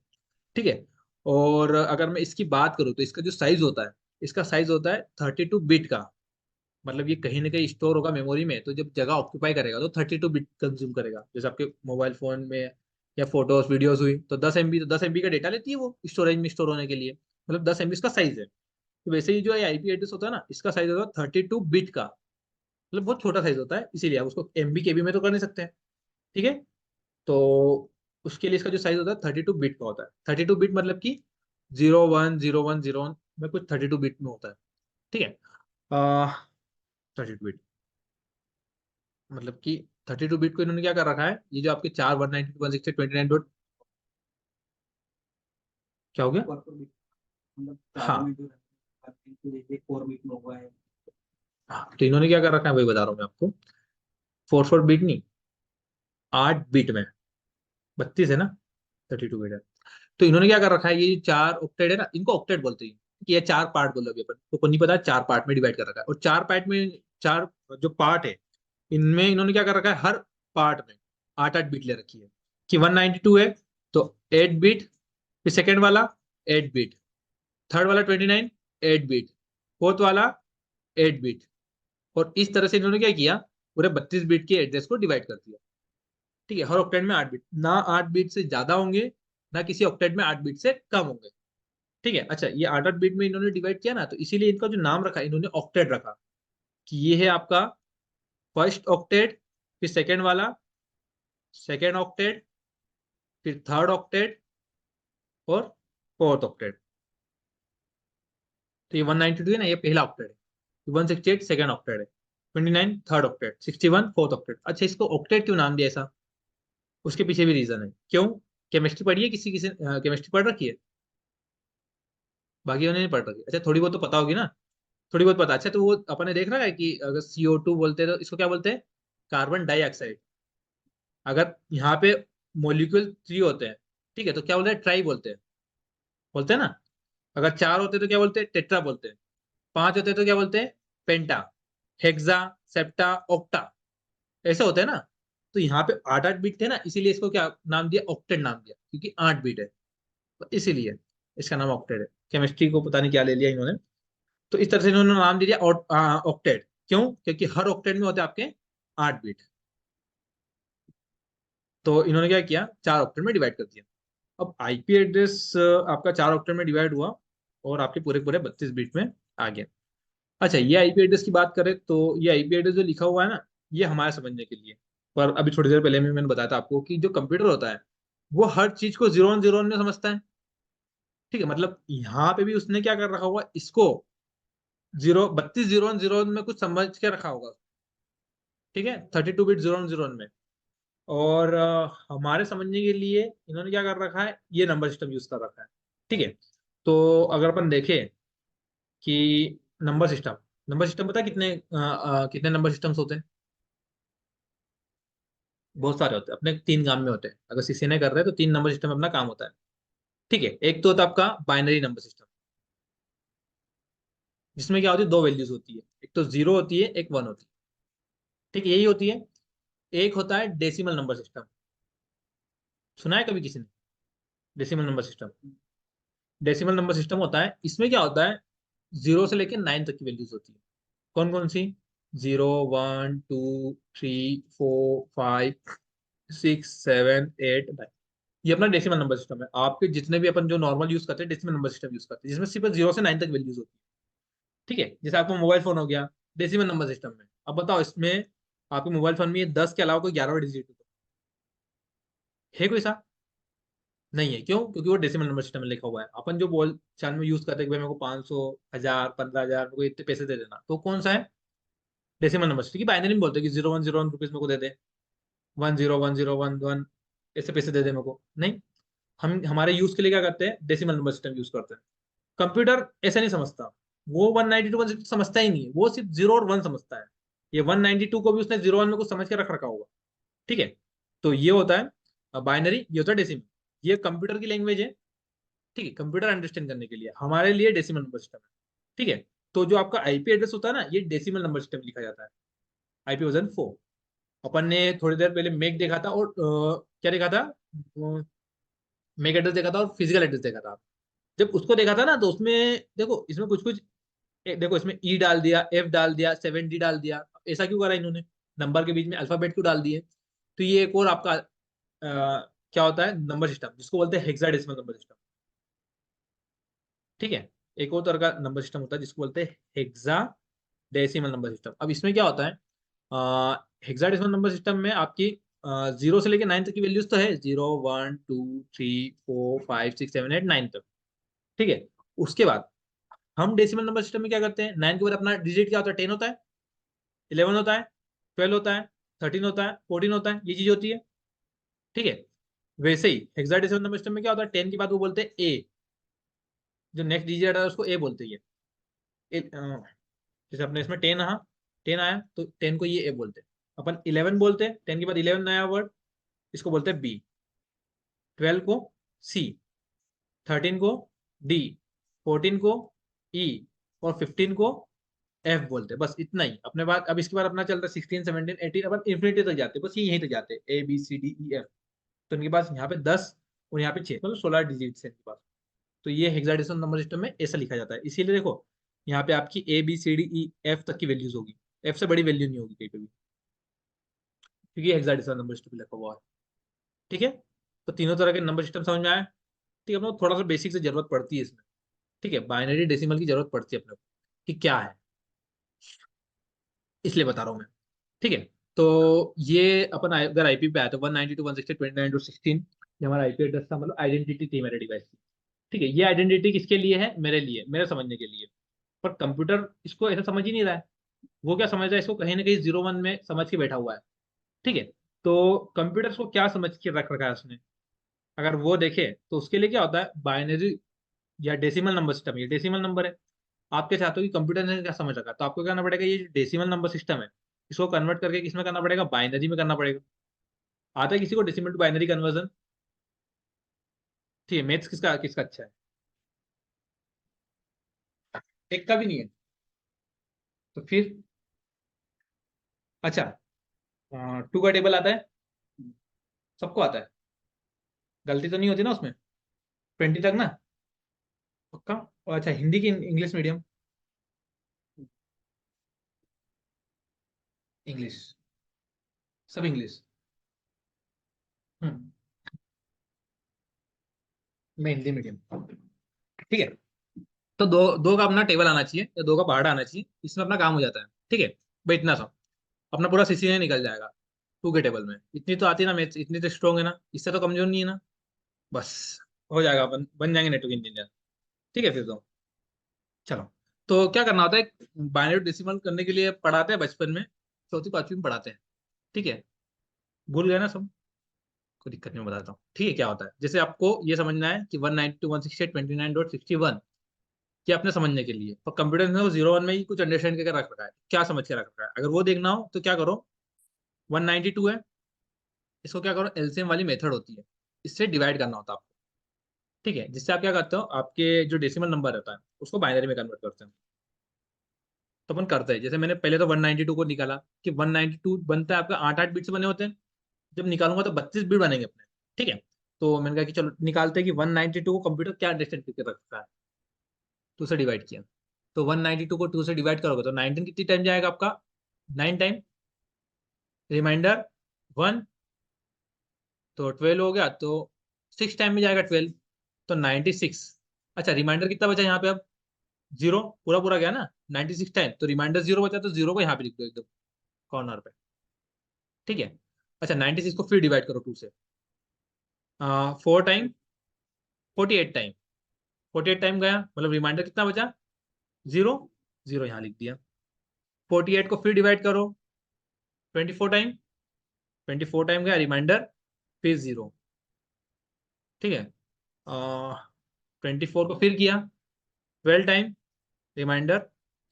ठीक है, और अगर मैं इसकी बात करूँ तो इसका जो साइज होता है, इसका साइज होता है 32 बिट का। मतलब ये कहीं ना कहीं स्टोर होगा मेमोरी में, तो जब जगह ऑक्यूपाई करेगा तो 32 बिट कंज्यूम करेगा। जैसे आपके मोबाइल फोन में या फोटोज वीडियोस हुई तो 10 MB, तो 10 MB का डेटा लेती है वो स्टोरेज में स्टोर होने के लिए। मतलब 10 MB इसका साइज है। तो वैसे ही जो है IP एड्रेस होता है ना, इसका साइज होता है 32 बिट का। मतलब बहुत छोटा साइज होता है, इसीलिए आप उसको MB KB में तो कर नहीं सकते हैं। ठीक है, तो उसके लिए इसका जो साइज होता है 32 बिट का होता है। 32 बिट मतलब कि 010101 में कुछ 32 बिट में होता है। ठीक है, 32 बिट मतलब कि 32 बिट को इन्होंने क्या कर रखा है, ये जो आपके चार 192.168.29 डॉट, क्या हो गया? मतलब हाँ हाँ, तो इन्होंने क्या कर रखा है वही बता रहा हूँ मैं आपको। 44 बिट नहीं, 8 बिट में। 32 है ना, 32 बिट है। तो इन्होंने क्या कर रखा है, ये चार ऑक्टेट है ना, इनको ऑक्टेट बोलते हैं। कि ये चार पार्ट बोलो अभी अपन तो नहीं पता, चार पार्ट में डिवाइड कर रखा है। और चार पार्ट में, चार जो पार्ट है, इनमें इन्होंने क्या कर रखा है, हर पार्ट में 8 8 बिट ले रखी है। कि 192 है तो 8 बिट, फिर सेकेंड वाला 8 बिट, थर्ड वाला 29 8 बिट, फोर्थ वाला 8 बिट। और इस तरह से इन्होंने क्या किया, पूरे 32 बिट के एड्रेस को डिवाइड कर दिया। ठीक है, हर ऑक्टेट में 8 बिट, ना 8 बिट से ज्यादा होंगे, ना किसी ऑक्टेट में 8 बिट से कम होंगे। ठीक है, अच्छा ये 8 8 बिट में इन्होंने डिवाइड किया ना, तो इसीलिए इनका जो नाम रखा इन्होंने ऑक्टेट रखा। कि ये है आपका फर्स्ट ऑक्टेट, फिर सेकेंड वाला, सेकेंड ऑक्टेट, फिर थर्ड ऑक्टेट, और फोर्थ ऑक्टेट। तो ये 192 है ना, ये पहला ऑक्टेट है। 168 सेकेंड ऑक्टेट है, 29 थर्ड ऑक्टेट, 61 फोर्थ ऑक्टेट। अच्छा इसको ऑक्टेट क्यों नाम दिया ऐसा, उसके पीछे भी रीजन है क्यों। केमिस्ट्री पढ़ी है, किसी किसी केमिस्ट्री पढ़ रखी है? बाकी उन्होंने नहीं पढ़ रखी, अच्छा थोड़ी बहुत तो पता होगी ना। थोड़ी बहुत पता, अच्छा तो वो अपन ने देख रखा है कि अगर CO2 बोलते हैं तो इसको क्या बोलते हैं, कार्बन डाइऑक्साइड। अगर यहाँ पे मोलिक्यूल 3 होते हैं, ठीक है, तो क्या बोलते हैं, ट्राई बोलते हैं ना। अगर चार होते हैं तो क्या बोलते हैं, टेट्रा बोलते हैं। पांच होते हैं तो क्या बोलते हैं, पेंटा, हेक्सा, सेप्टा, ऑक्टा, ऐसे होते हैं ना। तो यहाँ पे 8 8 बिट थे ना, इसीलिए इसको क्या नाम दिया, ऑक्टेट नाम दिया, क्योंकि 8 बिट है। तो इसीलिए इसका नाम ऑक्टेट है। केमिस्ट्री को पता नहीं क्या ले लिया इन्होंने। तो इस तरह से इन्होंने नाम दे दिया ऑक्टेट। क्यों, क्योंकि हर ऑक्टेट में होते हैं आपके 8 बिट। तो इन्होंने क्या किया, चार ऑक्टेट में डिवाइड कर दिया। अब IP एड्रेस आपका चार ऑक्टेट में डिवाइड हुआ, और आपके पूरे पूरे 32 बिट में आ गया। अच्छा ये IP एड्रेस की बात करें तो ये IP एड्रेस जो लिखा हुआ है ना, ये हमारे समझने के लिए। पर अभी थोड़ी देर पहले में मैंने बताया था आपको कि जो कंप्यूटर होता है, वो हर चीज को 0 1 0 1 में समझता है। ठीक है, मतलब यहाँ पे भी उसने क्या कर रखा होगा, इसको 32 0 1 0 1 में कुछ समझ के रखा होगा। ठीक है, 32 बिट 0 1 0 1 में। और हमारे समझने के लिए इन्होंने क्या कर रखा है, ये नंबर सिस्टम यूज कर रखा है। ठीक है, तो अगर अपन देखें कि नंबर सिस्टम पता है कितने नंबर सिस्टम्स होते हैं? बहुत सारे होते हैं, अपने 3 काम में होते हैं। अगर सीसीएनए कर रहे हैं तो 3 नंबर सिस्टम में अपना काम होता है। ठीक है, एक तो होता है आपका बाइनरी नंबर सिस्टम, जिसमें क्या होती है, 2 वैल्यूज होती है, एक तो 0 होती है, एक 1 होती है। ठीक है, यही होती है। एक होता है डेसिमल नंबर सिस्टम, सुना है कभी किसी ने decimal number system? Decimal number system होता है, इसमें क्या होता है, 0 से लेकर 9 तक की वैल्यूज होती है। कौन कौन सी? 0, 1, 2, 3, 4, 5, 6, 7, 8, 9। ये अपना डेसिमल नंबर सिस्टम है। आपके जितने भी अपन जो नॉर्मल यूज करते हैं डेसिमल नंबर सिस्टम यूज करते हैं, जिसमें सिर्फ 0 से 9 तक वैल्यूज होती है। ठीक है, जैसे आपका मोबाइल फोन हो गया डेसिमल नंबर सिस्टम में। अब बताओ इसमें आपके मोबाइल फोन में ये 10 के अलावा कोई 11वां डिजिट है कोई सा? नहीं है। क्यों? क्योंकि वो डेसिमल नंबर सिस्टम में लिखा हुआ है। अपन जो बोल चाल में यूज करते हैं कि भाई मेरे को 500, 1000, 15,000, मेरे को इतने पैसे दे देना, तो कौन सा है? डेसिमल नंबर सिस्टम की बाइनरी में बोलते हैं कि 0101 रुपीज मेरे को दे दे, 101011 ऐसे पैसे दे दे मेरे को। नहीं, हम हमारे यूज के लिए क्या करते हैं, डेसिमल नंबर सिस्टम यूज करते हैं। कंप्यूटर ऐसा नहीं समझता, वो 192 162 समझता ही नहीं है, वो सिर्फ 0 और 1 समझता है। ये 192 को भी उसने 0 1 में कुछ समझ के रख रखा होगा। ठीक है, तो ये होता है बाइनरी, ये होता है डेसिमल। ये कंप्यूटर की लैंग्वेज है। ठीक है, कंप्यूटर अंडरस्टैंड करने के लिए, हमारे लिए डेसिमल नंबर सिस्टम है। ठीक है, तो जो आपका आईपी एड्रेस होता है ना, ये डेसिमल नंबर सिस्टम लिखा जाता है। IP version 4। अपन ने थोड़ी देर पहले मेक देखा था, और क्या देखा था, मेक एड्रेस देखा था और फिजिकल एड्रेस देखा था। जब उसको देखा था ना, तो उसमें देखो इसमें कुछ कुछ, देखो इसमें ई डाल दिया, एफ डाल दिया, 7D डाल दिया। ऐसा क्यों करा इन्होंने? नंबर के बीच में अल्फाबेट क्यों डाल दिए? तो ये एक और आपका क्या होता है, नंबर सिस्टम, जिसको बोलते हैं हेक्साडेसिमल नंबर सिस्टम। ठीक है, एक और तरह का नंबर सिस्टम होता है जिसको बोलते हैं हेक्सा डेसिमल नंबर सिस्टम। अब इसमें क्या होता है, हेक्साडेसिमल नंबर सिस्टम में आपकी 0 से लेकर 9 तक की वैल्यूज तो है, 0, 1, 2, 3, 4, 5, 6, 7, 8, 9 तक। ठीक है, उसके बाद हम डेसिमल नंबर सिस्टम में क्या करते हैं, 9 के बाद अपना डिजिट क्या होता है, 10 होता है, 11 होता है, 12 होता है, 13 होता है, 14 होता है, ये चीज होती है। ठीक है, वैसे ही हेक्साडेसिमल नंबर सिस्टम में क्या होता है, 10 के बाद वो बोलते हैं ए, जो नेक्स्ट डिजिट है उसको ए बोलते हैं। जैसे अपने इसमें 10, हाँ 10 आया तो 10 को ये ए बोलते हैं। अपन 11 बोलते हैं, 10 के बाद 11 नया वर्ड, इसको बोलते हैं बी। 12 को सी, 13 को डी, 14 को ई, और 15 को एफ बोलते हैं। बस इतना ही अपने बात। अब इसके बाद अपना चलता है 16, 17, 18, अपन इन्फिनिटी तक जाते हैं, बस ये यहीं तक जाते हैं, A B C D E F। तो इनके पास यहाँ पे 10 और यहाँ पे 6, मतलब 16 डिजिट है इनके पास। तो ये हेक्साडेसिमल नंबर सिस्टम में ऐसा लिखा जाता है। इसीलिए देखो यहाँ पे आपकी A B C D E F तक की वैल्यूज होगी, एफ से बड़ी वैल्यू नहीं होगी कहीं पे भी, क्योंकि ये हेक्साडेसिमल नंबर सिस्टम लिखा हुआ है। ठीक है, तो तीनों तरह के नंबर सिस्टम समझ में आया। ठीक है, अपने को थोड़ा सा बेसिक से जरूरत पड़ती है इसमें। ठीक है, बाइनरी डेसिमल की जरूरत पड़ती है अपने को कि क्या है, इसलिए बता रहा हूँ मैं। ठीक है, तो ये अपन अगर आईपी पे आया तो 192.168.29.16, ये हमारा आईपी एड्रेस था, मतलब आइडेंटिटी थी मेरे डिवाइस की। ठीक है, ये आइडेंटिटी किसके लिए है, मेरे लिए, मेरे समझने के लिए। पर कंप्यूटर इसको ऐसा समझ ही नहीं रहा है। वो क्या समझ रहा है, इसको कहीं ना कहीं 0 1 में समझ के बैठा हुआ है। ठीक है, तो कंप्यूटर को क्या समझ के रख रखा है उसने, अगर वो देखे तो उसके लिए क्या होता है, बाइनरी या डेसिमल नंबर सिस्टम। ये डेसिमल नंबर है, आप क्या चाहते हो कि कंप्यूटर ने क्या समझ रखा है, तो आपको क्या करना पड़ेगा, ये जो डेसिमल नंबर सिस्टम है इसको कन्वर्ट करके किसमें करना पड़ेगा, बाइनरी में करना पड़ेगा। आता है किसी को डेसिमल टू बाइनरी कन्वर्जन? ठीक है, मैथ्स किसका किसका अच्छा है? एक का भी नहीं है? तो फिर अच्छा, 2 का टेबल आता है, सबको आता है, गलती तो नहीं होती ना उसमें, 20 तक ना? पक्का? और अच्छा, हिंदी की इंग्लिश मीडियम? इंग्लिश, सब इंग्लिश। हम्म, मैं हिंदी मीडियम। ठीक है, तो दो दो का अपना टेबल आना चाहिए या 2 का पहाड़ा आना चाहिए, इसमें अपना काम हो जाता है। ठीक है भाई, इतना सा अपना पूरा सीसी निकल जाएगा। 2 के टेबल में इतनी तो आती है ना मैथ्स, इतनी तो स्ट्रोंग है ना, इससे तो कमजोर नहीं है ना। बस हो जाएगा, बन जाएंगे नेटवर्क इंजीनियर। ठीक है, फिर तो चलो। तो क्या करना होता है, बाइनरी डेसिमल करने के लिए पढ़ाते हैं बचपन में, चौथी 5वीं में पढ़ाते हैं। ठीक है, भूल गए ना सब? कोई दिक्कत नहीं, मैं बताता हूँ ठीक है क्या होता है। जैसे आपको ये समझना है कि 192.168.29.61, कि आपने समझने के लिए, पर कंप्यूटर ने वो 0 1 में ही कुछ अंडरस्टैंड करके रख रखा है, क्या समझ के रख रखा है, अगर वो देखना हो तो क्या करो, 192 है, इसको क्या करो, एलसीएम वाली मेथड होती है, इससे डिवाइड करना होता है आपको। ठीक है, जिससे आप क्या करते हो, आपके जो डेसिमल नंबर रहता है उसको बाइनरी में कन्वर्ट करते हैं। तो अपन करते हैं, जैसे मैंने पहले तो 192 को निकाला, कि 192 बनता है आपका 8 8 बिट से बने होते हैं, जब निकालूंगा तो 32 बिट बनेंगे अपने। ठीक है, तो मैंने कहा कि चलो निकालते हैं कि 192 को कंप्यूटर क्या अंडरस्टैंड करके रखता है, टू से डिवाइड किया। तो 192 को 2 से डिवाइड करोगे तो 19 कितनी टाइम जाएगा आपका, 9 टाइम, रिमाइंडर 1, तो 12 हो गया, तो 6 टाइम में जाएगा 12, तो 96। अच्छा, रिमाइंडर कितना बचा यहाँ पे अब, 0, पूरा पूरा गया ना, 96 टाइम, तो रिमाइंडर 0 बचा, तो 0 को यहाँ पे लिख दो एकदम कॉर्नर पे। ठीक है, अच्छा 96 को फिर डिवाइड करो 2 से, 4 टाइम, 48 टाइम, 48 टाइम गया, मतलब रिमाइंडर कितना बचा, 0, 0 यहाँ लिख दिया। 48 को फिर डिवाइड करो 24 टाइम, 24 टाइम गया, रिमाइंडर फिर 0। ठीक है, 24 को फिर किया 12 टाइम, रिमाइंडर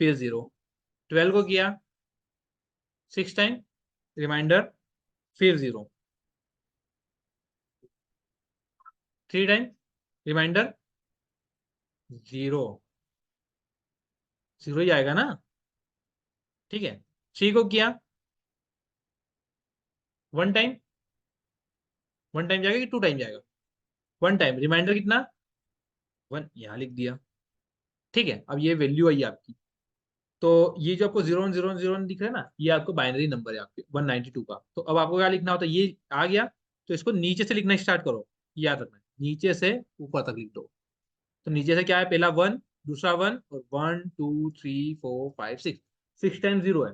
फिर 0। 12 को किया 6 टाइम, रिमाइंडर फिर 0। 3 टाइम, रिमाइंडर 0, 0 ही आएगा ना। ठीक है, 3 को किया 1 टाइम, 1 टाइम जाएगा कि 2 टाइम जाएगा, 1 टाइम, रिमाइंडर कितना, 1 यहाँ लिख दिया। ठीक है, अब ये वैल्यू आई आपकी। तो ये जो आपको 0 1 0 1 0 दिख रहा है ना, ये आपको बाइनरी नंबर है आपके 192 का। तो अब आपको क्या लिखना होता है, ये आ गया, तो इसको नीचे से लिखना स्टार्ट करो, याद रखना, नीचे से ऊपर तक लिख दो। तो नीचे से क्या है, पहला 1, दूसरा 1, और 1 2 3 4 5 6, 6 टाइम 0 है,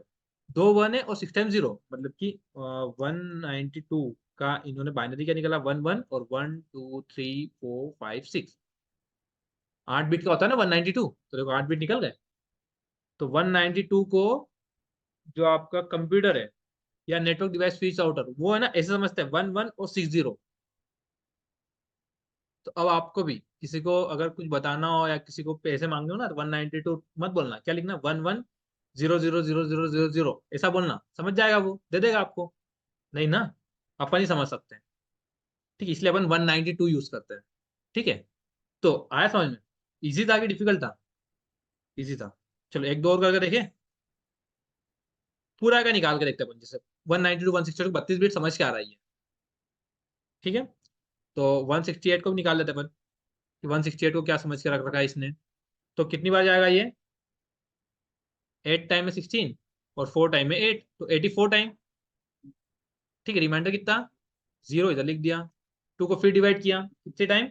2 1 है और 6 टाइम 0, मतलब कि 192 का इन्होंने बाइनरी क्या निकाला, 1 1 और 1 2 3 4 5 6, 8 बिट का होता है ना 192, तो देखो 8 बिट निकल गए। तो 192 को जो आपका कंप्यूटर है या नेटवर्क डिवाइस स्विच राउटर, वो है ना, ऐसे समझते हैं 1 1 और 6 0। तो अब आपको भी किसी को अगर कुछ बताना हो या किसी को पैसे मांगने हो ना, तो 192 मत बोलना, क्या लिखना, 11 0 0 0 0 0 ऐसा बोलना, समझ जाएगा, वो दे देगा आपको। नहीं ना, अपन ही समझ सकते हैं। ठीक है, इसलिए अपन 192 यूज करते हैं। ठीक है, तो आया समझ में, इजी था कि डिफिकल्ट था? इजी था। चलो एक दो और करके देखें, पूरा का निकाल के देखते हैं अपन, जैसे 192 168 32 बिट समझ के आ रही है। ठीक है, तो 168 को भी निकाल लेते हैं अपन, कि 168 को क्या समझ के रख रखा है इसने। तो कितनी बार जाएगा ये, 8 टाइम में 16, और 4 टाइम में 8, तो 84 टाइम। ठीक है, रिमाइंडर कितना, 0 इधर लिख दिया। 2 को फिर डिवाइड किया कितने टाइम,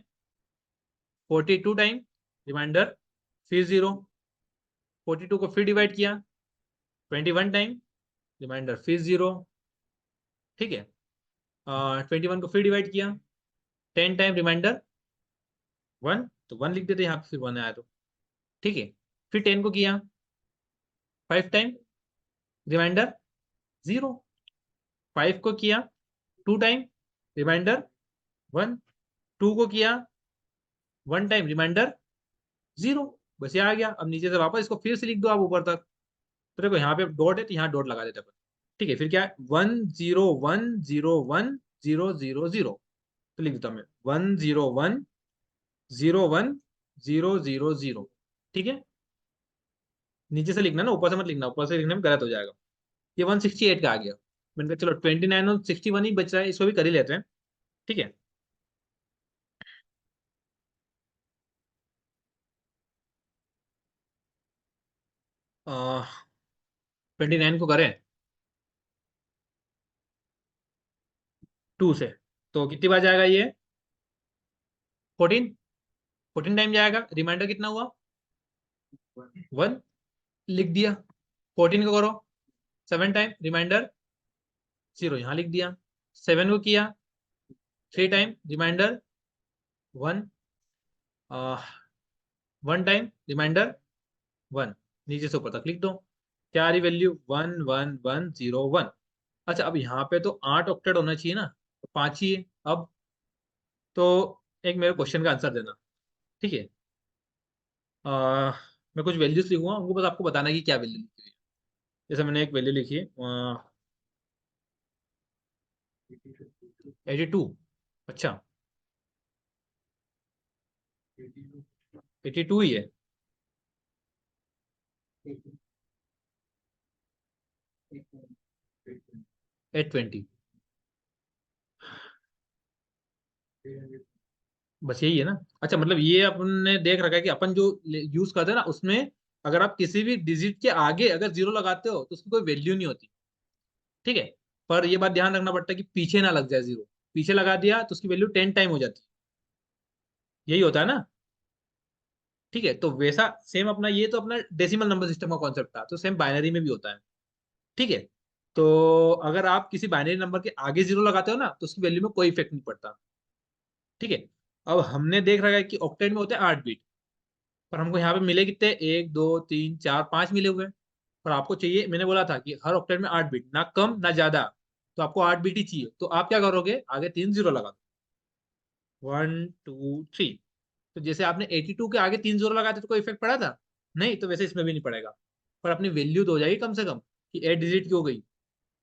42 टाइम, रिमाइंडर फिर 0। 42 को फिर डिवाइड किया 21 टाइम, रिमाइंडर फिर 0। ठीक है, 21 को फिर डिवाइड किया 10 टाइम, रिमाइंडर 1, तो 1 लिख देते यहाँ पे, फिर 1 आया तो। ठीक है, फिर 10 को किया 5 टाइम, रिमाइंडर 0। 5 को किया 2 टाइम, रिमाइंडर 1। 2 को किया 1 टाइम, रिमाइंडर 0। बस ये आ गया। अब नीचे से वापस इसको फिर से लिख दो आप ऊपर तक। तो देखो यहाँ पे डॉट है, तो यहाँ डॉट लगा देते अपन। ठीक है, फिर क्या है, 1 0 1 0 1 0 0 0, तो लिख देता हूँ मैं 1 0 1 0 1 0 0 0। ठीक है, नीचे से लिखना ना, ऊपर से मत लिखना, ऊपर से लिखने में गलत हो जाएगा। ये 168 का आ गया। मैंने कहा चलो 29 और 61 ही बच रहा है, इसको भी कर ही लेते हैं। ठीक है, 29 को करें 2 से, तो कितनी बार जाएगा ये, 14, 14 टाइम जाएगा, रिमाइंडर कितना हुआ, 1 लिख दिया। 14 को करो 7 टाइम, रिमाइंडर 0 यहाँ लिख दिया। 7 को किया 3 टाइम, रिमाइंडर 1, 1 टाइम, रिमाइंडर 1, नीचे से ऊपर तक लिख दो। क्या आ रही वैल्यू, 1 1 1 0 1। अच्छा, अब यहाँ पे तो 8 ऑक्टेट होना चाहिए ना, तो 5 ही है अब। तो एक मेरे क्वेश्चन का आंसर देना, ठीक है। मैं कुछ वैल्यूज लिखूंगा, उनको बस आपको बताना है कि क्या वैल्यू लिखी हुई है। जैसे मैंने एक वैल्यू लिखी है 82। अच्छा, 82 ही है। 820, बस यही है ना। अच्छा, मतलब ये अपन ने देख रखा है कि अपन जो यूज करते हैं ना, उसमें अगर आप किसी भी डिजिट के आगे अगर जीरो लगाते हो तो उसकी कोई वैल्यू नहीं होती, ठीक है। पर ये बात ध्यान रखना पड़ता है कि पीछे ना लग जाए जीरो। पीछे लगा दिया तो उसकी वैल्यू 10 टाइम हो जाती है, यही होता है ना। ठीक है, तो वैसा सेम अपना, ये तो अपना डेसिमल नंबर सिस्टम का कॉन्सेप्ट था, तो सेम बाइनरी में भी होता है, ठीक है। तो अगर आप किसी बाइनरी नंबर के आगे जीरो लगाते हो ना, तो उसकी वैल्यू में कोई इफेक्ट नहीं पड़ता, ठीक है। अब हमने देख रखा है कि ऑक्टेट में होते हैं 8 बिट, पर हमको यहाँ पे मिले कितने, 1 2 3 4 5 मिले हुए हैं। पर आपको चाहिए, मैंने बोला था कि हर ऑक्टेट में 8 बिट, ना कम ना ज्यादा। तो आपको 8 बिट ही चाहिए, तो आप क्या करोगे, आगे 3 जीरो लगा दो, 1 2 3। तो जैसे आपने 82 के आगे 3 जीरो लगाए थे तो कोई इफेक्ट पड़ा था, नहीं, तो वैसे इसमें भी नहीं पड़ेगा। पर अपनी वैल्यू तो हो जाएगी कम से कम, कि 8 डिजिट की हो गई,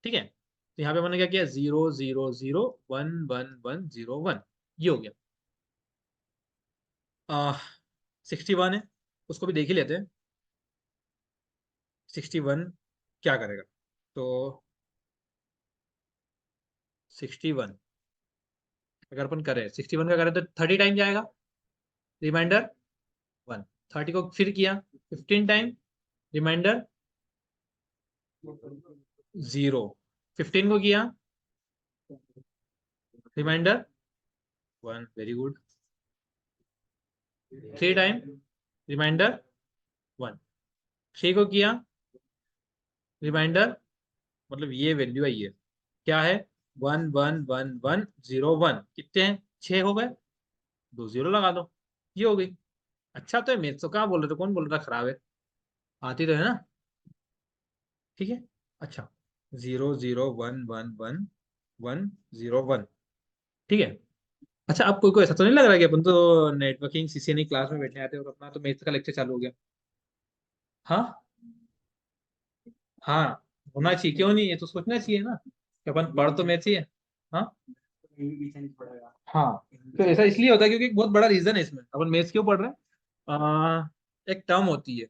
ठीक है। तो यहाँ पे मैंने क्या किया, 0 0 0 1 1 1 0 1, ये हो गया। 61 है, उसको भी देख ही लेते हैं। 61 क्या करेगा, तो 61 अगर अपन करें, 61 का करें तो 30 टाइम जाएगा, रिमाइंडर 1। 30 को फिर किया 15 टाइम, रिमाइंडर 0। 15 को किया, reminder 1, very good. 3 time, reminder 1। 6 को किया, रिमाइंडर, मतलब ये वैल्यू आई है, क्या है, 1 1 1 1 0 1, कितने हैं, 6 हो गए, 2 जीरो लगा दो, ये हो गई। अच्छा, तो मेरे तो कहाँ बोल रहे थे, कौन बोल रहा था खराब है, आती तो है ना, ठीक है। अच्छा, 0 0 1 1 1 1 0 1, ठीक है। अच्छा, अब कोई को ऐसा तो नहीं लग रहा है कि अपन तो नेटवर्किंग सीसीएनई क्लास में बैठने आते हैं और अपना तो मैथ्स का लेक्चर चालू हो गया। हाँ, हाँ, होना चाहिए, क्यों नहीं, ये तो सोचना चाहिए ना कि अपन पढ़ तो मैथ्स ही है। हाँ, हाँ, तो ऐसा इसलिए होता है क्योंकि एक बहुत बड़ा रीजन है इसमें, अपन मैथ्स क्यों पढ़ रहे हैं। एक टर्म होती है,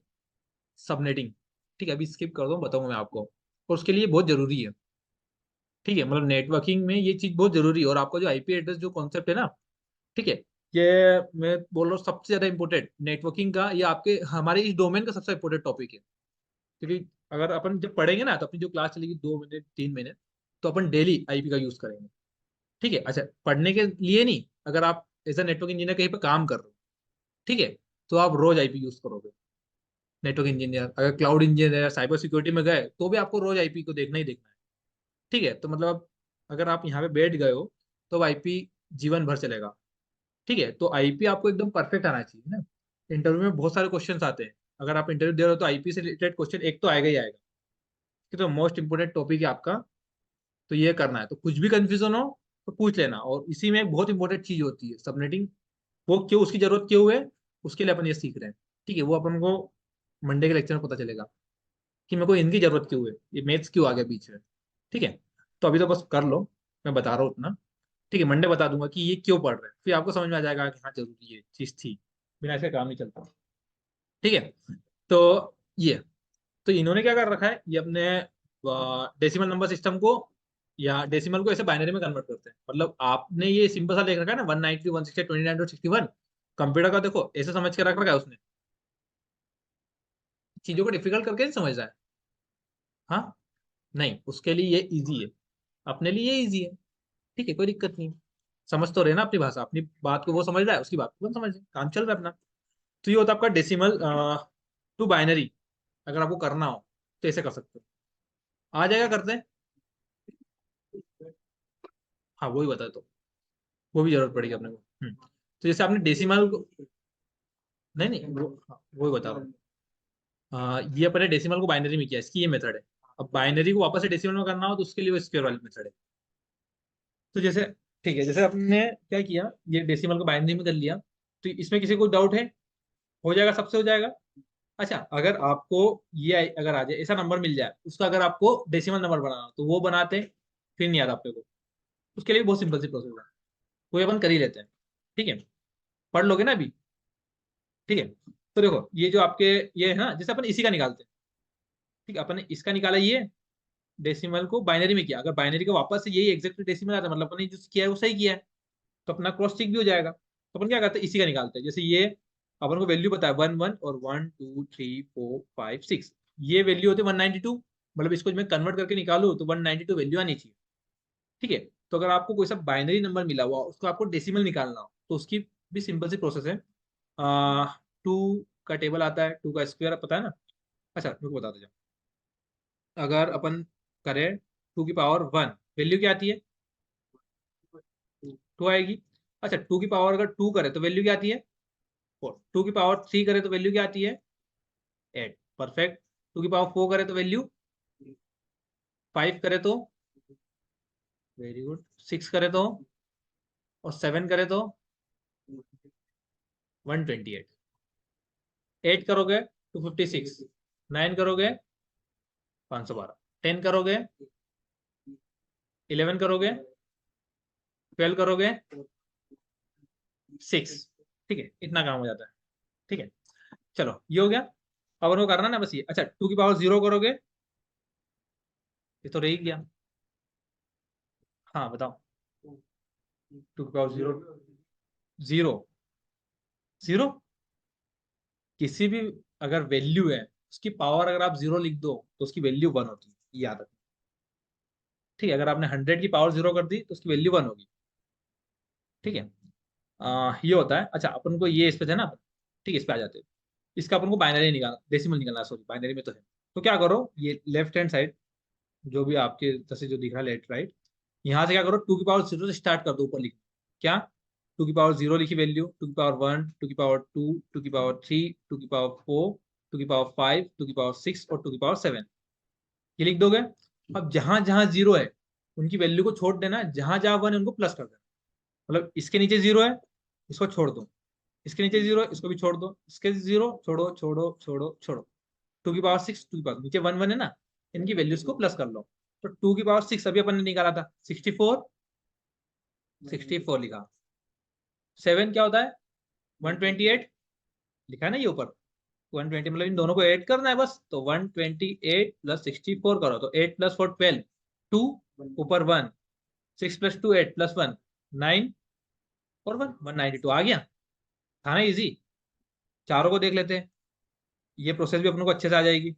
सबनेटिंग, ठीक है, अभी स्किप कर दो, बताऊंगा मैं आपको, और उसके लिए बहुत जरूरी है, ठीक है। मतलब नेटवर्किंग में ये चीज बहुत जरूरी है, और आपको जो आईपी एड्रेस जो कॉन्सेप्ट है ना, ठीक है, ये मैं बोल रहा हूँ सबसे ज्यादा इंपॉर्टेंट नेटवर्किंग का, ये आपके हमारे इस डोमेन का सबसे इंपॉर्टेंट टॉपिक है। क्योंकि अगर अपन जब पढ़ेंगे ना, तो अपनी जो क्लास चलेगी 2 महीने 3 महीने, तो अपन डेली आईपी का यूज करेंगे, ठीक है। अच्छा, पढ़ने के लिए नहीं, अगर आप एज अ नेटवर्क इंजीनियर कहीं पर काम कर रहे हो, ठीक है, तो आप रोज आईपी यूज करोगे। नेटवर्क इंजीनियर, अगर क्लाउड इंजीनियर, साइबर सिक्योरिटी में गए, तो भी आपको रोज आईपी को देखना ही देखना है, ठीक है। तो मतलब अगर आप यहाँ पे बैठ गए हो, तो आईपी जीवन भर चलेगा, ठीक है। तो आईपी आपको एकदम परफेक्ट आना चाहिए ना। इंटरव्यू में बहुत सारे क्वेश्चंस आते हैं, अगर आप इंटरव्यू दे रहे हो तो आईपी से रिलेटेड क्वेश्चन एक तो आएगा ही आएगा, कि तो मोस्ट इंपोर्टेंट टॉपिक है आपका, तो ये करना है, तो कुछ भी कंफ्यूजन हो तो पूछ लेना। और इसी में एक बहुत इंपॉर्टेंट चीज होती है सबनेटिंग, वो क्यों, उसकी जरूरत क्यों है, उसके लिए अपन ये सीख रहे हैं, ठीक है। वो अपन को मंडे के लेक्चर में पता चलेगा कि मेरे को इनकी जरूरत क्यों है, ये मैथ्स क्यों आ गया बीच में, ठीक है। तो अभी तो बस कर लो, मैं बता रहा हूँ उतना, ठीक है। मंडे बता दूंगा कि ये क्यों पढ़ रहे हैं, फिर आपको समझ में आ जाएगा कि हाँ, जरूरी ये चीज थी, बिना ऐसे काम नहीं चलता, ठीक है। तो ये, तो इन्होंने क्या कर रखा है, ये अपने डेसिमल नंबर सिस्टम को, या डेसिमल को ऐसे बाइनरी में कन्वर्ट करते हैं। मतलब आपने ये सिंपल सा देख रखा है ना, 192 168 29.61, कंप्यूटर का देखो ऐसे समझ के रख रखा है उसने, चीजों को डिफिकल्ट करके नहीं समझ रहा है। हाँ, नहीं, उसके लिए ये इजी है, अपने लिए ये इजी है, ठीक है, कोई दिक्कत नहीं है। समझ तो रहे ना अपनी भाषा, अपनी बात को वो समझ रहा है, उसकी बात को वो समझ रहे, काम चल रहा है अपना। तो ये होता है आपका डेसिमल टू बाइनरी, अगर आपको करना हो तो ऐसे कर सकते हो, आ जाएगा, करते हैं। हाँ, वही बता दो, वो भी जरूरत पड़ेगी अपने को। तो जैसे आपने डेसिमल को, नहीं नहीं, वो हाँ, वही बता रहा हूँ। ये अपने डेसिमल को बाइनरी में किया, इसकी ये मेथड है, अब बाइनरी को वापस से डेसिमल में करना हो तो उसके लिए वो स्क्वायर वाली मेथड है। तो जैसे ठीक है, जैसे आपने क्या किया, ये डेसिमल को बाइनरी में कर लिया, तो इसमें किसी को डाउट है? हो जाएगा, सबसे हो जाएगा। अच्छा, अगर आपको ये अगर आ जाए ऐसा नंबर मिल जाए, उसका अगर आपको डेसिमल नंबर बनाना हो, तो वो बनाते हैं, फिर नहीं आता आपको। उसके लिए बहुत सिंपल सी प्रोसेस है, वो अपन कर ही लेते हैं। ठीक है, पढ़ लोगे ना अभी? ठीक है, तो देखो ये जो आपके ये है ना, जैसे अपन इसी का निकालते हैं। ठीक है, अपन ने इसका निकाला, ये डेसिमल को बाइनरी में किया, अगर बाइनरी का वापस से यही एग्जैक्ट डेसिमल आता है, मतलब अपन ने जो किया है वो सही किया है, तो अपना क्रॉस चेक भी हो जाएगा। तो अपन क्या करते हैं, इसी का निकालते हैं। जैसे ये अपन को वैल्यू पता है 1 1 और 1 2 3 4 5 6, ये वैल्यू होती है 192, मतलब इसको मैं कन्वर्ट करके निकालू तो 192 वैल्यू आनी चाहिए। ठीक है, तो अगर आपको कोई सा बाइनरी नंबर मिला हुआ उसको आपको डेसिमल निकालना हो, तो उसकी भी सिंपल सी प्रोसेस है। 2 का टेबल आता है, 2 का स्क्वायर पता है ना। अच्छा रुको बताते जाओ, अगर अपन करें 2 की पावर 1, वैल्यू क्या आती है? 2 आएगी। अच्छा, 2 की पावर अगर 2 करे तो वैल्यू क्या आती है? 4। 2 की पावर 3 करे तो वैल्यू क्या आती है? 8। परफेक्ट। 2 की पावर 4 करे तो वैल्यू 5 करे तो वेरी गुड, 6 करे तो, और 7 करे तो 128। 8 करोगे 256, 9 करोगे 512, 10 करोगे, 11 करोगे, 12 करोगे 6। ठीक है, इतना काम हो जाता है। ठीक है, चलो ये हो गया। अब उनको करना ना बस ये। अच्छा, 2 की पावर 0 करोगे, ये तो रह ही गया। हाँ बताओ। 2 की पावर 0, 0, 0, किसी भी अगर वैल्यू है उसकी पावर अगर आप 0 लिख दो तो उसकी वैल्यू 1 होती है, ये याद रखना। ठीक है, अगर आपने 100 की पावर 0 कर दी तो उसकी वैल्यू 1 होगी। ठीक है, ये होता है। अच्छा, अपन को ये इस पे थे ना, ठीक है, इस पे आ जाते हैं। इसका अपन को बाइनरी निकालना, डेसिमल निकालना, सॉरी बाइनरी में तो है। तो क्या करो, ये लेफ्ट हैंड साइड जो भी आपके जैसे जो दिख रहा है लेफ्ट राइट, यहाँ से क्या करो, 2 की पावर 0 से स्टार्ट कर दो ऊपर लिख। क्या? 2 की पावर 0 लिखी वैल्यू, 2 की पावर 1, 2 की पावर 2, 2 की पावर 3, 2 की पावर 4, 2 की पावर 5, 2 की पावर 6 और 2 की पावर 7, ये लिख दोगे। अब जहां जहां 0 है उनकी वैल्यू को छोड़ देना, जहां जहां 1 है उनको प्लस कर देना। मतलब इसके नीचे 0 है, इसको छोड़ दो। इसके नीचे 0 है, इसको भी छोड़ दो। इसके 0 छोड़ो छोड़ो छोड़ो छोड़ो। 2 की पावर 6, 2 की पावर नीचे 1 1 है ना, इनकी वैल्यूज को प्लस कर लो। तो 2 की पावर 6 अभी अपन ने निकाला था 64, 64 लिखा। 7 क्या होता है? 128, लिखा है ना ये ऊपर। 120 मतलब इन दोनों को ऐड करना है बस, तो 128 प्लस 64 करो तो 8 प्लस 4 12, 2 ऊपर 1, 6 प्लस 2 8 प्लस 1 9 और 1 192 आ गया। था ना इजी? चारों को देख लेते हैं, ये प्रोसेस भी अपने को अच्छे से आ जाएगी।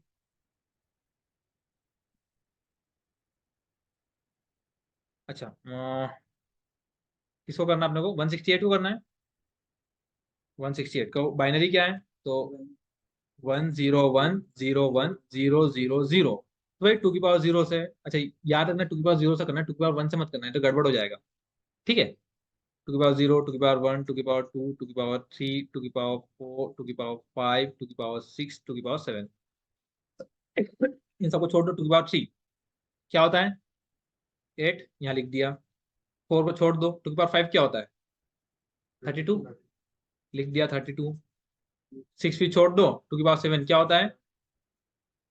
अच्छा, किसको करना है अपने को? 168 को करना है। 168 को बाइनरी क्या है? तो 1 0 1 0 1 0 0 0। तो भाई 2 की पावर 0 से, अच्छा याद रखना 2 की पावर 0 से करना है, 2 की पावर 1 से मत करना है तो गड़बड़ हो जाएगा। ठीक है, 2 की पावर 0, 2 की पावर 1, 2 की पावर 2, 2 की पावर 3, 2 की पावर 4, 2 की पावर 5, 2 की पावर 6, 2 की पावर 7, इन सबको छोड़ दो। 2 की पावर 3 क्या होता है? 8, यहाँ लिख दिया। 4 को छोड़ दो। 2 की पावर 5 क्या होता है? 32, लिख दिया 32। 6 भी छोड़ दो। 2 की पावर 7 क्या होता है?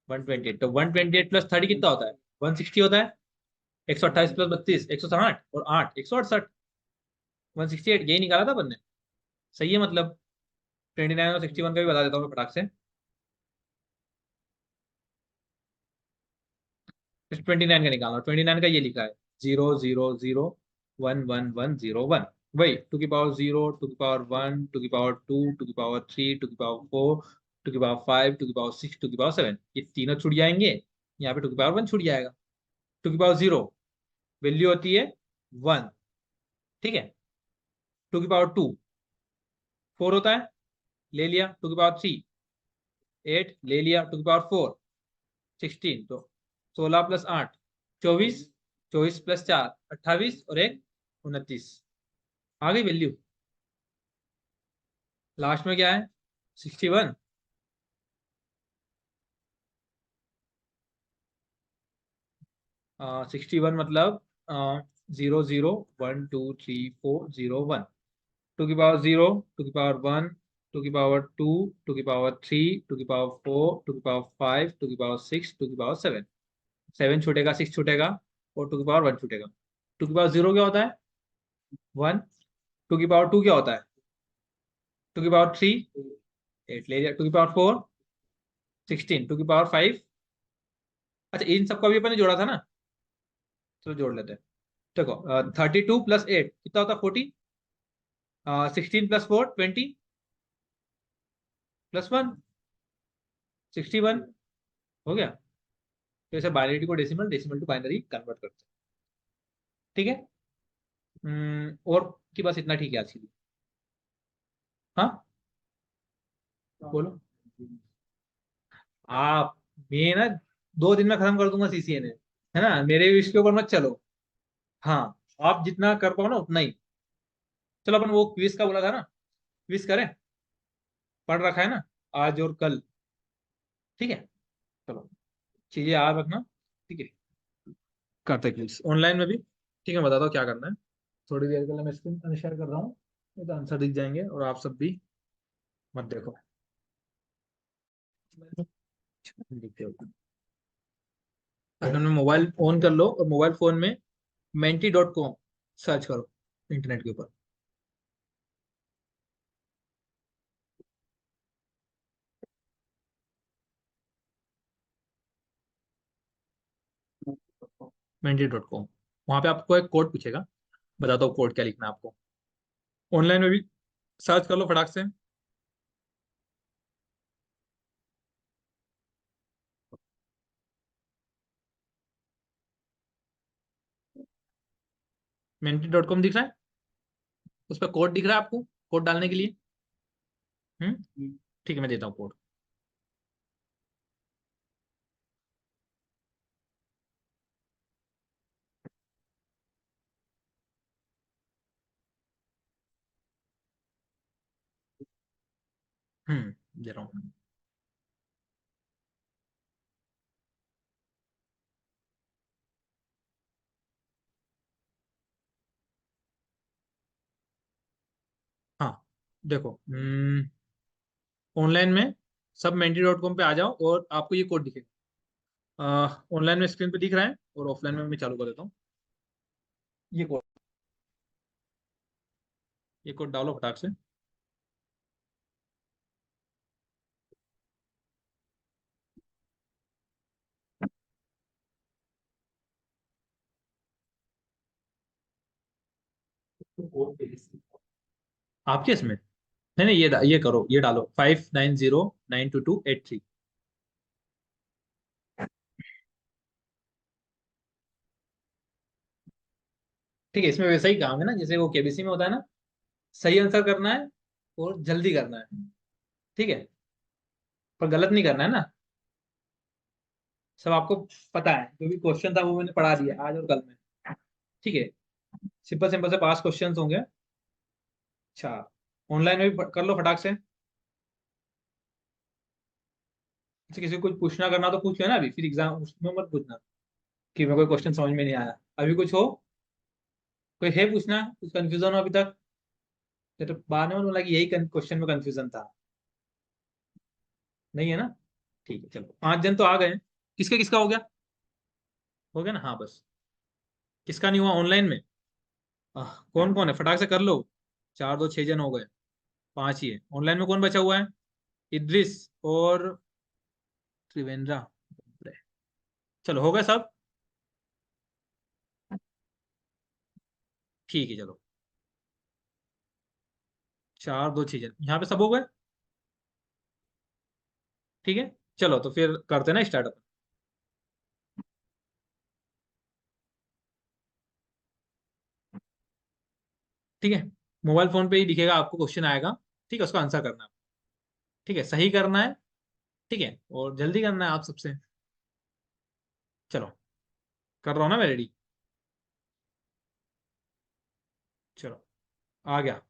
128। तो 128 प्लस 30 कितना होता है? 160 होता है। 128 प्लस 32 160, और 8 168, 168 यही निकाला था अपन ने। सही है, मतलब 29 और 61 का भी बता देता हूँ मैं फटाक से। 29 का निकालना, 29 का ये लिखा है 0 0 0 1 1 1 0 1। वही 2 की पावर 0, 2 की पावर 1, 2 की पावर 2, 2 की पावर 3, 2 की पावर 4, 2 की पावर 5, 2 की पावर 6, 2 की पावर 7, ये तीनों छूट जाएंगे। यहाँ पे 2 की पावर 1 छूट जाएगा। 2 की पावर 0 वैल्यू होती है 1। ठीक है, 2 की पावर 2 4 होता है, ले लिया। 2 की पावर 3 8 ले लिया। 2 की पावर 4 16, तो 16 प्लस 8 24, 24 प्लस 4 28 और एक 29, आ गई वैल्यू। लास्ट में क्या है? 61। 61 मतलब 0 0 1 2 3 4 0 1, टू की पावर 0, टू की पावर 1, टू की पावर 2, टू की पावर 3, टू की पावर 4, टू की पावर 5, टू की पावर 6, टू की पावर 7। 7 छूटेगा, 6 छूटेगा, और टू की पावर 1 छूटेगा। टू की पावर 0 क्या होता है? 1। टू की पावर 2 क्या होता है? टू की पावर 3, 8 ले लिया। टू की पावर 4, 16। टू की पावर 5। अच्छा, इन सबको अभी अपन ने जोड़ा था ना, चलो जोड़ लेते हैं। देखो, 32 + 8 कितना होता है? 40। 16 + 4 20, +1 61। हो गया। तो इसे बाइनरी को decimal, decimal to binary convert करते हैं। ठीक है। और की बस इतना ठीक है आज के लिए। हाँ, बोलो। आप, मैं ना 2 दिन में खत्म कर दूंगा सीसीएनए, है ना, मेरे विश के ऊपर मत चलो। हाँ, आप जितना कर पाओ ना उतना ही। चलो, अपन वो क्विज का बोला था ना, क्विज करें, पढ़ रखा है ना, आज और कल। ठीक है, चलो, चीजें याद रखना। ठीक है, करते हैं क्विज ऑनलाइन में भी। ठीक है, बताता हूँ क्या करना है। थोड़ी देर के लिए मैं स्क्रीन शेयर कर रहा हूँ, नहीं तो आंसर दिख जाएंगे और आप सब भी मत देखो, दिखते हो। अपने मोबाइल ऑन कर लो और मोबाइल फोन में menti.com सर्च करो इंटरनेट के ऊपर। menti.com, वहां पे आपको एक कोड पूछेगा, बताता हूँ कोड क्या लिखना है आपको। ऑनलाइन में भी सर्च कर लो फटाक से। menti.com दिख रहा है, उस पर कोड दिख रहा है आपको, कोड डालने के लिए। ठीक है, मैं देता हूँ कोड। दे रहा हूँ। हाँ, देखो, ऑनलाइन में सब menti.com पे आ जाओ और आपको ये कोड दिखेगा। ऑनलाइन में स्क्रीन पे दिख रहा है, और ऑफलाइन में मैं चालू कर देता हूँ। ये कोड, ये कोड डालो फटाक से। आपके इसमें, नहीं नहीं, ये करो, ये डालो 59092283। ठीक है, इसमें वैसा ही काम है ना जैसे वो केबीसी में होता है ना, सही आंसर करना है और जल्दी करना है। ठीक है, पर गलत नहीं करना है ना। सब आपको पता है, जो भी क्वेश्चन था वो मैंने पढ़ा दिया आज और कल में। ठीक है, सिंपल सिंपल से 5 क्वेश्चन होंगे। अच्छा, ऑनलाइन में भी कर लो फटाक से। अच्छा, किसी को कुछ पूछना करना तो पूछ लेना, अभी फिर एग्जाम उसमें मत पूछना कि मेरे कोई क्वेश्चन समझ में नहीं आया। अभी कुछ हो, कोई है पूछना, कुछ कंफ्यूजन हो अभी तक? ये तो बाद में बोला कि यही क्वेश्चन में कंफ्यूजन था। नहीं है ना? ठीक है, चलो, 5 जन तो आ गए। किसका किसका हो गया ना? हाँ, बस। किसका नहीं हुआ ऑनलाइन में? कौन कौन है, फटाक से कर लो। 4 2 6 जन हो गए, 5 ही है ऑनलाइन में। कौन बचा हुआ है? इद्रिस और त्रिवेंद्रा। चलो, हो गए सब। ठीक है, चलो, 4 2 6 जन यहाँ पे सब हो गए। ठीक है, चलो, तो फिर करते हैं ना स्टार्ट। ठीक है, मोबाइल फोन पे ही दिखेगा आपको, क्वेश्चन आएगा। ठीक है, उसका आंसर करना है। ठीक है, सही करना है। ठीक है, और जल्दी करना है आप सबसे। चलो, कर रहा हूँ ना मैं, रेडी। चलो, आ गया।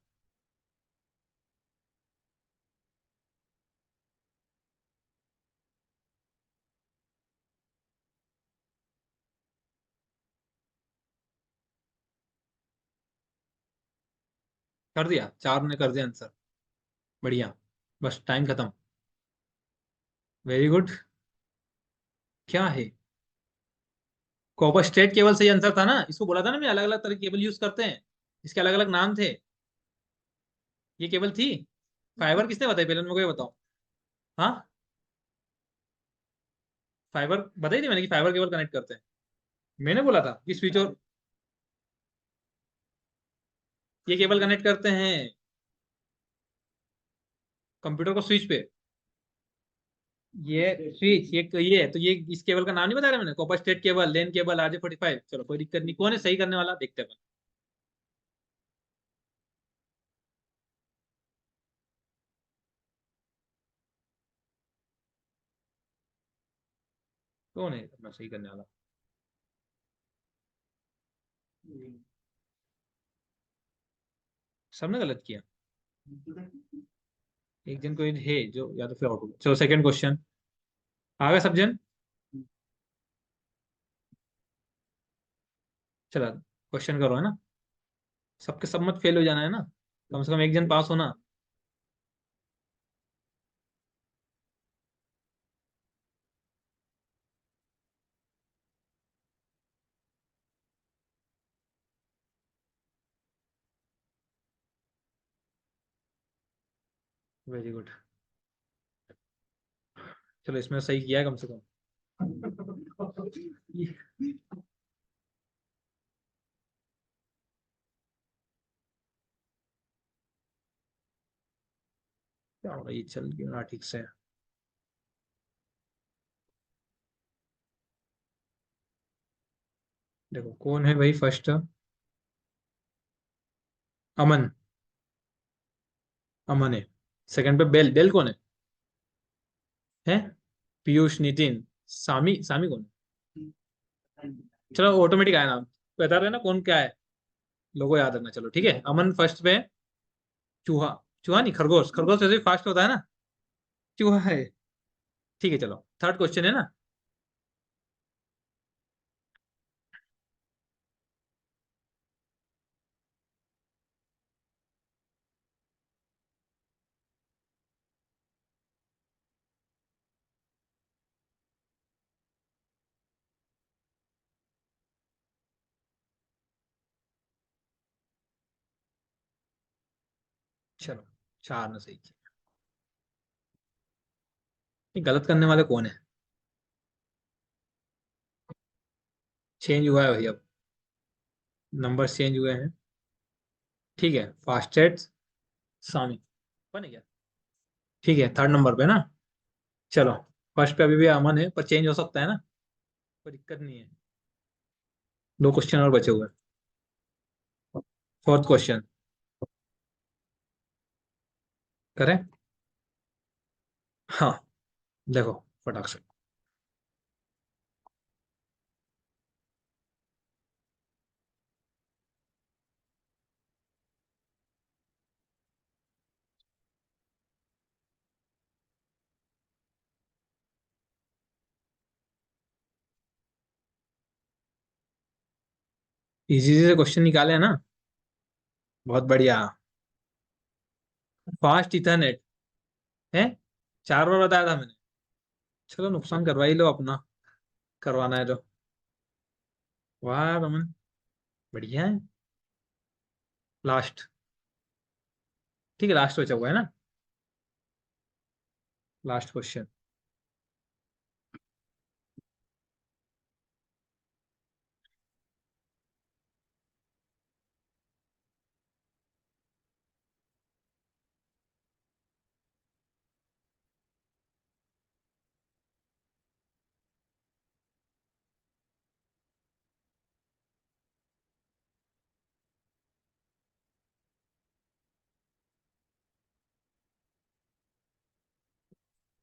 कर दिया, चार ने कर दिया आंसर। बढ़िया। बस टाइम खत्म। Very good. क्या है? कॉपर स्ट्रेट केबल सही आंसर था ना, इसको बोला था ना मैं, अलग अलग तरह की केबल यूज करते हैं, इसके अलग अलग नाम थे। ये केबल थी। फाइबर किसने बताई पहले, मेरे को ये बताओ। हाँ, फाइबर बताई थी मैंने कि फाइबर केबल कनेक्ट करते हैं। मैंने बोला था कि स्विच और ये केबल कनेक्ट करते हैं कंप्यूटर को स्विच पे। ये स्विच, ये तो ये इस केबल का नाम नहीं बताया मैंने, कॉपर स्टेट केबल, लेन केबल, RJ45। चलो कोई दिक्कत नहीं, कौन है सही करने वाला, देखते हैं। कौन है अपना सही करने वाला? सबने गलत किया। एक जन कोई है जो या तो फिर आउट हो गया। चलो सेकंड क्वेश्चन। आ गए सब जन? चलो क्वेश्चन करो, है ना। सबके सब मत फेल हो जाना, है ना। कम से कम एक जन पास होना। Very good. चलो इसमें सही किया है कम से कम। क्या हो रहा है, ये चल क्यों रहा ठीक से? देखो कौन है भाई फर्स्ट। अमन। अमन है। सेकंड पे बेल, बेल कौन है? है पीयूष, नितिन, सामी, सामी कौन है? चलो ऑटोमेटिक आया नाम, बता रहे ना कौन क्या है। लोगो याद रखना, चलो ठीक है। अमन फर्स्ट पे है। चूहा। चूहा नहीं, खरगोश, खरगोश वैसे भी फास्ट होता है ना। चूहा है। ठीक है चलो, थर्ड क्वेश्चन है ना। चलो, चार ने सही किया। ये गलत करने वाले कौन है? चेंज हुआ है भाई अब, नंबर चेंज हुए हैं। ठीक है, फास्टेस्ट सामी बन गया। ठीक है, थर्ड नंबर पे ना। चलो, फर्स्ट पे अभी भी अमन है, पर चेंज हो सकता है ना, कोई दिक्कत नहीं है। दो क्वेश्चन और बचे हुए हैं। फोर्थ क्वेश्चन करें। हाँ, देखो फटाक से। इजी से क्वेश्चन निकाले है ना। बहुत बढ़िया। फास्ट इथरनेट है। चार बार बताया था मैंने। चलो नुकसान करवा ही लो अपना, करवाना है तो। वाह रमन, बढ़िया है। लास्ट। ठीक है, लास्ट बचा हुआ है ना। Last question.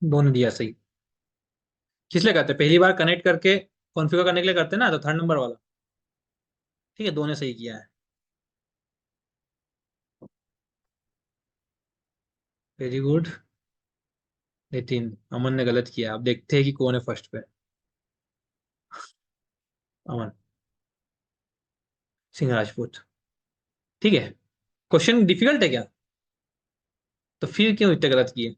दोनों दिया सही। किस लिए करते हैं, पहली बार कनेक्ट करके कॉन्फ़िगर करने के लिए करते हैं ना, तो थर्ड नंबर वाला। ठीक है, दोनों सही किया है। Very good. नितिन। अमन ने गलत किया, अब देखते हैं कि कौन है फर्स्ट पे। अमन सिंह राजपूत। ठीक है। क्वेश्चन डिफिकल्ट है क्या? तो फिर क्यों इतने गलत किए?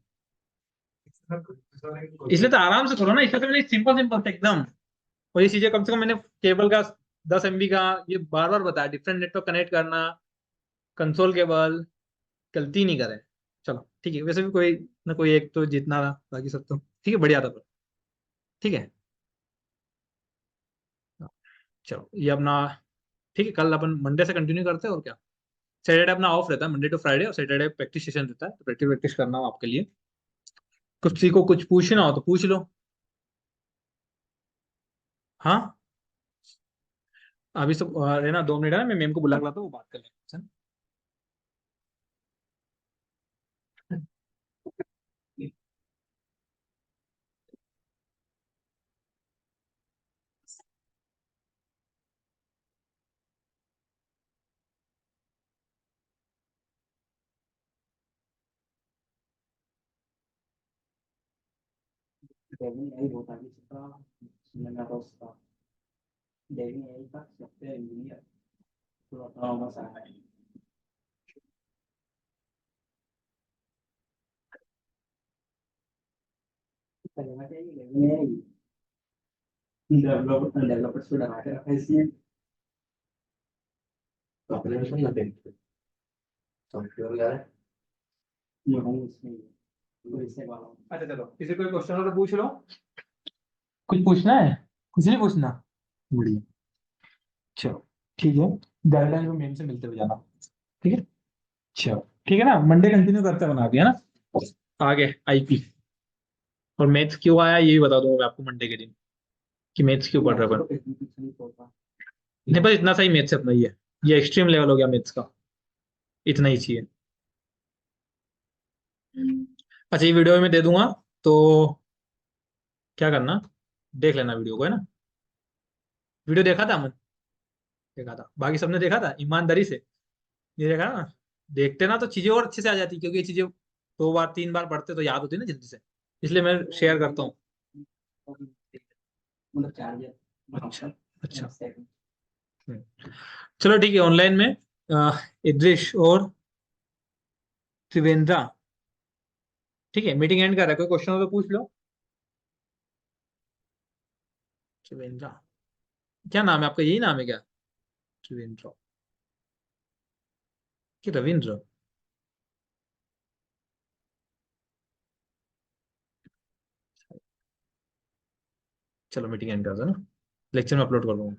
इसलिए तो आराम से करो ना, इसलिए तो मैंने सिंपल सिंपल से एकदम। और ये चीजें कम से कम मैंने केबल का 10 MB का ये बार बार बताया, डिफरेंट नेटवर्क कनेक्ट करना, कंसोल केबल, गलती नहीं करें। चलो ठीक है, वैसे भी कोई ना कोई एक तो जीतना था, बाकी सब तो ठीक है, बढ़िया था पर। ठीक है, चलो ये अपना, ठीक है, कल अपन मंडे से कंटिन्यू करते हैं और क्या। सैटरडे अपना ऑफ रहता है, मंडे टू फ्राइडे, और सैटरडे प्रैक्टिस सेशन रहता है, तो प्रैक्टिस प्रैक्टिस करना हो आपके लिए। कुछ किसी को कुछ पूछना हो तो पूछ लो। हाँ, अभी सब है ना, 2 मिनट है ना, मैं मेम को बुला के लाता हूँ, वो बात कर लेंगे। Devi hai votati nella vostra, devi hai fatto per via sulla prova sai. Perché magari le miei developer sulla macchina e si अपने से ना देखते सॉफ्टवेयर यार ये हम इसमें तो इससे वाला अच्छा चलो, किसी कोई क्वेश्चन हो तो पूछ लो। कुछ पूछना है? कुछ नहीं पूछना? बढ़िया, चलो ठीक है, गाइडलाइन में मेम से मिलते हुए जाना। ठीक है, चलो ठीक है ना, मंडे कंटिन्यू करते हैं, बना दिया ना। आगे आईपी और मैथ्स क्यों आया ये भी बता दूंगा मैं आपको मंडे के दिन, कि मैथ्स क्यों पढ़ रहे हैं अपन। नहीं होता नहीं, बस इतना सही मैथ्स अपना ही है, ये एक्सट्रीम लेवल हो गया मैथ्स का, इतना ही चाहिए। अच्छा, ये वीडियो में दे दूंगा, तो क्या करना, देख लेना वीडियो को, है ना। वीडियो देखा था मन, देखा था, बाकी सबने देखा था ईमानदारी से, ये देखा ना। देखते ना तो चीजें और अच्छे से आ जाती, क्योंकि ये चीजें 2 बार 3 बार पढ़ते तो याद होती है ना जल्दी से, इसलिए मैं शेयर करता हूँ। मतलब चार्जर अच्छा, अच्छा। सेकंड हम्म। चलो ठीक है, ऑनलाइन में इद्रिश और त्रिवेंद्रा, ठीक है, मीटिंग एंड कर रहा है, कोई क्वेश्चन हो तो पूछ लो। त्रिवेंद्रा, क्या नाम है आपका, यही नाम है क्या? त्रिवेंद्रा कि रविंद्र? चलो मीटिंग एंड कर दो ना, लेक्चर में अपलोड कर दूंगा।